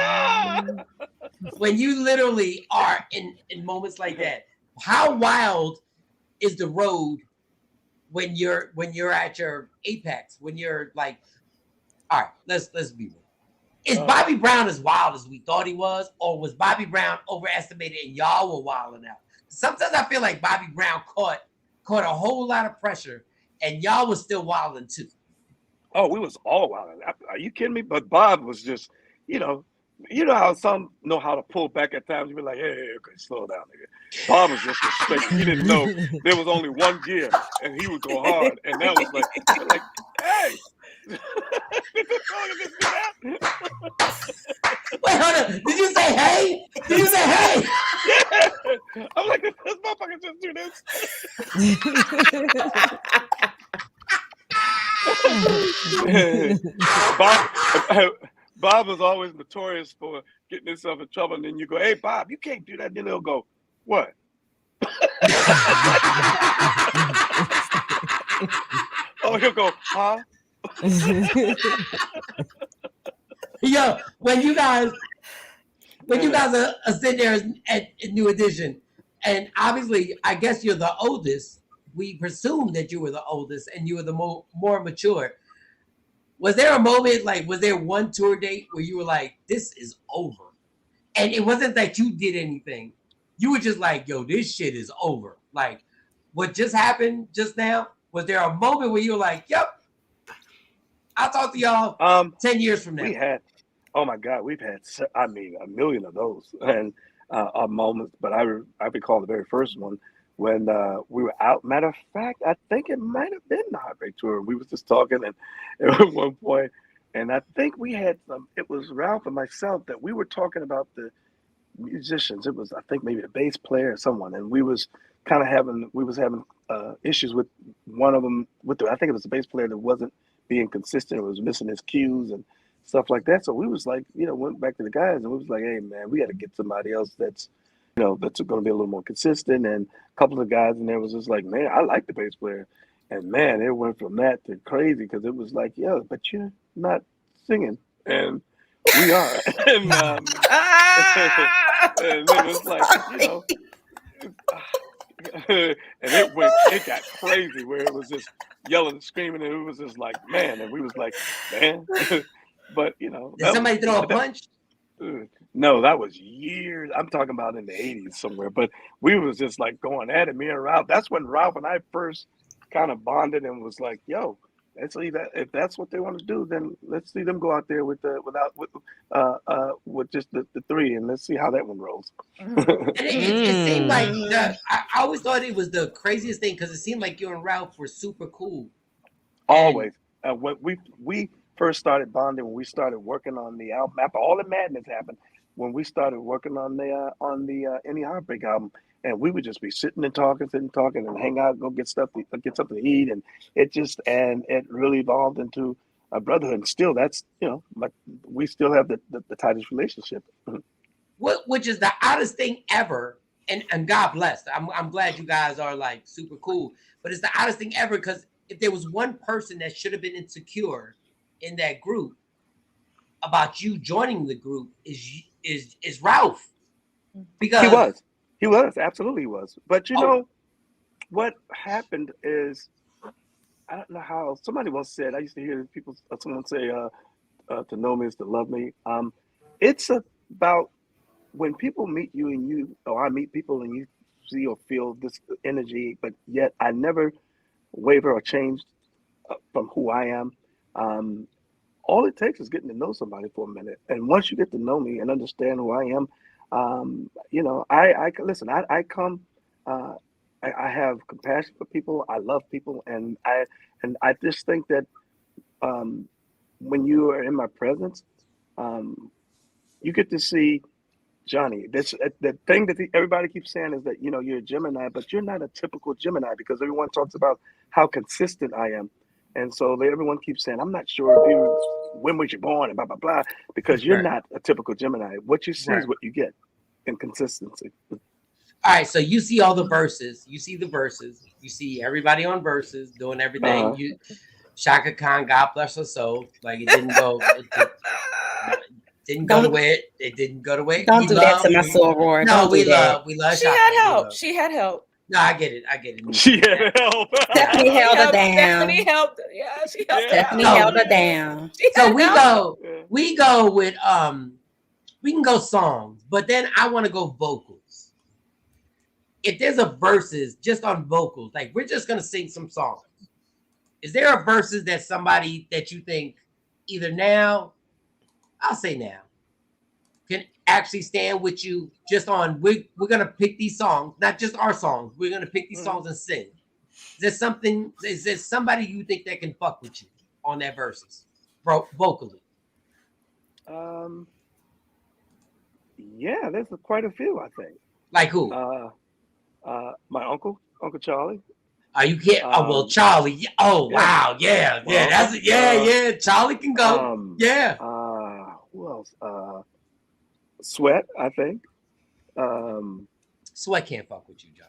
A: When you literally are in moments like that, how wild is the road when you're at your apex? When you're like, all right, let's be real. Is Bobby Brown as wild as we thought he was, or was Bobby Brown overestimated and y'all were wilding out? Sometimes I feel like Bobby Brown caught a whole lot of pressure, and y'all was still wilding too.
K: Oh, we was all wilding. Are you kidding me? But Bob was just, you know how some know how to pull back at times. You be like, hey, okay, slow down, nigga. Bob was just respecting. He didn't know there was only one gear, and he would go hard, and that was like, hey.
A: Wait, hold on. Did you say hey?
K: Yeah. I'm like, this motherfucker just do this. Bob was always notorious for getting himself in trouble, and then you go, hey, Bob, you can't do that. And then he'll go, what? Oh, he'll go, huh?
A: Yo, when you guys are sitting there at New Edition, and obviously, I guess you're the oldest. We presume that you were the oldest and you were the more mature. Was there a moment, was there one tour date where you were like, this is over? And it wasn't that you did anything. You were just like, yo, this shit is over. Like, what just happened just now? Was there a moment where you were like, yep, I'll talk to y'all 10 years from now?
K: Oh my God, we've had, a million of those and moments. But I recall the very first one when we were out. Matter of fact, I think it might have been the Heartbreak Tour. We was just talking and at one point, and I think we had it was Ralph and myself that we were talking about the musicians. It was, I think, maybe the bass player or someone, and we was having issues with one of them. I think it was the bass player that wasn't being consistent or was missing his cues and stuff like that. So we was like, went back to the guys and we was like, hey man, we got to get somebody else that's going to be a little more consistent. And a couple of guys in there was just like, man, I like the bass player. And man, it went from that to crazy because it was like, yeah, but you're not singing. And we are. And and it was like, and it got crazy where it was just yelling and screaming, and it was just like, man, and we was like, man. But
A: did somebody throw a punch?
K: No, that was years. I'm talking about in the 80s somewhere. But we was just like going at it, me and Ralph. That's when Ralph and I first kind of bonded and was like, yo, let's see that if that's what they want to do, then let's see them go out there with just the three, and let's see how that one rolls.
A: It seemed like I always thought it was the craziest thing because it seemed like you and Ralph were super cool.
K: Always. When we first started bonding, when we started working on the album, after all the madness happened, when we started working on the Any Heartbreak album, and we would just be sitting and talking and hang out, go get something to eat, and it really evolved into a brotherhood. And still, that's like we still have the tightest relationship.
A: Which is the oddest thing ever, and God bless. I'm glad you guys are like super cool, but it's the oddest thing ever because if there was one person that should have been insecure in that group about you joining the group is Ralph, because
K: he was absolutely was. But know what happened is, I don't know how somebody once said, I used to hear someone say to know me is to love me. It's about when people meet you or I meet people and you see or feel this energy, but yet I never waver or change from who I am. All it takes is getting to know somebody for a minute. And once you get to know me and understand who I am, I listen, I come, I have compassion for people. I love people. And I just think that when you are in my presence, you get to see Johnny. The thing that everybody keeps saying is that, you're a Gemini, but you're not a typical Gemini because everyone talks about how consistent I am. And so everyone keeps saying, I'm not sure if when was you born and blah, blah, blah, because you're not a typical Gemini. What you see is what you get in consistency.
A: All right, so you see all the verses. You see the verses. You see everybody on verses doing everything. You Shaka Khan, God bless her soul. Like it didn't go. Didn't go to where it didn't go to where.
F: Don't do that to my soror.
A: No, we love.
J: She had help. She had help.
A: No, I get it.
K: She had help.
F: Stephanie held her down.
J: Stephanie helped. Yeah, she helped.
F: Stephanie held her down.
A: So we go with we can go songs, but then I want to go vocals. If there's a verses just on vocals, like we're just gonna sing some songs. Is there a verses that somebody that you think either now, I'll say now, can actually stand with you just on we're gonna pick these songs, not just our songs. We're gonna pick these songs and sing. Is there somebody you think that can fuck with you on that verses vocally?
K: Yeah, there's quite a few, I think.
A: Like who?
K: My Uncle Charlie.
A: Are you kidding? Well, Charlie. Oh, wow. Yeah. Yeah. That's it. Yeah. Charlie can go. Yeah.
K: Who else? Sweat, I think.
A: Sweat can't fuck with you, John.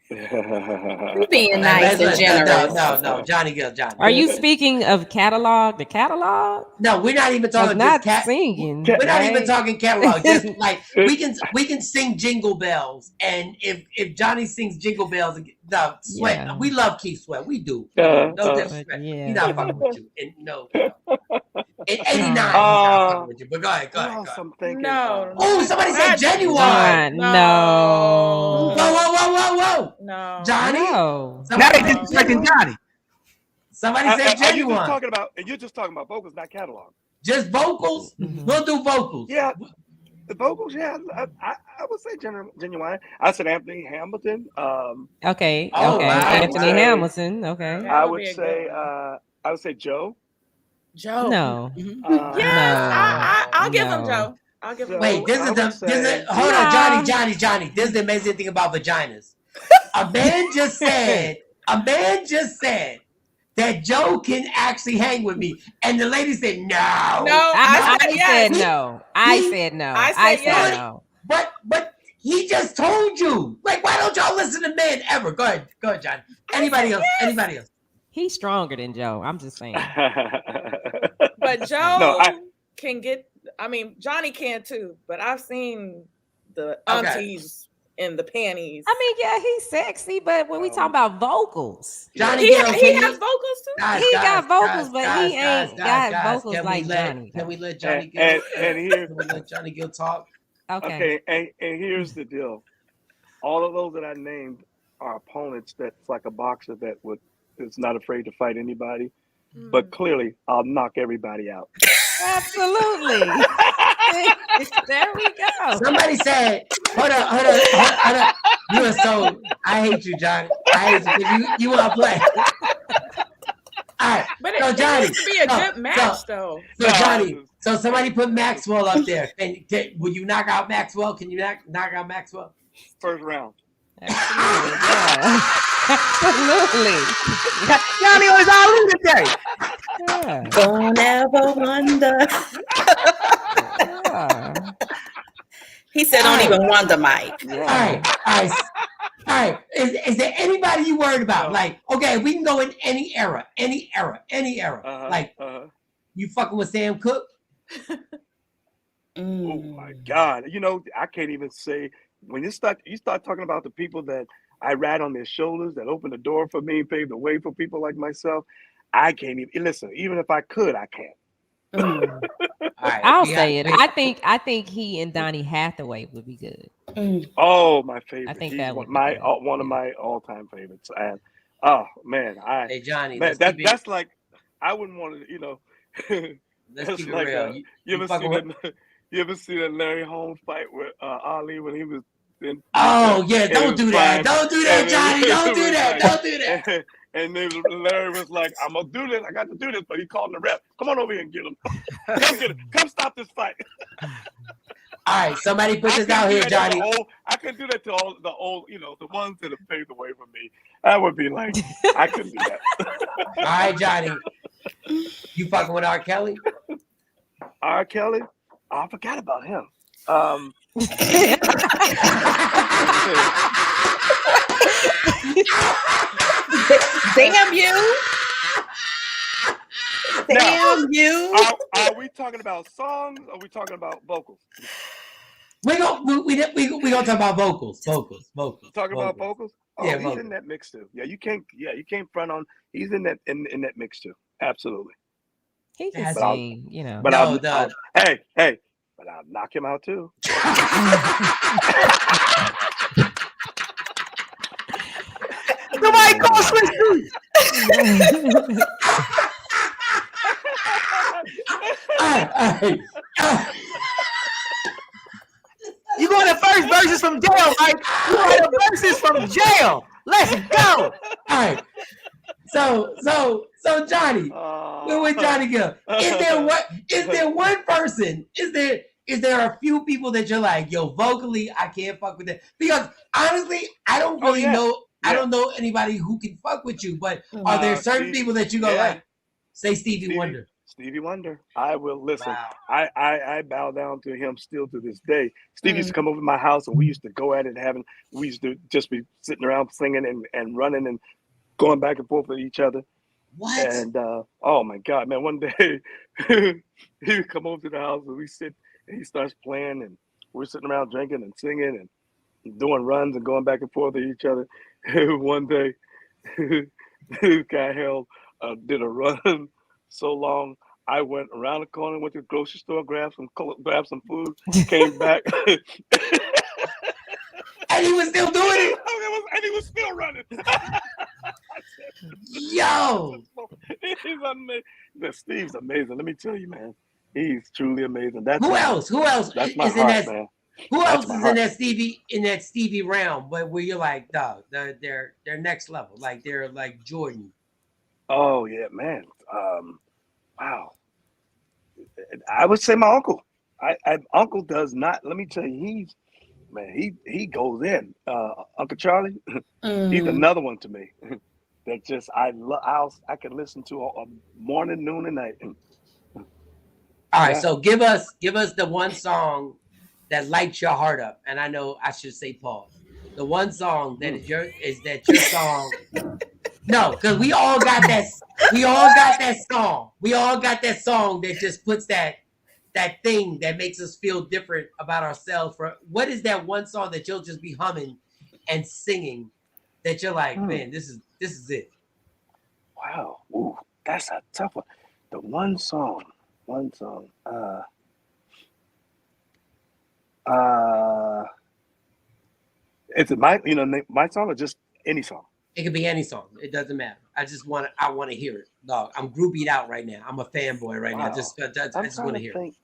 F: You're being nice and generous.
A: No, Johnny Gill, Johnny.
G: Are you speaking of catalog? The catalog?
A: No, we're not even talking.
G: Not singing.
A: We're not even talking catalog. Just like we can sing Jingle Bells, and if Johnny sings Jingle Bells, no Sweat. We love Keith Sweat. We do. No disrespect. He's not fucking with you. And no. In '89, he's not fucking with you. But go ahead.
J: No.
A: Oh, somebody said Genuine.
G: No.
A: Whoa.
J: No.
A: Johnny?
G: No.
I: Now they disrespecting Johnny.
A: Somebody said Genuine.
K: You're just talking about vocals, not catalog.
A: Just vocals? We'll do vocals.
K: Yeah. The vocals, yeah. I would say Genuine. I said Anthony Hamilton.
G: Okay.
A: Oh,
G: okay.
A: wow.
G: Anthony Hamilton. Okay.
K: I would say Joe.
J: Joe.
G: No.
J: I'll give him Joe. I'll give him.
A: Wait, this is hold on, Johnny. This is the amazing thing about vaginas. A man just said that Joe can actually hang with me, and the lady said no.
G: I said no. I said no. I said no.
A: But he just told you. Like, why don't y'all listen to men ever? Go ahead, Johnny. Anybody else?
G: He's stronger than Joe. I'm just saying.
J: But Joe can get. I mean, Johnny can too. But I've seen the aunties in the panties.
G: I mean, yeah, he's sexy, but when we talk about vocals,
A: Johnny
J: he has vocals too.
G: He got vocals, but he ain't got vocals like Johnny.
A: Can we let Johnny Gill?
K: And
A: let Johnny Gill talk?
G: Okay.
K: And here's the deal. All of those that I named are opponents that's like a boxer that is not afraid to fight anybody. But clearly, I'll knock everybody out.
G: Absolutely. There we go.
A: Somebody said, hold on. You are so, I hate you, Johnny. I hate you because you want to play. All right.
J: But it needs to be a good match, though.
A: So, Johnny, so somebody put Maxwell up there. Will you knock out Maxwell? Can you knock out Maxwell?
K: First round.
G: Absolutely. Yeah. Absolutely.
I: Johnny was all in today.
G: Yeah.
F: Don't ever wonder.
G: Yeah.
F: He said, "Don't even wonder, Mike."
A: Yeah. All right. Is there anybody you worried about? Like, okay, we can go in any era. Like, you fucking with Sam Cooke?
K: Oh my God! You know, I can't even say when you start talking about the people that I ride on their shoulders, that open the door for me, pave the way for people like myself. I can't even listen. Even if I could, I can't.
A: Right,
G: I'll say it. I think he and Donnie Hathaway would be good.
K: Oh, my favorite.
G: I think
K: He's
G: that would
K: one of my all-time favorites. And oh man,
A: hey Johnny,
K: man, that's like I wouldn't want to, you know.
A: Let's keep it
K: like,
A: real.
K: You ever see that Larry Holmes fight with Ali when he was in?
A: Oh yeah, don't do that. Don't do that, Johnny. Don't do that. Don't do that.
K: And then Larry was like, "I'm gonna do this. I got to do this." But he called the ref. Come on over here and get him. Come get him. Come stop this fight.
A: All right, somebody put this out here, Johnny.
K: I couldn't do that to all the old, the ones that have paved the way for me. That would be like, I couldn't do that.
A: All right, Johnny. You fucking with R. Kelly?
K: R. Kelly? Oh, I forgot about him.
F: Damn you. Damn you.
K: Are we talking about songs or are we talking about vocals?
A: We gonna talk about vocals.
K: Talking about vocals? Oh,
A: yeah,
K: he's
A: vocals.
K: In that mix too. Yeah, you can't front on. He's in that mix too. Absolutely.
G: He can sing, you know.
K: But hey, but I'll knock him out too.
I: Somebody call Swiss. You going to first verses from jail, Mike? You going to verses from jail? Let's go.
A: All right. So Johnny, we're with Johnny Gill. Is there one person? Is there a few people that you're like, yo, vocally, I can't fuck with that? Because honestly, I don't really know. I don't know anybody who can fuck with you, but are there certain people that you go like, say Stevie Wonder?
K: Stevie Wonder. I will listen.
A: Wow.
K: I bow down to him still to this day. Stevie used to come over to my house and we used to go at it we used to just be sitting around singing and running and going back and forth with each other.
A: What?
K: And oh my God, man, one day he would come over to the house and we sit and he starts playing and we're sitting around drinking and singing and doing runs and going back and forth with each other. One day this guy did a run so long I went around the corner, went to the grocery store, grabbed some food, came back.
A: And he was still doing it?
K: And he was still running.
A: Yo!
K: He's amazing. Steve's amazing. Let me tell you, man. He's truly amazing.
A: Who else?
K: That's my
A: is
K: heart,
A: in that,
K: man.
A: Who else is in that Stevie realm, but where you're like, dog, they're next level, like they're like Jordan.
K: Oh yeah, man. Wow. I would say my uncle. Uncle does not. Let me tell you, he goes in. Uncle Charlie, he's another one to me. That just I can listen to a morning, noon, and night.
A: All right, so give us the one song that lights your heart up, and I know I should say pause. The one song that is your song. No, because we all got that song. We all got that song that just puts that thing that makes us feel different about ourselves. What is that one song that you'll just be humming and singing that you're like, man, this is it?
K: Wow, ooh, that's a tough one. The one song. Is it my song or just any song?
A: It could be any song. It doesn't matter. I want to hear it, dog. I'm groupied out right now. I'm a fanboy right now. I just want to hear it.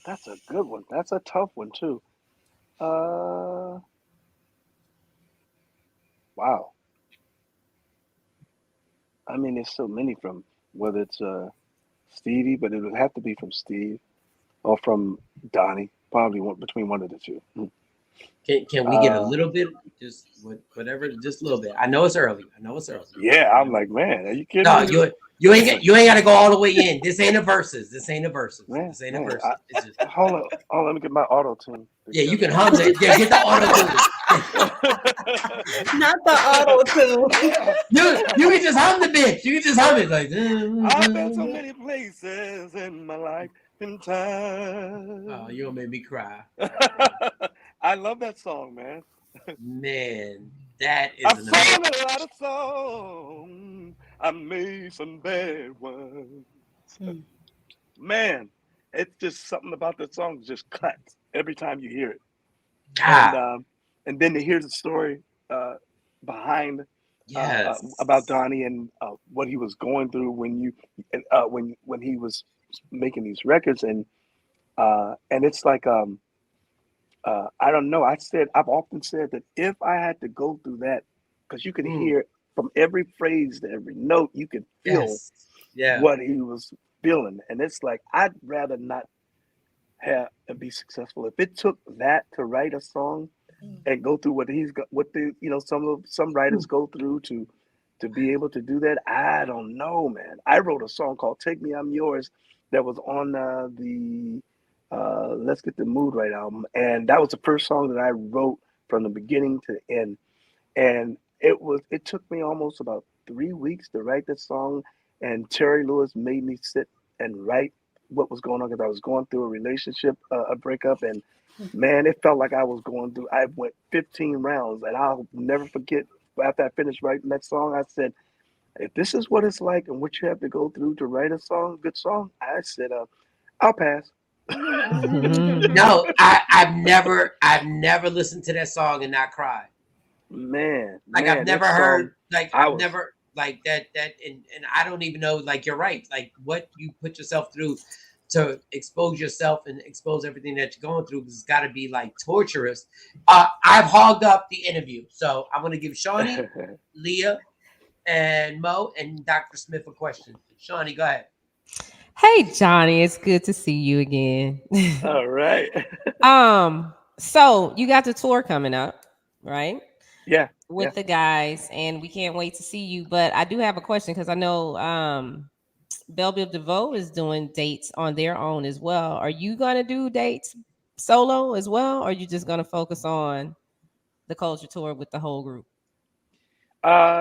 K: That's a good one. That's a tough one too. Wow. I mean, there's so many from whether it's Stevie, but it would have to be from Steve or from Donnie. Probably between one of the two.
A: Can we get a little bit, just whatever, just a little bit? I know it's early.
K: Yeah, I'm like, man, are you kidding?
A: No, you ain't got to go all the way in. This ain't a verses.
K: Man,
A: This ain't a verses.
K: It's just... Hold on, let me get my auto tune.
A: Yeah, you can hum it. Yeah, get the auto tune.
F: Not the auto tune.
A: You can just hum the bitch. You can just hum it like.
K: I've been so many places in my life and time.
A: Oh, you gonna make me cry.
K: I love that song, man.
A: Man, that is.
K: I've sung a lot of songs. I made some bad ones. Man, it's just something about that song that just cuts every time you hear it. And then to hear the story behind about Donnie and what he was going through when he was making these records, and it's like I don't know. I've often said that if I had to go through that, because you can hear from every phrase to every note, you can feel what he was feeling, and it's like I'd rather not have and be successful. If it took that to write a song and go through what he's got, what the some writers go through to be able to do that, I don't know, man. I wrote a song called "Take Me, I'm Yours" that was on the Let's Get the Mood Right album, and that was the first song that I wrote from the beginning to the end. And it took me almost about 3 weeks to write that song, and Terry Lewis made me sit and write what was going on because I was going through a relationship, a breakup, and man, it felt like I was going through. I went 15 rounds, and I'll never forget. After I finished writing that song, I said, "If this is what it's like and what you have to go through to write a song, good song," I said, "I'll pass."
A: No, I've never listened to that song and not cried. I've never heard I've never like that and I don't even know, like, you're right, like what you put yourself through to expose yourself and expose everything that you're going through, it's got to be like torturous. I've hogged up the interview, so I'm going to give Shawnee, Leah, and Mo and Dr. Smith a question. Shawnee, go ahead.
G: Hey, Johnny, it's good to see you again.
K: All right.
G: So you got the tour coming up, right?
K: Yeah.
G: With the guys, and we can't wait to see you. But I do have a question because I know Belle Biv DeVoe is doing dates on their own as well. Are you gonna do dates solo as well, or are you just gonna focus on the culture tour with the whole group?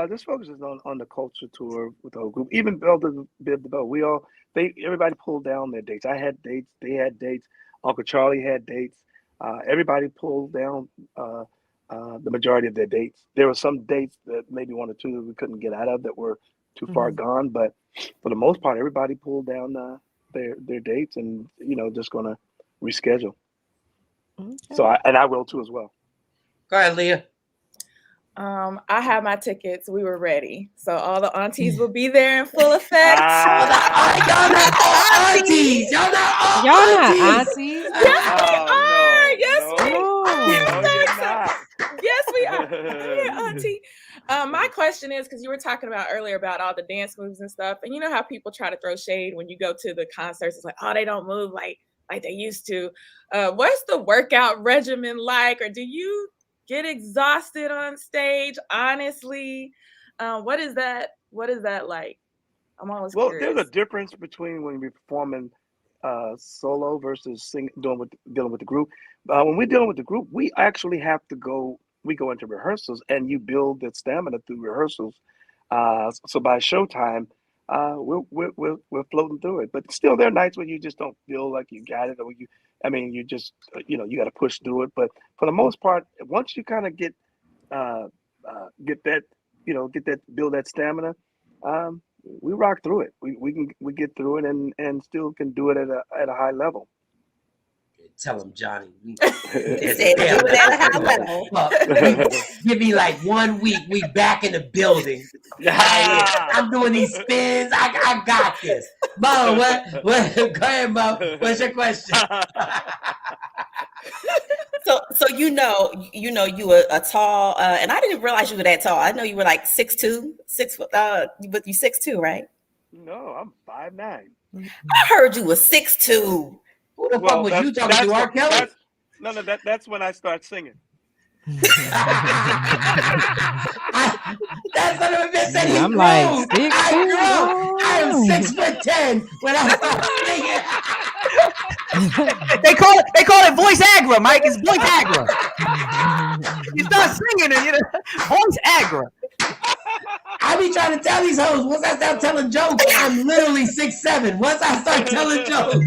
K: This focuses on the culture tour with the whole group. Even Belle Biv DeVoe, everybody pulled down their dates. I had dates, they had dates, Uncle Charlie had dates. Everybody pulled down the majority of their dates. There were some dates that maybe one or two that we couldn't get out of that were too far gone, but for the most part, everybody pulled down their dates and just gonna reschedule. Okay. So I will too as well.
A: Go ahead, Leah.
J: I have my tickets. We were ready, so all the aunties will be there in full effect.
A: Y'all not all aunties. Y'all not all aunties.
J: Yes, we are. Yes, we are. Yes, we are. Yeah, auntie. My question is, because you were talking about earlier about all the dance moves and stuff, and you know how people try to throw shade when you go to the concerts. It's like, oh, they don't move like they used to. What's the workout regimen like, or do you get exhausted on stage? Honestly, what is that like? I'm always curious.
K: There's a difference between when we're performing solo versus dealing with the group. When we're dealing with the group, we actually have to go. We go into rehearsals, and you build that stamina through rehearsals. So by showtime, we're floating through it. But still, there are nights when you just don't feel like you got it, or you just you got to push through it. But for the most part, once you kind of get that build that stamina, we rock through it. We get through it and still can do it at a high level.
A: Tell him, Johnny. Give me like 1 week. We back in the building. I'm doing these spins. I got this. Mo, what? Go ahead, Mo. What's your question?
F: So you were a tall, and I didn't realize you were that tall. I know you were like 6'2", 6 foot. But you 6'2", right?
K: No, I'm 5'9".
F: I heard you were 6'2".
A: Who the fuck was you talking to, R. Kelly?
K: That's when I start singing.
A: That's what I said. He
G: I'm
A: grew.
G: like 6'2".
A: I am 6'10" when I start singing.
I: They call it voice agra, Mike. It's voice agra. You start singing and voice agra.
A: I be trying to tell these hoes, once I start telling jokes, I'm literally 6'7". Once I start telling jokes.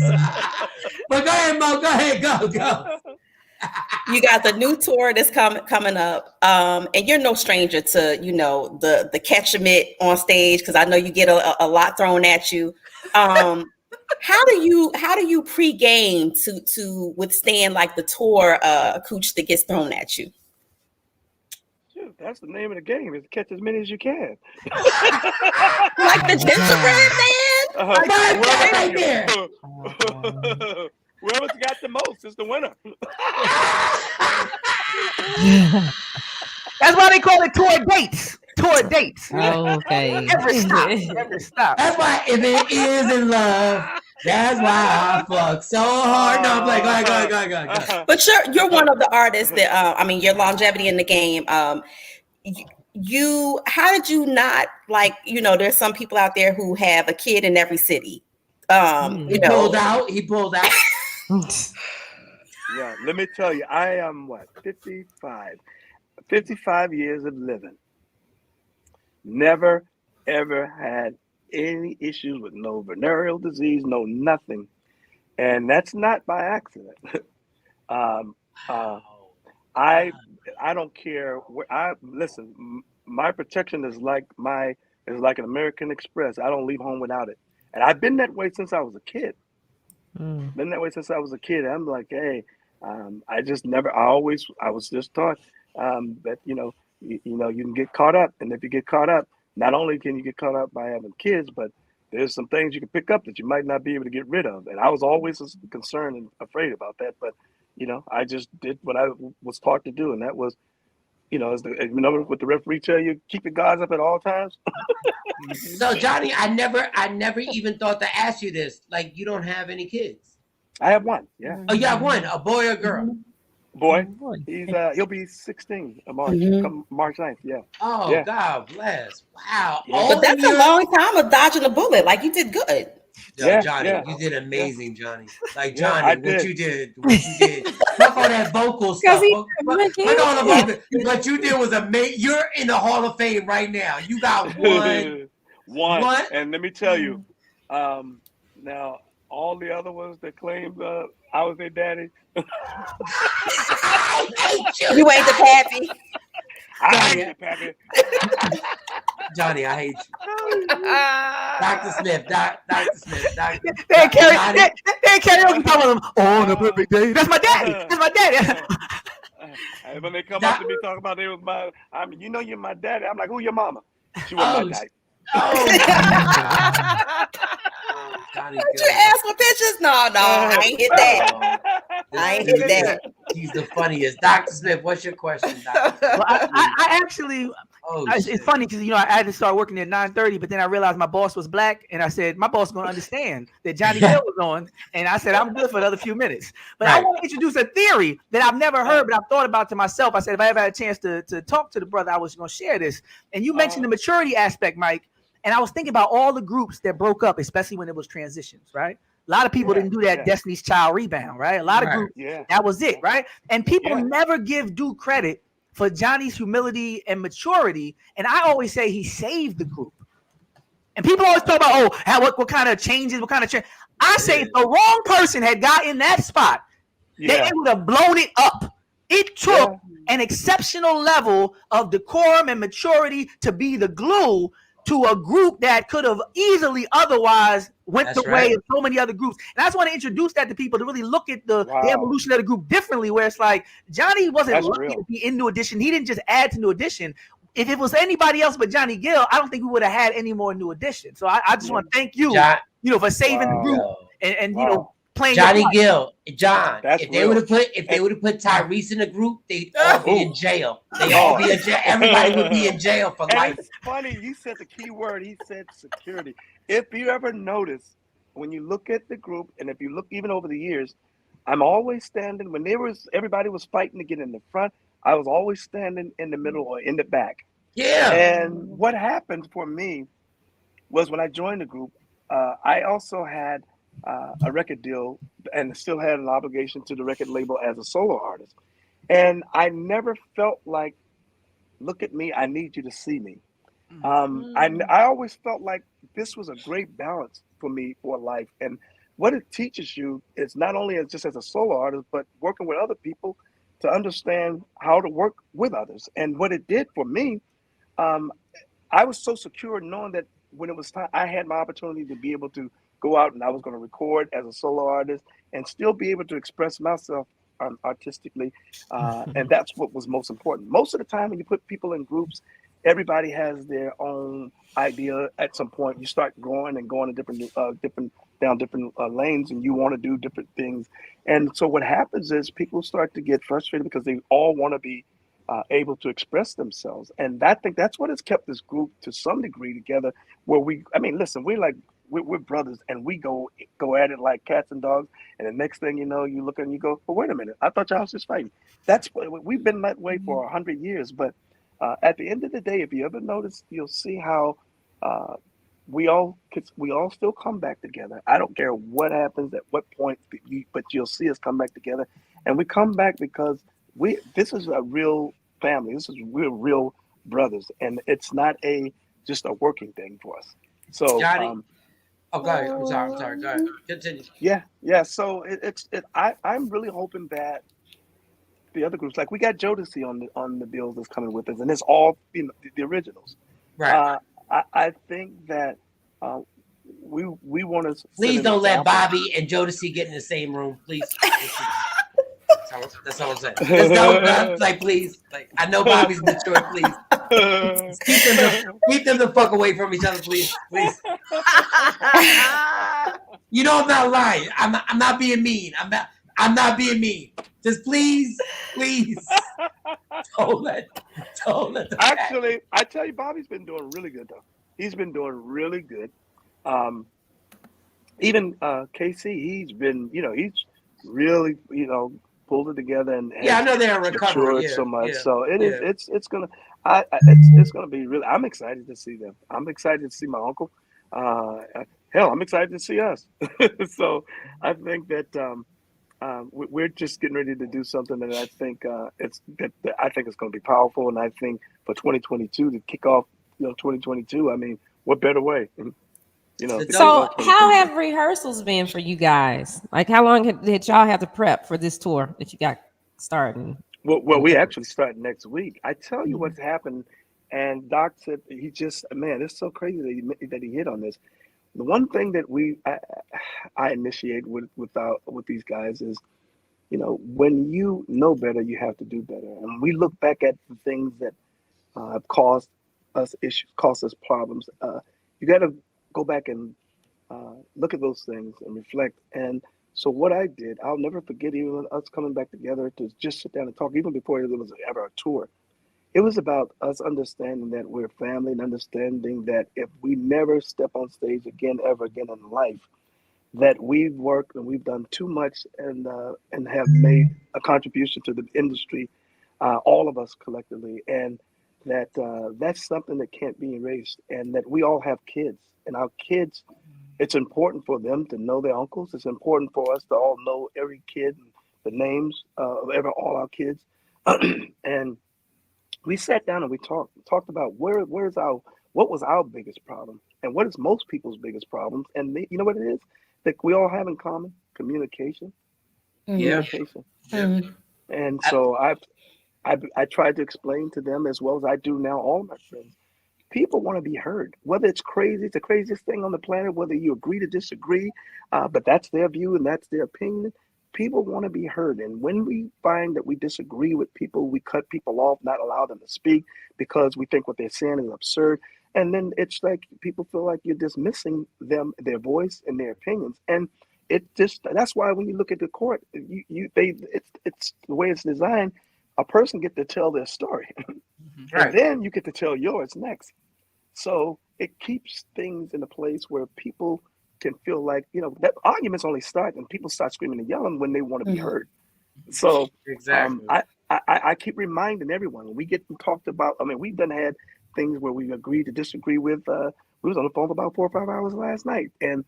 A: But go ahead, Mo. Go ahead. Go.
F: You got the new tour that's coming up, and you're no stranger to the catch a mitt on stage, because I know you get a lot thrown at you. How do you pre-game to withstand like the tour cooch that gets thrown at you?
K: Shoot, that's the name of the game, is to catch as many as you can.
F: Like the gingerbread man?
A: Right there.
K: Whoever's got the most is the winner.
I: That's why they call it tour dates. Tour dates.
G: Oh, okay.
I: Every stop.
A: That's why if it is in love, That's why I fuck so hard. No, I'm like, go ahead.
F: But you're one of the artists that I mean, your longevity in the game. You how did you not like? You know, there's some people out there who have a kid in every city.
A: He pulled out.
K: Yeah, let me tell you, I am 55 years of living. Never ever had any issues with no venereal disease, no nothing, and that's not by accident. I don't care where I listen. My protection is like an American Express. I don't leave home without it, and I've been that way since I was a kid. Been that way since I was a kid. I'm like, hey, I just never. I was just taught that you can get caught up, and if you get caught up, not only can you get caught up by having kids, but there's some things you can pick up that you might not be able to get rid of. And I was always concerned and afraid about that, but I just did what I was taught to do, and that was, as what the referee tell you, keep your guards up at all times.
A: So Johnny, I never even thought to ask you this. Like, you don't have any kids?
K: I have one. Yeah.
A: Oh, you have one, a boy or a girl?
K: Boy, he'll be 16 March 9th. Yeah.
A: Oh,
K: yeah.
A: God bless. Wow.
K: Yeah.
F: But that's a long time of dodging a bullet. Like, you did good.
A: Yo, Johnny, you did amazing, Johnny. Like, Johnny, what you did. Fuck all that vocal stuff. Fuck all the vocal. What you did was amazing. You're in the Hall of Fame right now. You got one.
K: One. And let me tell you, now all the other ones that claimed I was their daddy.
F: You ain't the pappy.
K: I ain't the pappy.
A: Johnny, I hate you. Dr. Smith, Dr. Smith,
I: They karaoke talking about on a perfect day. That's my daddy. That's my daddy.
K: And when they come up to me talking about you're my daddy. I'm like, who your mama? She was my daddy.
F: Did you ask for pictures? No, I ain't hit that. I ain't hit that.
A: He's the funniest. Dr. Smith, what's your question, Dr.
I: Well, I actually, it's funny because I had to start working at 9:30, but then I realized my boss was black, and I said my boss is going to understand that Johnny Gill was on, and I said I'm good for another few minutes. But I want to introduce a theory that I've never heard, but I've thought about to myself. I said if I ever had a chance to talk to the brother, I was going to share this. And you mentioned the maturity aspect, Mike. And I was thinking about all the groups that broke up, especially when it was transitions, right? A lot of people didn't do that Destiny's Child rebound, right? A lot of groups, that was it, right? And people never give due credit for Johnny's humility and maturity. And I always say he saved the group. And people always talk about, what kind of changes, what kind of change. I say if the wrong person had got in that spot, they would have blown it up. It took an exceptional level of decorum and maturity to be the glue to a group that could have easily otherwise went the way of so many other groups. And I just want to introduce that to people to really look at the evolution of the group differently, where it's like Johnny wasn't lucky to be in New Edition. He didn't just add to New Edition. If it was anybody else but Johnny Gill, I don't think we would have had any more New Edition. So I just want to thank you, for saving the group and playing
A: Johnny Gill, John. If they would have put Tyrese in the group, they'd all be in jail. They all be in jail. Everybody would be in jail for life.
K: It's funny, you said the key word. He said security. If you ever notice, when you look at the group, and if you look even over the years, I'm always standing when everybody was fighting to get in the front. I was always standing in the middle or in the back.
A: Yeah.
K: And what happened for me was when I joined the group, I also had a record deal and still had an obligation to the record label as a solo artist. And I never felt like, look at me, I need you to see me. I always felt like this was a great balance for me for life. And what it teaches you is not only just as a solo artist, but working with other people to understand how to work with others. And what it did for me, I was so secure knowing that when it was time, I had my opportunity to be able to go out and I was going to record as a solo artist and still be able to express myself artistically. And that's what was most important. Most of the time when you put people in groups, everybody has their own idea. At some point you start growing and going to different lanes, and you want to do different things. And so what happens is people start to get frustrated because they all want to be able to express themselves. And I think that's what has kept this group to some degree together, where we're we're brothers, and we go at it like cats and dogs. And the next thing you know, you look and you go, well, wait a minute, I thought y'all was just fighting. That's what we've been that way for 100 years. But at the end of the day, if you ever notice, you'll see how we all still come back together. I don't care what happens at what point, but you'll see us come back together, and we come back because this is a real family. This is real brothers, and it's not just a working thing for us. So,
A: Johnny, go ahead. I'm sorry. Go ahead. Continue.
K: Yeah. So I'm really hoping that the other groups, like we got Jodeci on the deal that's coming with us, and it's all the originals.
A: Right.
K: I think that we want to.
A: Please don't let Bobby and Jodeci get in the same room, please. That's all I'm saying. Just don't, like, please. Like, I know Bobby's mature, please. Keep them the fuck away from each other, please. Please. You know I'm not lying. I'm not being mean. I'm not being mean. Just please. Don't let
K: Actually, I tell you, Bobby's been doing really good though. He's been doing really good. Even KC, he's been, he's really, pulled it together and
A: I know they're recovering
K: so much.
A: Yeah.
K: So it's gonna be really. I'm excited to see them. I'm excited to see my uncle. Hell, I'm excited to see us. So I think that we're just getting ready to do something that I think it's going to be powerful, and I think for 2022 to kick off, 2022. I mean, what better way?
G: So how have rehearsals been for you guys? Like, how long did y'all have to prep for this tour that you got starting?
K: Well, we actually start next week. I tell you what's happened, and Doc said it's so crazy that he hit on this. The one thing that I initiate with these guys is, when you know better, you have to do better. And we look back at the things that have caused us issues, caused us problems. You got to go back and look at those things and reflect. And so what I did, I'll never forget, even us coming back together to just sit down and talk, even before there was ever a tour. It was about us understanding that we're family and understanding that if we never step on stage ever again in life, that we've worked and we've done too much and have made a contribution to the industry, all of us collectively, and that that's something that can't be erased, and that we all have kids, and our kids, it's important for them to know their uncles. It's important for us to all know every kid, the names of all our kids, and we sat down and we talked about what was our biggest problem and what is most people's biggest problems. And you know what it is that we all have in common? Communication. Communication.
A: Mm-hmm.
K: And so I tried to explain to them, as well as I do now, all my friends, people want to be heard. Whether it's crazy, it's the craziest thing on the planet, whether you agree to disagree, but that's their view and that's their opinion. People want to be heard. And when we find that we disagree with people, we cut people off, not allow them to speak because we think what they're saying is absurd. And then it's like people feel like you're dismissing them, their voice and their opinions. And that's why when you look at the court, it's the way it's designed, a person get to tell their story. Right. And then you get to tell yours next. So it keeps things in a place where people can feel like, that arguments only start and people start screaming and yelling when they want to be heard. So
A: exactly.
K: I keep reminding everyone when we get talked about. I mean, we've had things where we agreed to disagree with. We was on the phone for about 4 or 5 hours last night, and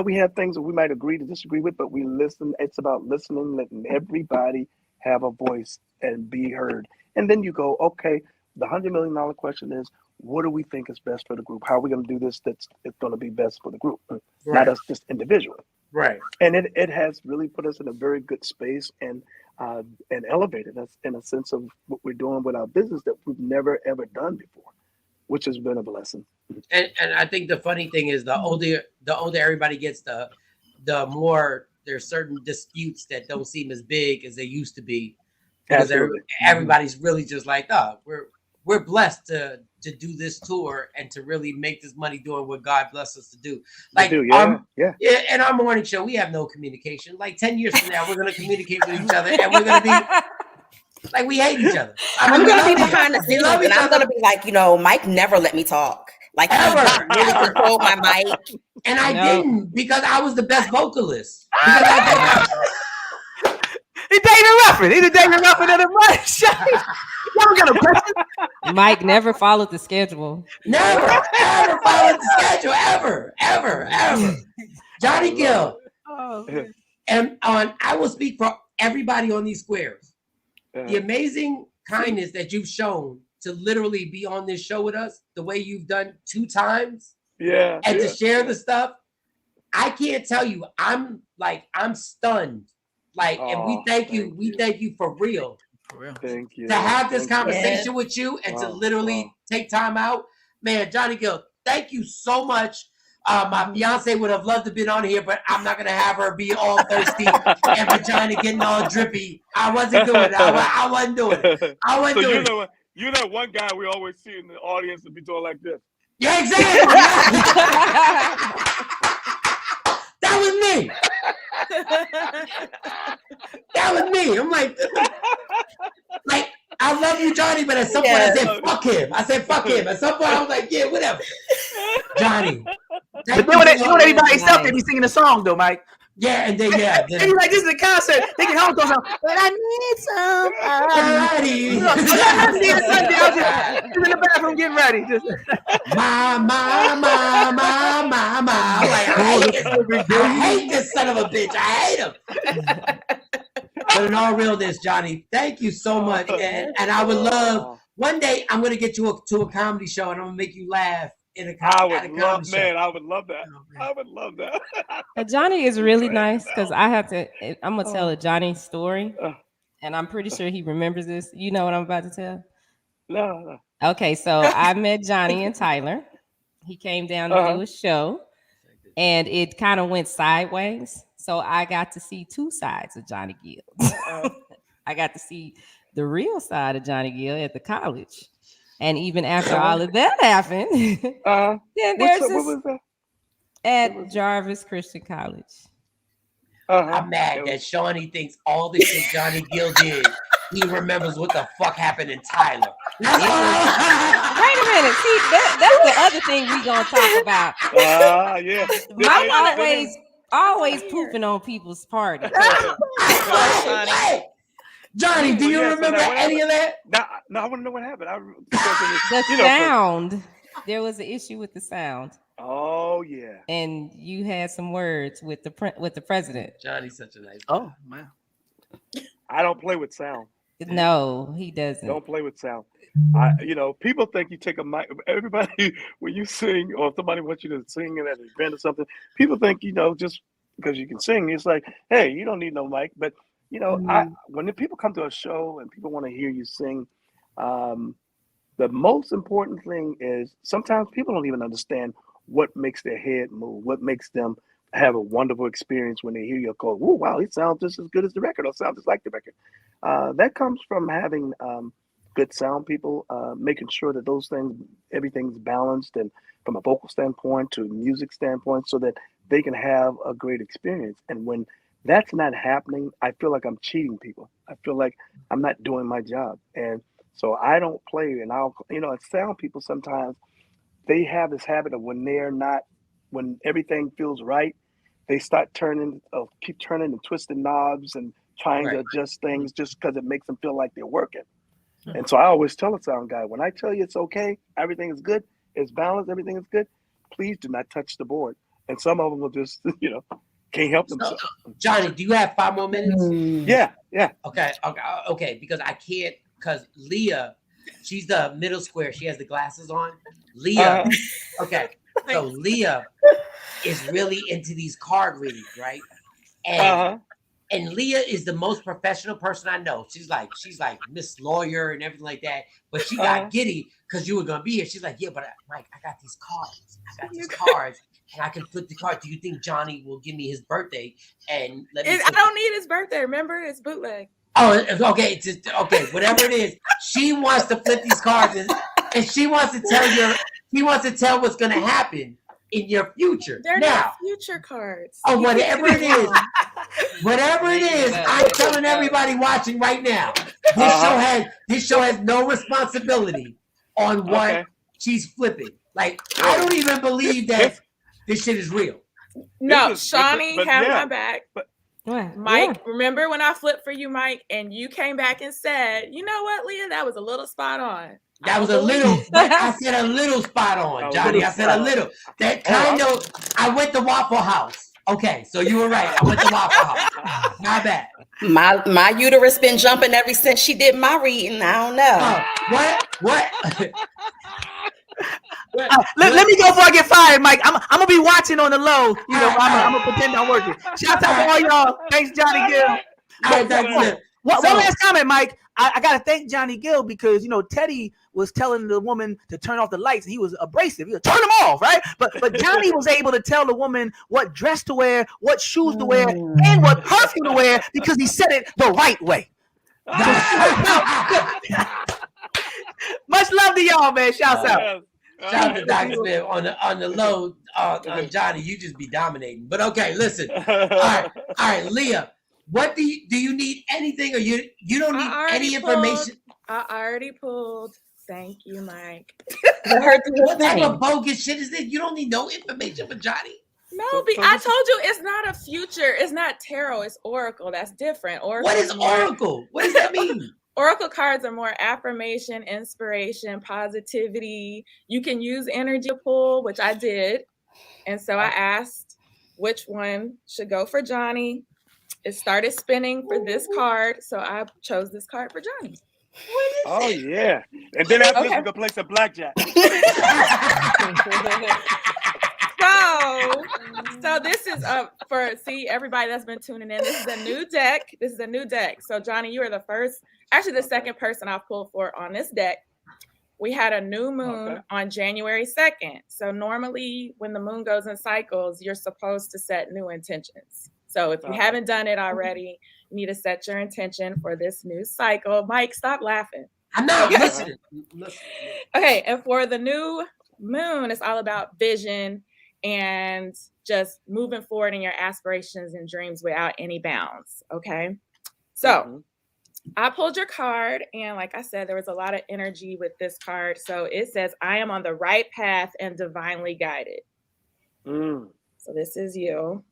K: we have things that we might agree to disagree with, but we listen. It's about listening, letting everybody have a voice and be heard. And then you go, okay, the $100 million question is, what do we think is best for the group? How are we going to do this it's going to be best for the group, not us just individually?
A: Right.
K: And it has really put us in a very good space and elevated us in a sense of what we're doing with our business that we've never, ever done before, which has been a blessing.
A: And I think the funny thing is the older everybody gets, the more there's certain disputes that don't seem as big as they used to be. Because everybody's really just like, we're blessed to do this tour and to really make this money doing what God blessed us to do. Like, in our morning show, we have no communication. Like 10 years from now, we're going to communicate with each other and we're going to be like, we hate each other.
F: I'm going to be behind the scenes and I'm going to be like, Mike never let me talk. Like he really controlled my mic.
A: And I didn't because I was the best vocalist. Because I
I: He David Ruffin. He's the David Ruffin of the bunch. Y'all got a question?
G: Mike never followed the schedule.
A: Never, ever followed the schedule. Ever. Johnny Gill. And I will speak for everybody on these squares. The amazing kindness that you've shown to literally be on this show with us, the way you've done 2 times. And to share the stuff. I can't tell you. I'm stunned. And we thank you. We thank you for real.
K: Thank you.
A: To have this conversation with you and to literally take time out. Man, Johnny Gill, thank you so much. My fiance would have loved to be on here, but I'm not going to have her be all thirsty and vagina getting all drippy. I wasn't doing it. I wasn't doing it. I wasn't doing it.
K: You're that one guy we always see in the audience to be doing like this.
A: Yeah, exactly. That was me. That was me. I'm like, I love you, Johnny, but at some point I said, fuck him. At some point I was like, yeah, whatever. Johnny.
I: But then when they by themselves, they be singing a song though, Mike.
A: Yeah, and then
I: and you're like, this is a concert. They get home, goes on, but I need somebody. I was in the bathroom getting ready. Just
A: my. Like, I hate this son of a bitch. I hate him. But in all realness, Johnny, thank you so much. And I would love, one day I'm going to get you to a comedy show and I'm going to make you laugh. I would love that. I would love that.
G: Johnny is really nice because I'm going to tell a Johnny story. And I'm pretty sure he remembers this. You know what I'm about to tell?
K: No.
G: Okay, so I met Johnny and Tyler. He came down to do a show. And it kind of went sideways. So I got to see 2 sides of Johnny Gill. I got to see the real side of Johnny Gill at the college. And even after all of that happened, then there's
K: what was that?
G: At Jarvis Christian College.
A: I'm mad that Shawnee thinks all the shit Johnny Gill did, he remembers what the fuck happened in Tyler.
G: Wait a minute. See, that's the other thing we gonna talk about.
K: Yeah.
G: Mike always pooping on people's parties.
A: Johnny, do you remember any of that?
K: No, I want to know what happened.
G: The sound. There was an issue with the sound.
K: Oh yeah.
G: And you had some words with the president.
A: Johnny's such a nice guy.
I: Oh man.
K: I don't play with sound.
G: No, he doesn't.
K: Don't play with sound. People think you take a mic. Everybody, when you sing or somebody wants you to sing at an event or something, people think just because you can sing, it's like, hey, you don't need no mic. But when the people come to a show and people want to hear you sing, the most important thing is sometimes people don't even understand what makes their head move, what makes them have a wonderful experience when they hear you go, oh, wow, it sounds just as good as the record or sounds just like the record. That comes from having good sound people, making sure that everything's balanced and from a vocal standpoint to music standpoint so that they can have a great experience. And when that's not happening, I feel like I'm cheating people. I feel like I'm not doing my job. And so I don't play. And sound people sometimes, they have this habit of when everything feels right, they start keep turning and twisting knobs and trying to adjust things just because it makes them feel like they're working. And so I always tell a sound guy, when I tell you it's okay, everything is good, it's balanced, everything is good, please do not touch the board. And some of them will just, can't help themselves.
A: Johnny, do you have 5 more minutes?
K: Yeah.
A: Okay, because I can't, because Leah, she's the middle square. She has the glasses on. Leah, okay. So Leah is really into these card readings, right? And Leah is the most professional person I know. She's like Miss Lawyer and everything like that. But she got giddy because you were gonna be here. She's like, yeah, but Mike, I got these cards. And I can flip the card. Do you think Johnny will give me his birthday? And
J: I don't need his birthday. Remember, it's bootleg.
A: Oh, okay. Whatever it is, she wants to flip these cards, and she wants to tell He wants to tell what's going to happen in your future.
J: They're
A: now,
J: not future cards.
A: Oh, whatever it is, I'm telling everybody watching right now. This show has no responsibility on what she's flipping. Like, I don't even believe that this shit is real.
J: No,
K: This is-
J: Shawnee
K: but
J: had
K: yeah,
J: my back.
G: What?
J: Mike, remember when I flipped for you, Mike, and you came back and said, "You know what, Leah, that was a little spot on."
A: That was a little, but I said a little spot on, Johnny. I said a little. That kind of, I went to Waffle House. Okay, so you were right. I went to Waffle House. My bad.
F: My uterus been jumping ever since she did my reading. I don't know.
A: What?
I: Let me go before I get fired, Mike. I'm gonna be watching on the low. You know, I'm gonna pretend I'm working. Shout out to all y'all. Thanks, Johnny Gill. One last comment, Mike. I gotta thank Johnny Gill because Teddy was telling the woman to turn off the lights and he was abrasive. He was turn them off, right? But Johnny was able to tell the woman what dress to wear, what shoes to wear, and what perfume to wear because he said it the right way. Much love to y'all, man. Shouts out.
A: Shout out to Dr. Smith on the low. Johnny, you just be dominating. But okay, listen. All right, Leah. What do you need anything, or you don't need any information?
J: I already pulled. Thank you, Mike.
A: What type of bogus shit is this? You don't need no information for Johnny.
J: No, I told you it's not a future. It's not tarot. It's oracle. That's different. Oracle.
A: What is oracle? What does that mean?
J: Oracle cards are more affirmation, inspiration, positivity. You can use energy to pull, which I did. And so I asked which one should go for Johnny. It started spinning for this card, so I chose this card for Johnny.
K: Oh yeah, and then after this, we can play some blackjack.
J: So this is for everybody that's been tuning in. This is a new deck. So Johnny, you are the second person I've pulled for on this deck. We had a new moon on January 2nd. So normally when the moon goes in cycles, you're supposed to set new intentions. So if you haven't done it already, you need to set your intention for this new cycle. Mike, stop laughing.
A: I'm not listening.
J: Okay, and for the new moon, it's all about vision and just moving forward in your aspirations and dreams without any bounds. Okay, so I pulled your card, and like I said, there was a lot of energy with this card. So it says, "I am on the right path and divinely guided." So this is you.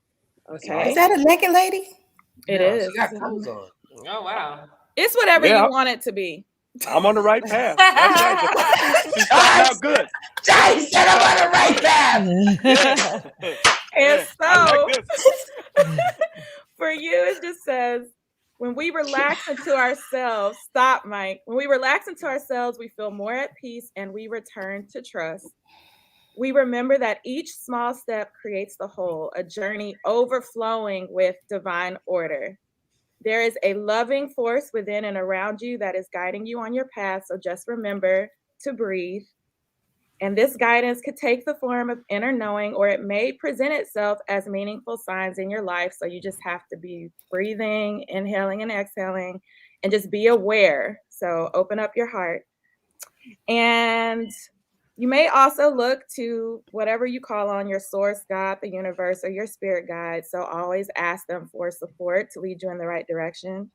J: Okay.
F: Is that a naked lady?
J: It is.
A: She got clothes on.
G: Oh wow.
J: It's whatever you want it to be.
K: I'm on the right path. That's right. She started out good.
A: Johnny said I'm on the right path.
J: And so for you, it just says, when we relax into ourselves, stop, Mike. When we relax into ourselves, we feel more at peace and we return to trust. We remember that each small step creates the whole, a journey overflowing with divine order. There is a loving force within and around you that is guiding you on your path. So just remember to breathe. And this guidance could take the form of inner knowing, or it may present itself as meaningful signs in your life. So you just have to be breathing, inhaling and exhaling, and just be aware. So open up your heart. And you may also look to whatever you call on, your source, God, the universe, or your spirit guide. So always ask them for support to lead you in the right direction.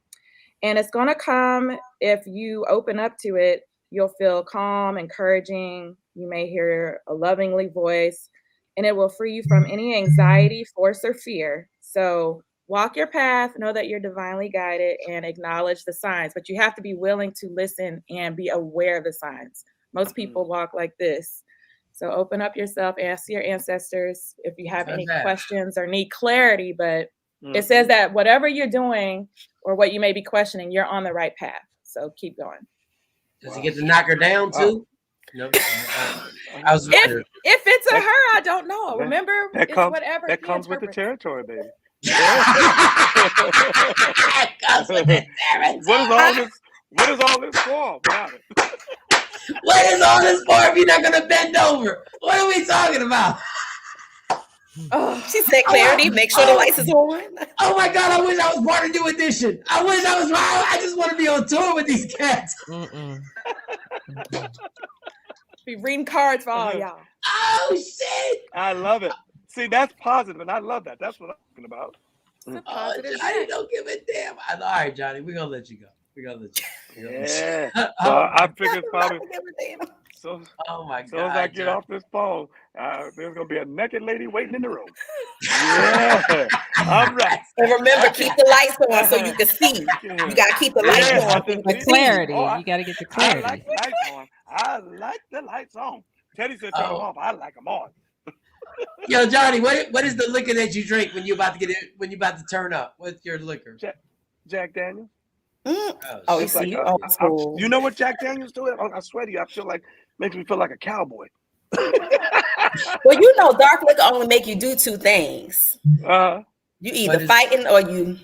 J: And it's going to come if you open up to it. You'll feel calm, encouraging. You may hear a lovingly voice, and it will free you from any anxiety, force, or fear. So walk your path, know that you're divinely guided, and acknowledge the signs. But you have to be willing to listen and be aware of the signs. Most people walk like this. So open up yourself, ask your ancestors if you have any questions or need clarity. But it says that whatever you're doing or what you may be questioning, you're on the right path. So keep going.
A: Does he get to knock her down too? No. I was
J: if it's a her, I don't know. Remember, it's whatever.
K: That comes with the territory, baby. What is all this for? Without it?
A: What is all this for if you're not gonna bend over? What are we talking about?
F: Oh, she said clarity. Make sure the lights is on.
A: Oh my God! I wish I was part of New Edition. I wish I was. I just want to be on tour with these cats.
J: Be reading cards for all y'all.
A: Oh shit!
K: I love it. See, that's positive, and I love that. That's what I'm talking about.
A: Oh, Johnny, don't give a damn. All right, Johnny, we're gonna let you go. We're gonna let you go.
K: Yeah. So I figured probably. So,
A: Oh my
K: as soon as I
A: God,
K: get
A: John.
K: off this phone, there's gonna be a naked lady waiting in the room. Yeah. All right.
F: And remember, keep the lights on so you can see. You gotta keep the lights
K: Yes,
F: on so you
G: The
F: can see.
G: clarity.
K: Oh,
G: You got to get the
K: I
G: clarity.
K: like the lights on. I like the lights on. Teddy said turn them
A: Oh.
K: off. I like them on.
A: Yo, Johnny, what is the liquor that you drink when you about to get it when you about to turn up? What's your liquor?
K: Jack Daniels.
F: Oh, you
K: It's
F: see,
K: like
F: you old school.
K: you know what Jack Daniels do? I swear to you, I feel like makes me feel like a cowboy.
F: Well, you know, dark liquor only make you do two things. You either fighting or you.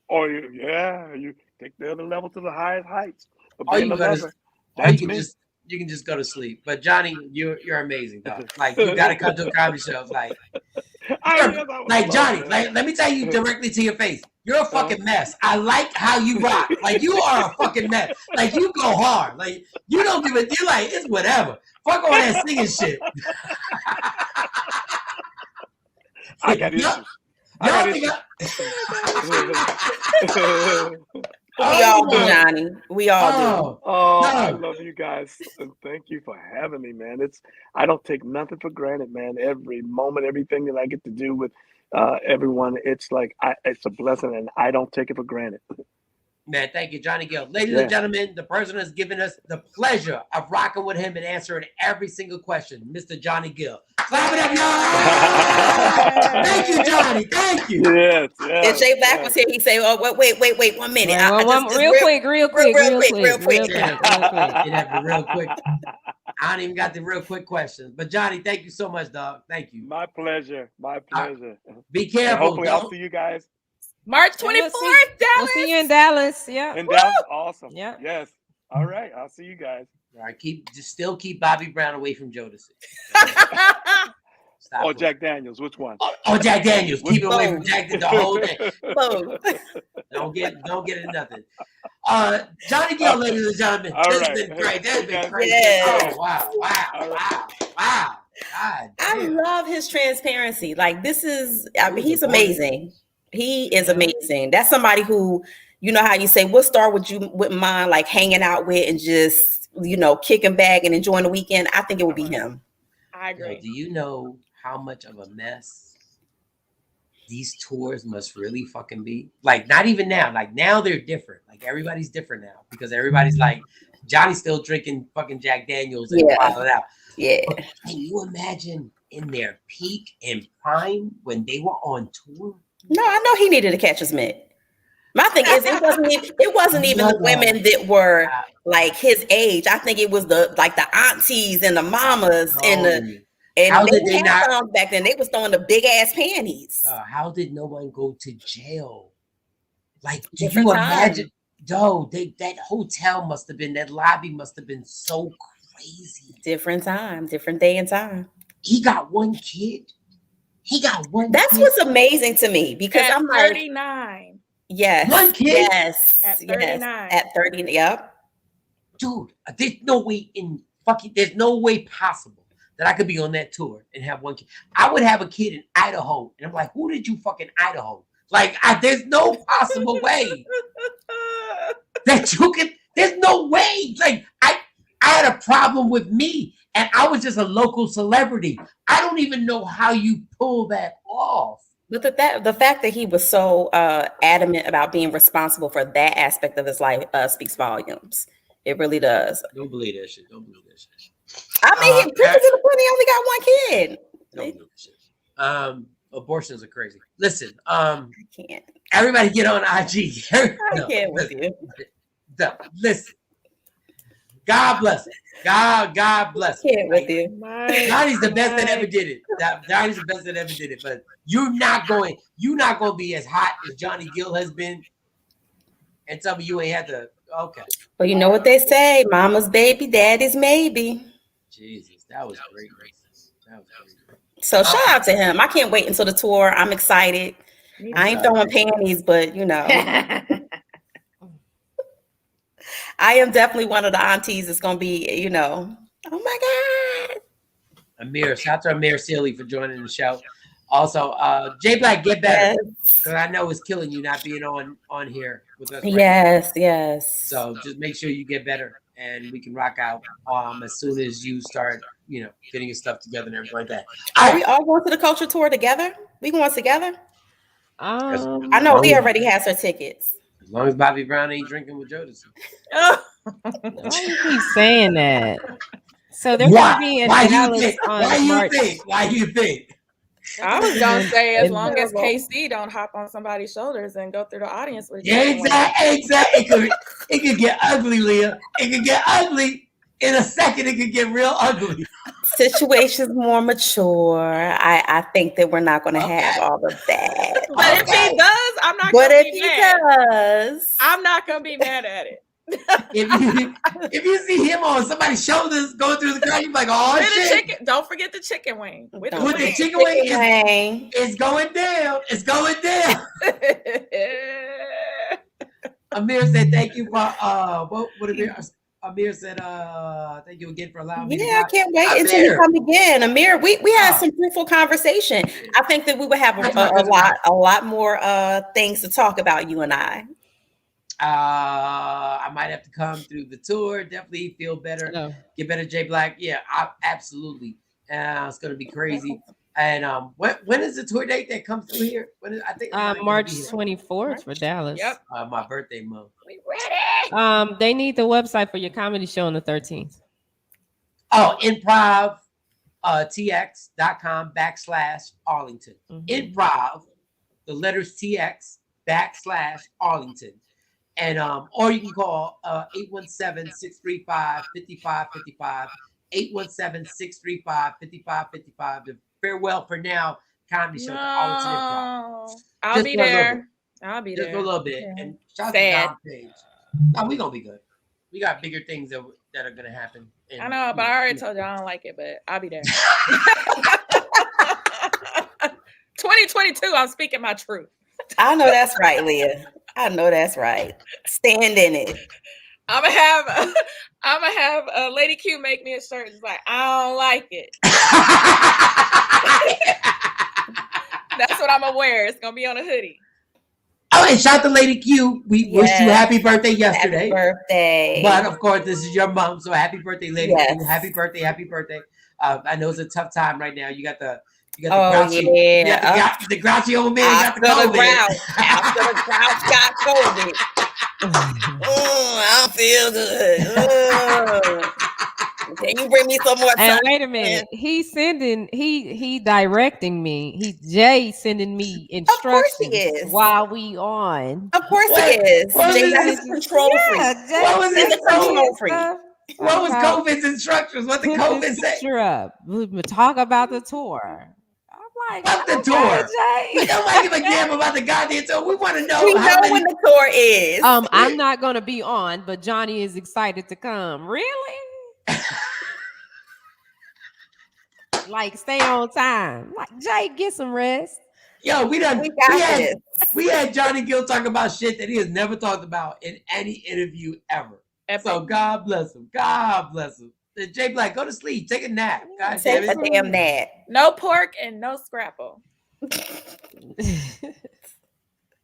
K: Or you take the other level to the highest heights. But
A: Or
K: being
A: you
K: a
A: gotta,
K: lover,
A: or
K: that's
A: you can
K: me.
A: you can just go to sleep. But Johnny, you're amazing, dog. Like you gotta come to a comedy show. Like Johnny, like let me tell you directly to your face. You're a fucking mess. I like how you rock. Like you are a fucking mess. Like you go hard. Like you don't give a you like it's whatever. Fuck all that singing shit.
K: I got issues. I got issues.
F: We all do, Johnny. We all do.
K: Oh, I love you guys, and thank you for having me, man. I don't take nothing for granted, man. Every moment, everything that I get to do with everyone, it's like it's a blessing, and I don't take it for granted.
A: Man, thank you, Johnny Gill. Ladies and gentlemen, the person has given us the pleasure of rocking with him and answering every single question, Mr. Johnny Gill. Clap it up, y'all! Thank you, Johnny. Thank you.
K: Yes.
F: If Jay Black was here, he'd say, "Oh, wait, 1 minute.
G: Real quick.
A: Real quick. I don't even got the real quick questions. But Johnny, thank you so much, dog. Thank you.
K: My pleasure.
A: Be careful.
K: And hopefully, I'll see you guys
J: March 24th, Dallas.
G: We'll see you in Dallas. Yeah.
K: in Dallas. Awesome.
G: Yeah.
K: Yes. All right. I'll see you guys.
A: All right, still keep Bobby Brown away from Jodeci.
K: Or Jack Daniels, which one?
A: Oh, Jack Daniels. Keep it away from Jack the whole thing.
F: Both.
A: Don't get into nothing. Johnny Gill, ladies and gentlemen. This has been great. This has been crazy.
F: Yes.
A: Oh, wow. God,
F: I love his transparency. Like he's amazing. He is amazing. That's somebody who, you know how you say, what star wouldn't mind like hanging out with and just, kicking back and enjoying the weekend? I think it would be him.
J: I agree.
A: Do you know how much of a mess these tours must really fucking be? Like, not even now. Like, now they're different. Like, everybody's different now because everybody's like, Johnny's still drinking fucking Jack Daniels and wilding out.
F: Yeah.
A: But can you imagine in their peak and prime when they were on tour?
F: No, I know he needed to catch his mitt. My thing is, it wasn't even the women that were like his age. I think it was the aunties and the mamas and
A: how did they
F: not back then? They was throwing the big ass panties.
A: How did no one go to jail? Like, do
F: Different
A: you
F: time.
A: imagine? No, that hotel must have been, that lobby must have been so crazy.
F: Different time, different day and time.
A: He got one kid.
F: That's what's amazing to me because
J: at
F: I'm
J: 39.
F: Like, yes,
A: one kid.
F: Yes,
J: at 39.
F: Yes, at 30. Yep.
A: Dude, there's no way there's no way possible that I could be on that tour and have one kid. I would have a kid in Idaho, and I'm like, who did you fucking Idaho? Like, there's no possible way that you can. There's no way. Like, I had a problem with me, and I was just a local celebrity. I don't even know how you pull that off.
F: But the fact that he was so adamant about being responsible for that aspect of his life speaks volumes. It really does.
A: Don't believe that shit.
F: I mean, Princess of the Plenty only got one kid.
A: Don't believe that shit. Abortions are crazy. Listen,
F: I can't.
A: Everybody get on IG.
F: I can't with you.
A: Listen. God bless it. God bless it.
F: Can't with you.
A: Johnny's the best that ever did it. Johnny's the best that ever did it. But you're not going to be as hot as Johnny Gill has been. And tell me you ain't had to. Okay.
F: Well, you know what they say: mama's baby, daddy's maybe.
A: Jesus, that was great.
F: So shout out to him. I can't wait until the tour. I'm excited. I ain't throwing panties, but I am definitely one of the aunties that's gonna be, oh my God.
A: Amir, shout out to Amir Sealy for joining the show. Also, Jay Black, get better. Because I know it's killing you not being on here with us.
F: Yes.
A: So just make sure you get better and we can rock out as soon as you start, getting your stuff together and everything like that.
F: Are we all going to the culture tour together? We going together? I know Leah already has her tickets.
A: As long as Bobby Brown ain't drinking with Jodeci.
G: Why you keep saying that? So they're going to be in Dallas on March.
A: Why do you think?
J: I was gonna say, as long as KC don't hop on somebody's shoulders and go through the audience with you.
A: Yeah, exactly. It could get ugly, Leah. It could get ugly in a second. It could get real ugly.
F: Situations more mature. I think that we're not going to have all of that.
J: But if he does, I'm not.
F: But
J: gonna
F: if
J: be
F: he
J: mad.
F: does,
J: I'm not gonna be mad at it.
A: If you see him on somebody's shoulders going through the crowd, you're like, oh shit.
J: Don't forget the chicken wing. With
A: the chicken wing, it's going down. It's going down. Amir said thank you for what Amir said thank you again for allowing me.
F: Yeah, I can't wait until you come again. Amir, we had some fruitful conversation. I think that we would have a lot more things to talk about, you and I.
A: I might have to come through the tour. Definitely feel better. Get better, Jay Black. Yeah, absolutely. It's gonna be crazy. And when is the tour date that comes through here? I think
G: March 24th for Dallas.
J: Yep.
A: My birthday month.
J: We ready?
G: They need the website for your comedy show on the 13th.
A: Oh, improv tx.com/Arlington. Improv, the letters TX /Arlington. And or you can call 817-635-5555, 817-635-5555. The Farewell for Now comedy show.
J: I'll be there.
A: Just for a little bit.
J: Yeah.
A: And shout out to Don Page. No, we're gonna be good. We got bigger things that are gonna happen. And,
J: I know, but I already told you I don't like it, but I'll be there. 2022, I'm speaking my truth.
F: I know that's right, Leah. I know that's right. Stand in it.
J: I'm gonna have Lady Q make me a shirt. It's like, I don't like it. That's what I'm gonna wear. It's gonna be on a hoodie.
A: Oh, and shout out to Lady Q. We wish you happy birthday yesterday.
F: Happy birthday.
A: But of course, this is your mom, so happy birthday, Lady Q. Happy birthday, happy birthday. I know it's a tough time right now. You got the grouchy, the grouchy old man got the COVID.
F: After the grouch got COVID. I don't feel good. Can you bring me some more time?
G: And wait a minute. He's directing me. Jay sending me instructions while we on.
F: Of course he is. Jay is control free.
A: What was his control free? What was COVID's instructions? What did COVID say?
G: We talk about the tour.
A: Fuck the tour. We don't give a damn about the goddamn tour. We want to know.
F: We know when the tour is.
G: I'm not gonna be on, but Johnny is excited to come. Really? Like, stay on time. Like, Jay, get some rest.
A: Yo, we had Johnny Gill talk about shit that he has never talked about in any interview ever. So God bless him. God bless him. Jay Black, go to sleep. Take a nap. God
F: Take a damn nap.
J: No pork and no scrapple.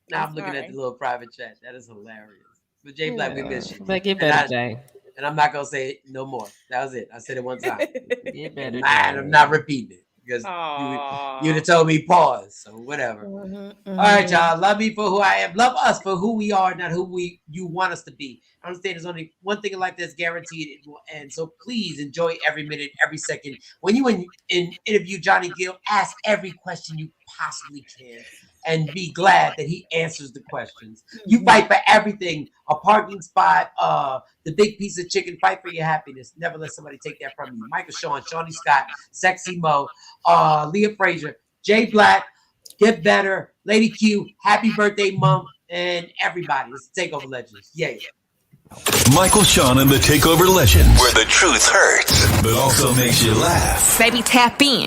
A: Now I'm looking at the little private chat. That is hilarious. But Jay Black, we miss you.
G: But get better, Jay.
A: And I'm not gonna say it no more. That was it. I said it one time.
G: Get better, Jay.
A: I'm not repeating it because you'd have told me pause. So whatever. All right, y'all. Love me for who I am. Love us for who we are, not who you want us to be. I understand there's only one thing in life that's guaranteed, it will end. So please enjoy every minute, every second. When you interview Johnny Gill, ask every question you possibly can and be glad that he answers the questions. You fight for everything. A parking spot, the big piece of chicken. Fight for your happiness. Never let somebody take that from you. Michael Shawn, Shawnee Scott, Sexy Mo, Leah Frazier, Jay Black, Get Better, Lady Q, happy birthday, Mom, and everybody. It's the Takeover Legends. Yeah.
B: Michael Shawn and the Takeover Legends, where the truth hurts, but also makes you laugh.
C: Baby, tap in.